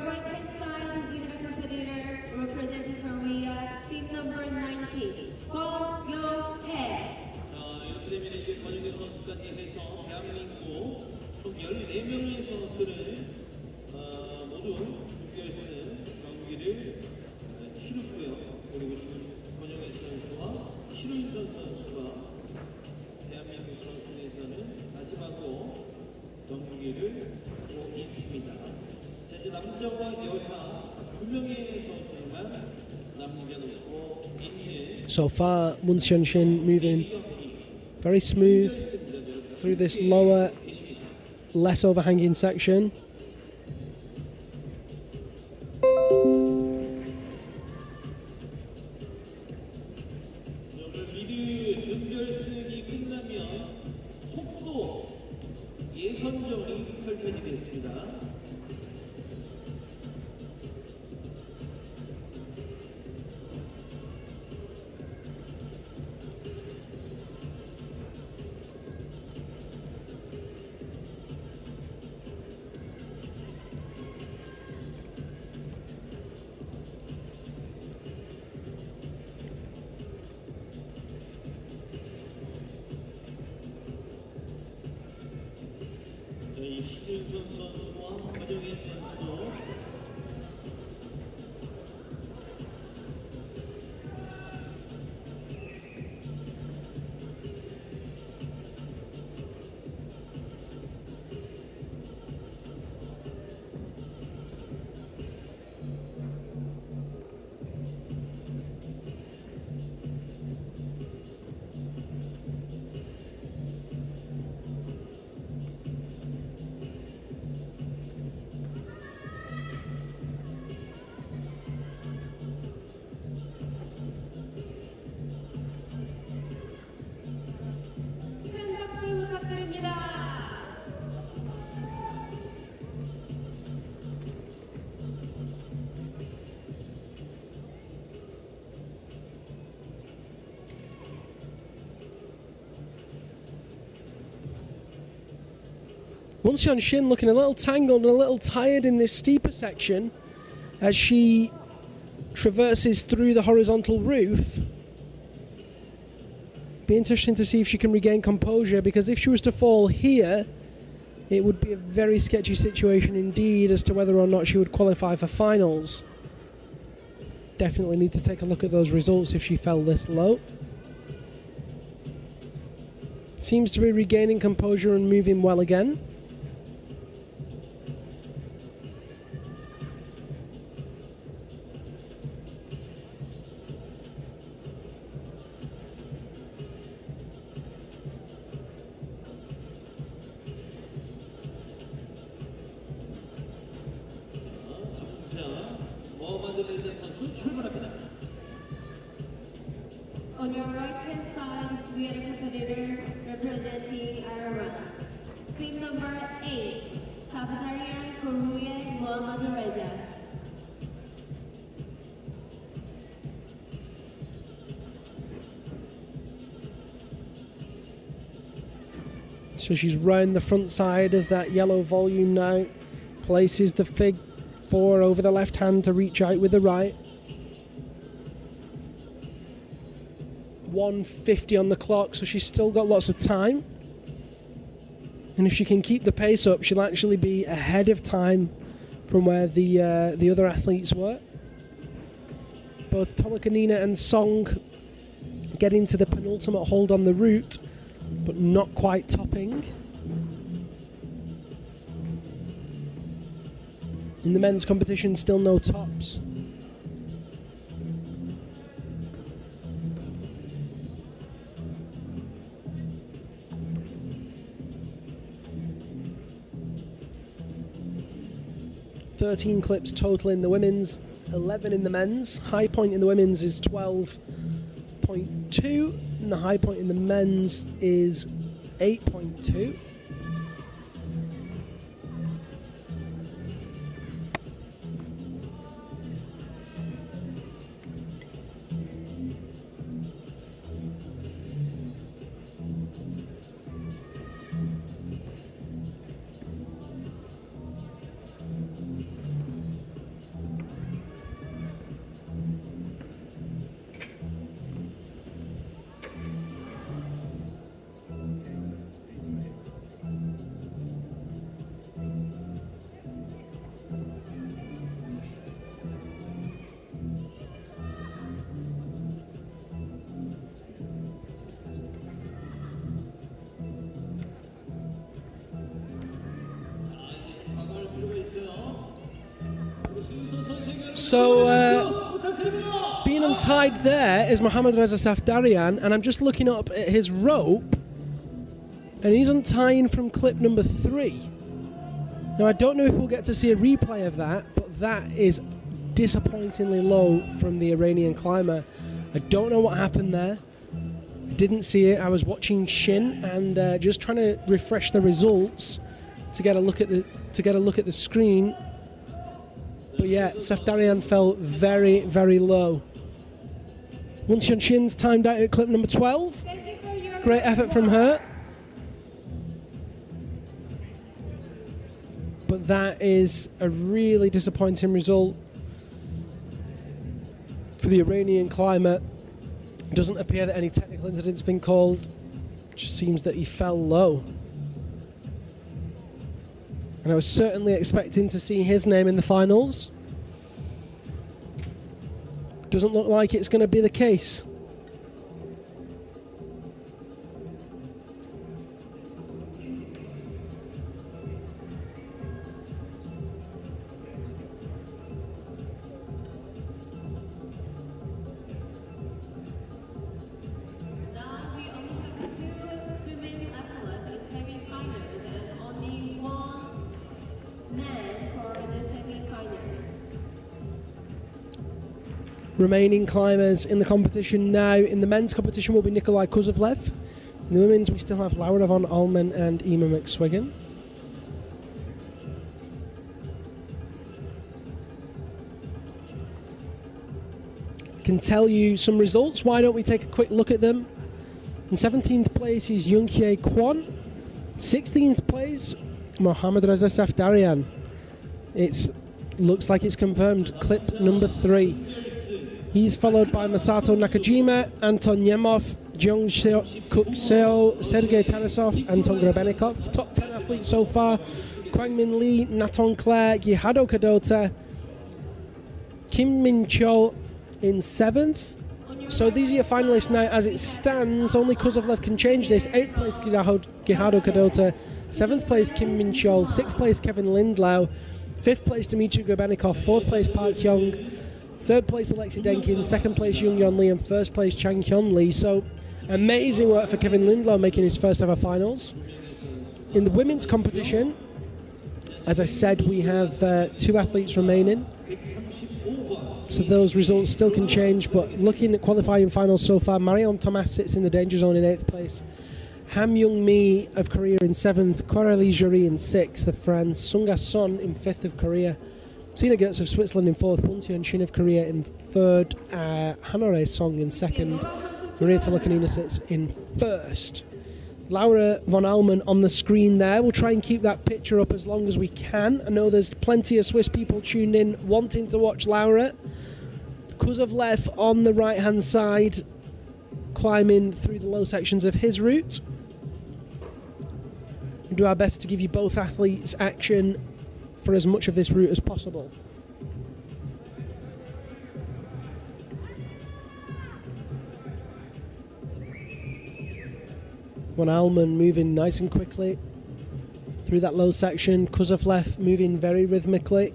So far, Wonseon Shin moving very smooth through this lower, less overhanging section. Won Shin looking a little tangled and a little tired in this steeper section as she traverses through the horizontal roof. Be interesting to see if she can regain composure, because if she was to fall here, it would be a very sketchy situation indeed as to whether or not she would qualify for finals. Definitely need to take a look at those results if she fell this low. Seems to be regaining composure and moving well again. On your right-hand side, we have a competitor representing Iran. Team number 8, Cafetarian Koruye Muhammad Reza. So she's round the front side of that yellow volume now, places the Fig 4 over the left hand to reach out with the right. 1:50 on the clock, so she's still got lots of time. And if she can keep the pace up, she'll actually be ahead of time from where the other athletes were. Both Tolokanina and Song getting to the penultimate hold on the route, but not quite topping. In the men's competition, still no tops. $13 clips total in the women's, 11 in the men's. High point in the women's is 12.2, and the high point in the men's is 8.2. So, being untied there is Mohammad Reza Safdarian, and I'm just looking up at his rope, and he's untying from clip number 3. Now, I don't know if we'll get to see a replay of that, but that is disappointingly low from the Iranian climber. I don't know what happened there. I didn't see it. I was watching Shin and just trying to refresh the results to get a look at the screen. But yeah, Safdarian fell very, very low. Won Shin's timed out at clip number 12. Great effort from her. But that is a really disappointing result for the Iranian climber. It doesn't appear that any technical incident's been called. It just seems that he fell low. And I was certainly expecting to see his name in the finals. Doesn't look like it's going to be the case. Remaining climbers in the competition now. In the men's competition will be Nikolai Kuzovlev. In the women's we still have Laura von Allman and Emma McSwiggan. I can tell you some results. Why don't we take a quick look at them? In 17th place is Young Hye Kwon. 16th place, Mohammad Reza Safdarian. It looks like it's confirmed. Clip number 3. He's followed by Masato Nakajima, Anton Yemov, Jung Kuk-seo, Sergei Tarasov, Anton Grebenikov. Top 10 athletes so far. Kwang-min Lee, Naton Clare, Gihado Kadota, Kim Min-chol in 7th. So these are your finalists now as it stands. Only Kozlovlev can change this. 8th place Gihado Kadota, 7th place Kim Min-chol, 6th place Kevin Lindlau, 5th place Dmitry Grebenikov, 4th place Park Hyung, 3rd place Alexei Denkin, 2nd place Jung Yeon Lee, and 1st place Chang Hyun Lee. So amazing work for Kevin Lindlau making his first ever finals. In the women's competition, as I said, we have 2 athletes remaining. So those results still can change, but looking at qualifying finals so far, Marion Thomas sits in the danger zone in 8th place. Ham Young-mi of Korea in 7th, Coralie Jury in 6th of France, Sunga Son in 5th of Korea, Sina Gertz of Switzerland in 4th, Won Shin of Korea in 3rd, Hanore Song in 2nd, Maria Telekanina sits in 1st. Laura von Allmen on the screen there. We'll try and keep that picture up as long as we can. I know there's plenty of Swiss people tuned in wanting to watch Laura. Kozlovlev on the right hand side, climbing through the low sections of his route. We'll do our best to give you both athletes action for as much of this route as possible. Von Allmen moving nice and quickly through that low section. Kozlovlev moving very rhythmically.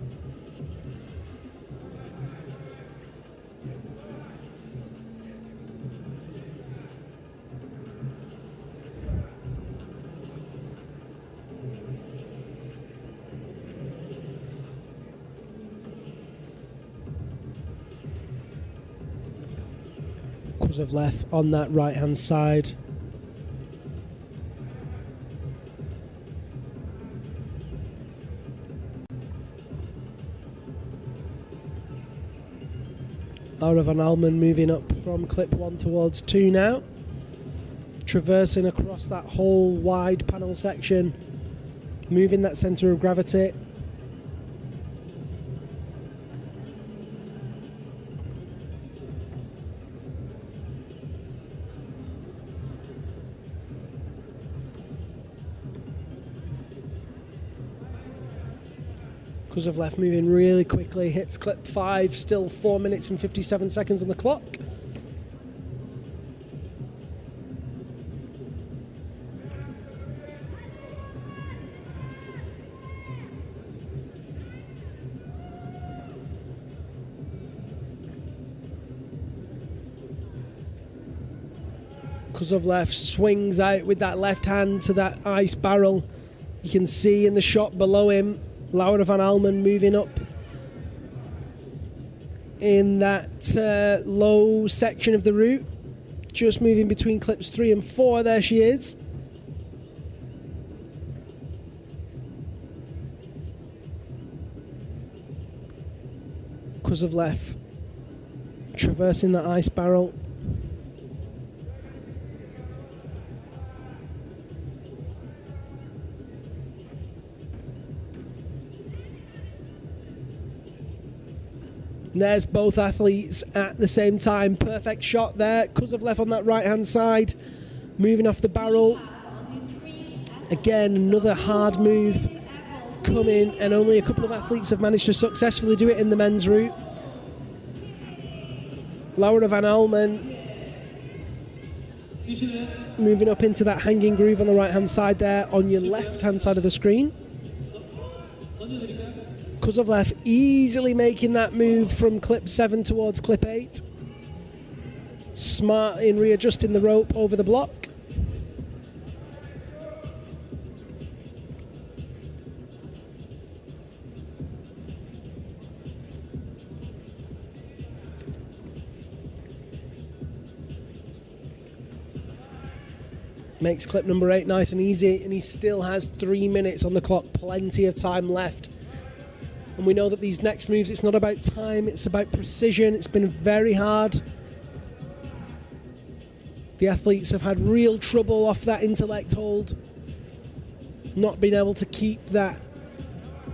Kozlovlev on that right hand side. Laura von Allmen moving up from clip 1 towards 2 now. Traversing across that whole wide panel section. Moving that centre of gravity. Kozlovlev moving really quickly, hits clip 5, still 4 minutes and 57 seconds on the clock. Kozlovlev swings out with that left hand to that ice barrel. You can see in the shot below him Laura von Allmen moving up in that low section of the route, just moving between clips 3 and 4. There she is. Kozlovlev traversing that ice barrel. There's both athletes at the same time. Perfect shot there. Kozlovlev on that right-hand side, moving off the barrel. Again, another hard move coming, and only a couple of athletes have managed to successfully do it in the men's route. Laura von Allmen moving up into that hanging groove on the right-hand side there on your left-hand side of the screen. Kozlovlev easily making that move from clip 7 towards clip 8. Smart in readjusting the rope over the block. Makes clip number 8 nice and easy, and he still has 3 minutes on the clock, plenty of time left. And we know that these next moves, it's not about time, it's about precision. It's been very hard. The athletes have had real trouble off that intellect hold. not being able to keep that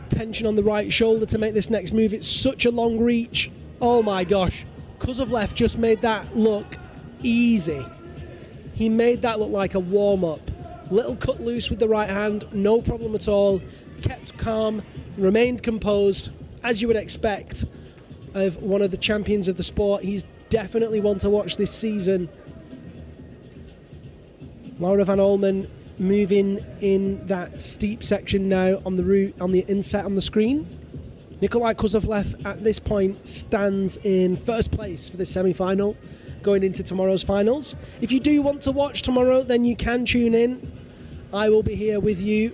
tension on the right shoulder to make this next move. It's such a long reach. Oh my gosh. Kozlovlev just made that look easy. He made that look like a warm-up. Little cut loose with the right hand, no problem at all. Kept calm, remained composed, as you would expect of one of the champions of the sport. He's definitely one to watch this season. Laura van Olmen moving in that steep section now on the route, on the inset on the screen. Nikolai Kozlovlev at this point stands in first place for this semi-final going into tomorrow's finals. If you do want to watch tomorrow, then you can tune in. I will be here with you.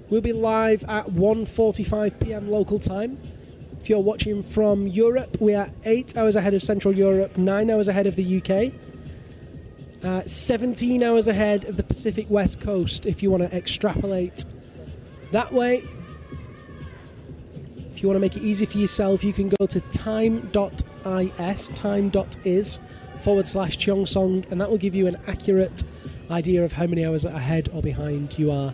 We'll be live at 1:45 p.m. local time. If you're watching from Europe, we are 8 hours ahead of Central Europe, 9 hours ahead of the UK, 17 hours ahead of the Pacific West Coast, if you want to extrapolate that way. If you want to make it easy for yourself, you can go to time.is/Cheongsong, and that will give you an accurate idea of how many hours ahead or behind you are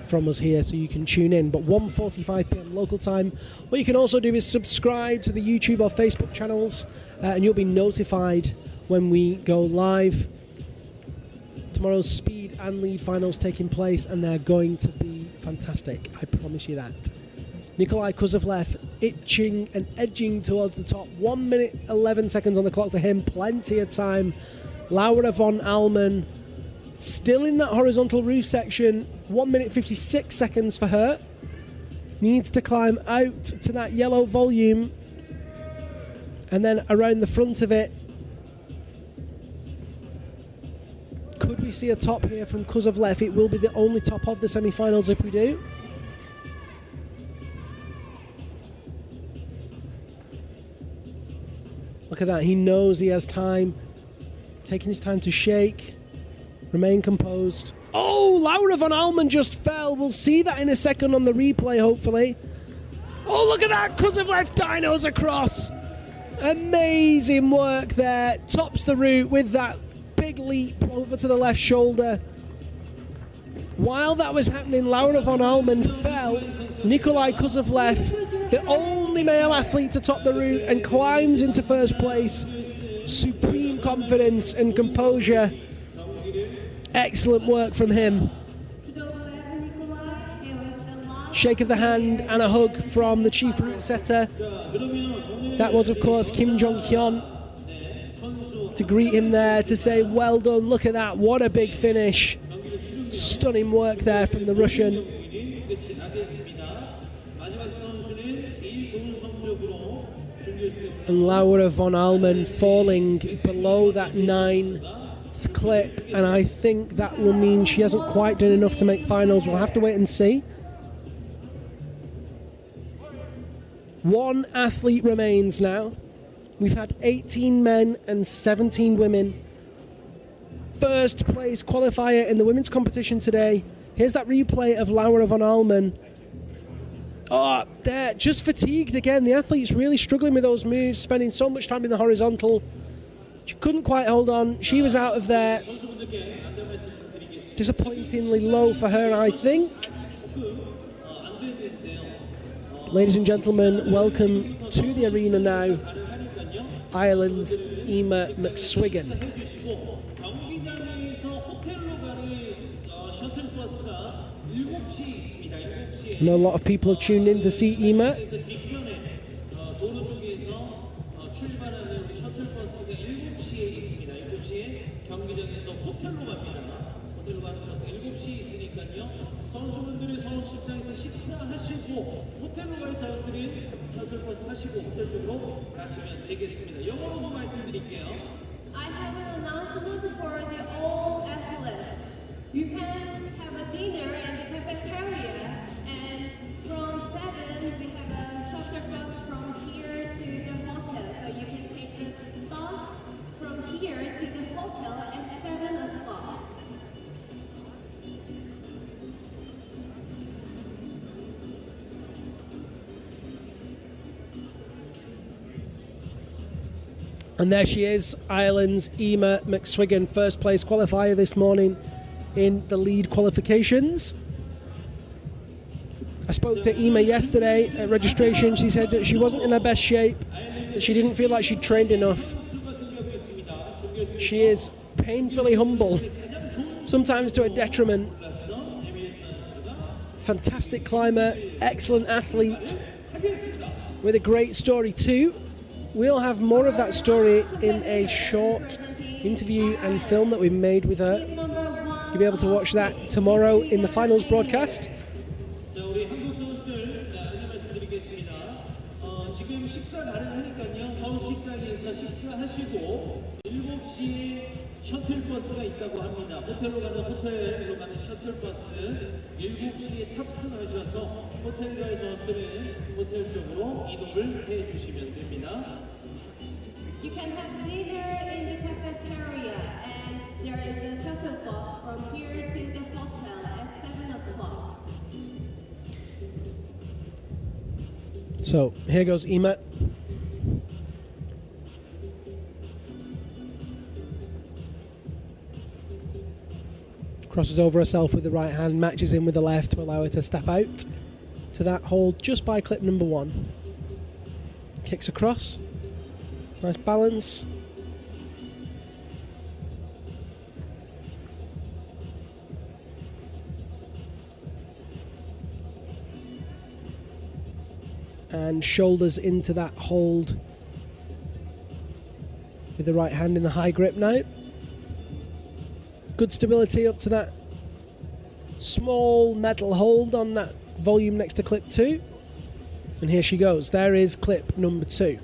from us here, so you can tune in. But 1:45 p.m. local time. What you can also do is subscribe to the YouTube or Facebook channels, and you'll be notified when we go live. Tomorrow's speed and lead finals taking place, and they're going to be fantastic. I promise you that. Nikolai Kozlovlev itching and edging towards the top. 1 minute 11 seconds on the clock for him. Plenty of time. Laura von Almen still in that horizontal roof section. 1 minute 56 seconds for her. Needs to climb out to that yellow volume and then around the front of it. Could we see a top here from Kozlovlev? It will be the only top of the semi-finals if we do. Look at that, he knows he has time. Taking his time to shake. Remain composed. Oh, Laura von Almen just fell. We'll see that in a second on the replay, hopefully. Oh, look at that, Kozlovlev dinos across. Amazing work there. Tops the route with that big leap over to the left shoulder. While that was happening, Laura von Almen fell. Nikolai Kozlovlev, the only male athlete to top the route, and climbs into first place. Supreme confidence and composure. Excellent work from him. Shake of the hand and a hug from the chief route setter. That was, of course, Kim Jong-hyun, to greet him there, to say, well done, look at that, what a big finish. Stunning work there from the Russian. And Laura von Almen falling below that 9th clip, and I think that will mean she hasn't quite done enough to make finals. We'll have to wait and see. One athlete remains now. We've had 18 men and 17 women. First place qualifier in the women's competition today. Here's that replay of Laura von Almen. Oh, there, just fatigued again. The athlete's really struggling with those moves, spending so much time in the horizontal. She couldn't quite hold on. She was out of there. Disappointingly low for her, I think. Ladies and gentlemen, welcome to the arena now, Ireland's Emma McSwiggan. I know a lot of people have tuned in to see Emma. I have an announcement for the all athletes. You can have a dinner in the cafeteria, and from 7 we have a shuttle bus from here to the hotel, so you can take the bus from here to the hotel at 7 o'clock. And there she is, Ireland's Emma McSwiggan, first place qualifier this morning in the lead qualifications. I spoke to Ema yesterday at registration. She said that she wasn't in her best shape, that she didn't feel like she'd trained enough. She is painfully humble, sometimes to a detriment. Fantastic climber, excellent athlete, with a great story too. We'll have more of that story in a short interview and film that we made with her. You'll be able to watch that tomorrow in the finals broadcast. 우리 한국 선수들 안내 말씀드리겠습니다. 지금 식사 가능하니까요. 서울식당에서 식사하시고 7시에 셔틀버스가 있다고 합니다. 호텔로 가는 셔틀버스 7시에 탑승하셔서 호텔가의 선수들은 호텔 쪽으로 이동을 해주시면 됩니다. You can have dinner in the cafeteria, and there is a shuttle bus from here to the hotel at 7 o'clock. So here goes Ema. Crosses over herself with the right hand, matches in with the left to allow her to step out to that hold just by clip number 1. Kicks across. Nice balance. And shoulders into that hold with the right hand in the high grip now. Good stability up to that small metal hold on that volume next to clip 2. And here she goes. There is clip number 2.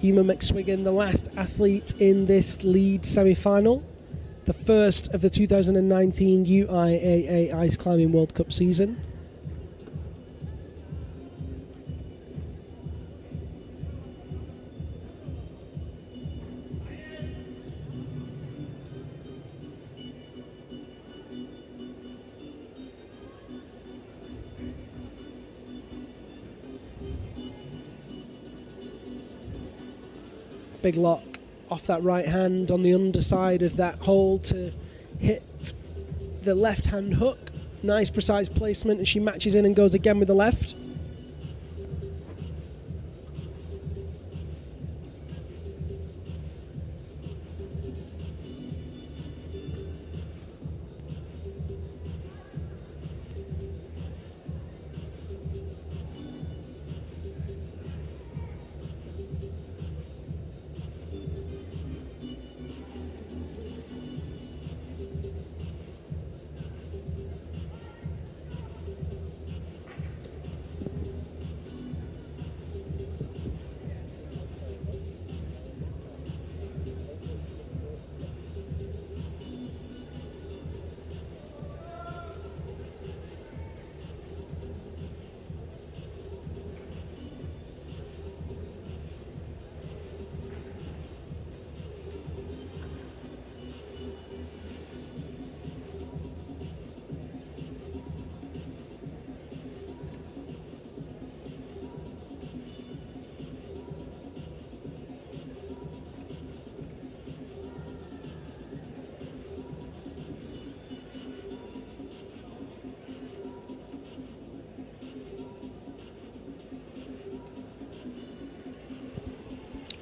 Ema McSwiggan, the last athlete in this lead semi-final, the first of the 2019 UIAA Ice Climbing World Cup season. Big lock off that right hand on the underside of that hold to hit the left hand hook. Nice precise placement, and she matches in and goes again with the left.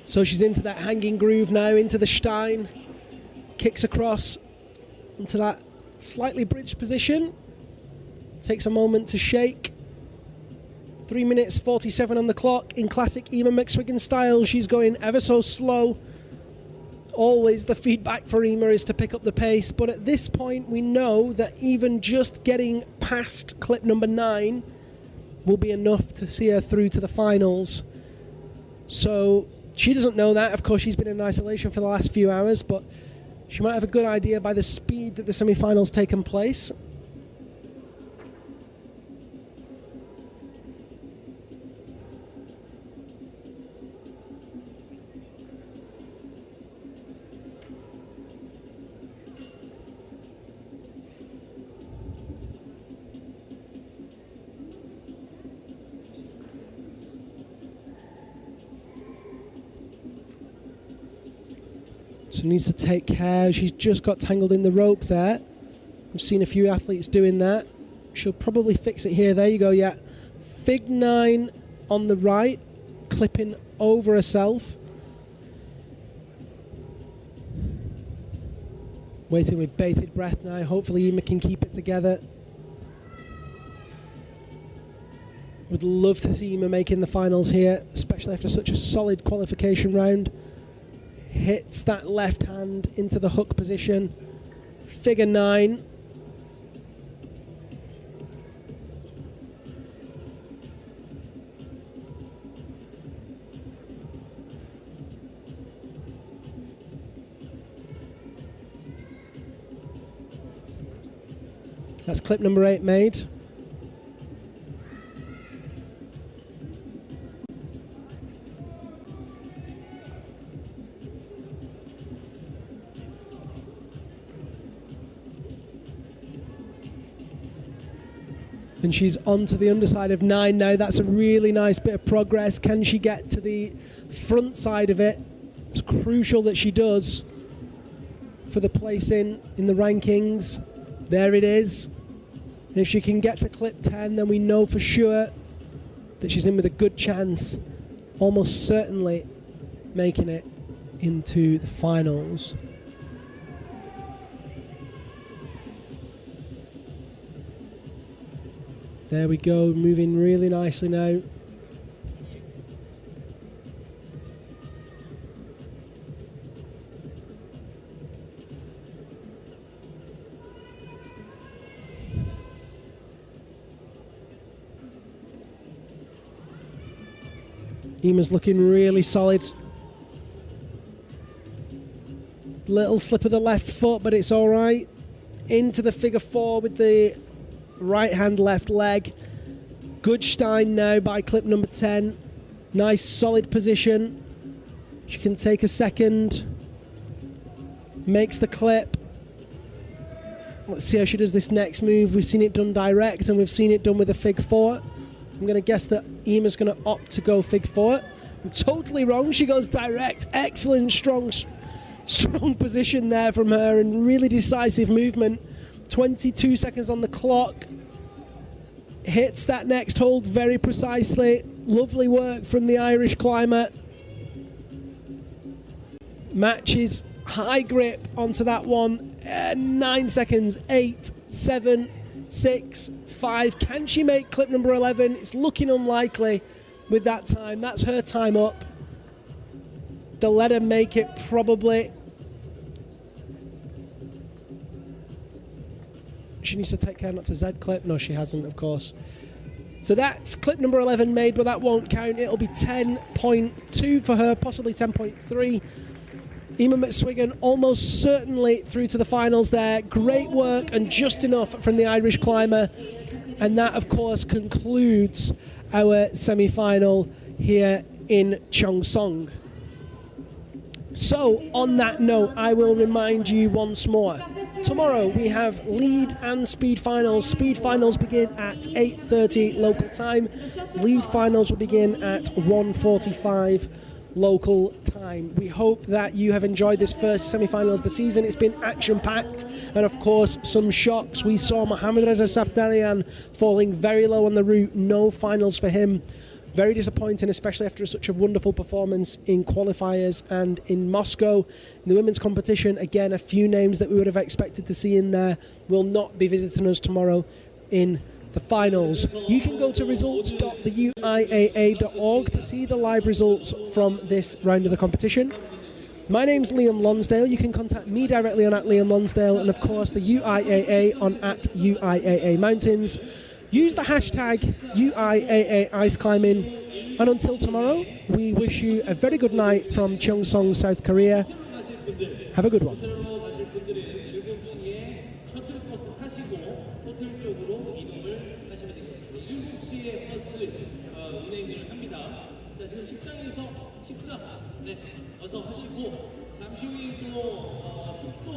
So she's into that hanging groove now, into the Stein, kicks across into that slightly bridged position, takes a moment to shake. 3 minutes 47 on the clock in classic Ema McSwiggan style. She's going ever so slow. Always the feedback for Ema is to pick up the pace, but at this point we know that even just getting past clip number 9 will be enough to see her through to the finals. So she doesn't know that. Of course, she's been in isolation for the last few hours, but she might have a good idea by the speed that the semi-finals taken place. So needs to take care. She's just got tangled in the rope there. We've seen a few athletes doing that. She'll probably fix it here. There you go, yeah. Fig 9 on the right, clipping over herself. Waiting with bated breath now. Hopefully Ema can keep it together. Would love to see Ema making the finals here, especially after such a solid qualification round. Hits that left hand into the hook position. Figure 9. That's clip number 8 made. And she's on to the underside of 9 now. That's a really nice bit of progress. Can she get to the front side of it? It's crucial that she does for the placing in the rankings. There it is. And if she can get to clip 10, then we know for sure that she's in with a good chance, almost certainly making it into the finals. There we go, moving really nicely now. Ema's looking really solid. Little slip of the left foot, but it's all right. Into the figure 4 with the right hand, left leg. Good Stein now by clip number 10. Nice solid position. She can take a second. Makes the clip. Let's see how she does this next move. We've seen it done direct and we've seen it done with a fig 4. I'm going to guess that Ema's going to opt to go fig 4. I'm totally wrong. She goes direct. Excellent, strong position there from her and really decisive movement. 22 seconds on the clock. Hits that next hold very precisely. Lovely work from the Irish climber. Matches high grip onto that one. 9 seconds. 8, 7, 6, 5. Can she make clip number 11? It's looking unlikely with that time. That's her time up. They'll let her make it probably. She needs to take care not to Z clip. No, she hasn't, of course. So that's clip number 11 made, but that won't count. It'll be 10.2 for her, possibly 10.3. Ema McSwiggan almost certainly through to the finals there. Great work and just enough from the Irish climber. And that, of course, concludes our semi-final here in Cheongsong. So, on that note, I will remind you once more. Tomorrow we have lead and speed finals. Speed finals begin at 8:30 local time. Lead finals will begin at 1:45 local time. We hope that you have enjoyed this first semi-final of the season. It's been action-packed and of course some shocks. We saw Mohammad Reza Safdarian falling very low on the route. No finals for him. Very disappointing, especially after such a wonderful performance in qualifiers and in Moscow. In the women's competition, again, a few names that we would have expected to see in there will not be visiting us tomorrow in the finals. You can go to results.theuiaa.org to see the live results from this round of the competition. My name's Liam Lonsdale. You can contact me directly on @Liam Lonsdale and of course the UIAA on @UIAA Mountains. Use the hashtag UIAA Ice Climbing. And until tomorrow, we wish you a very good night from Cheongsong, South Korea. Have a good one. 어서 하시고 잠시 후에 또 숙소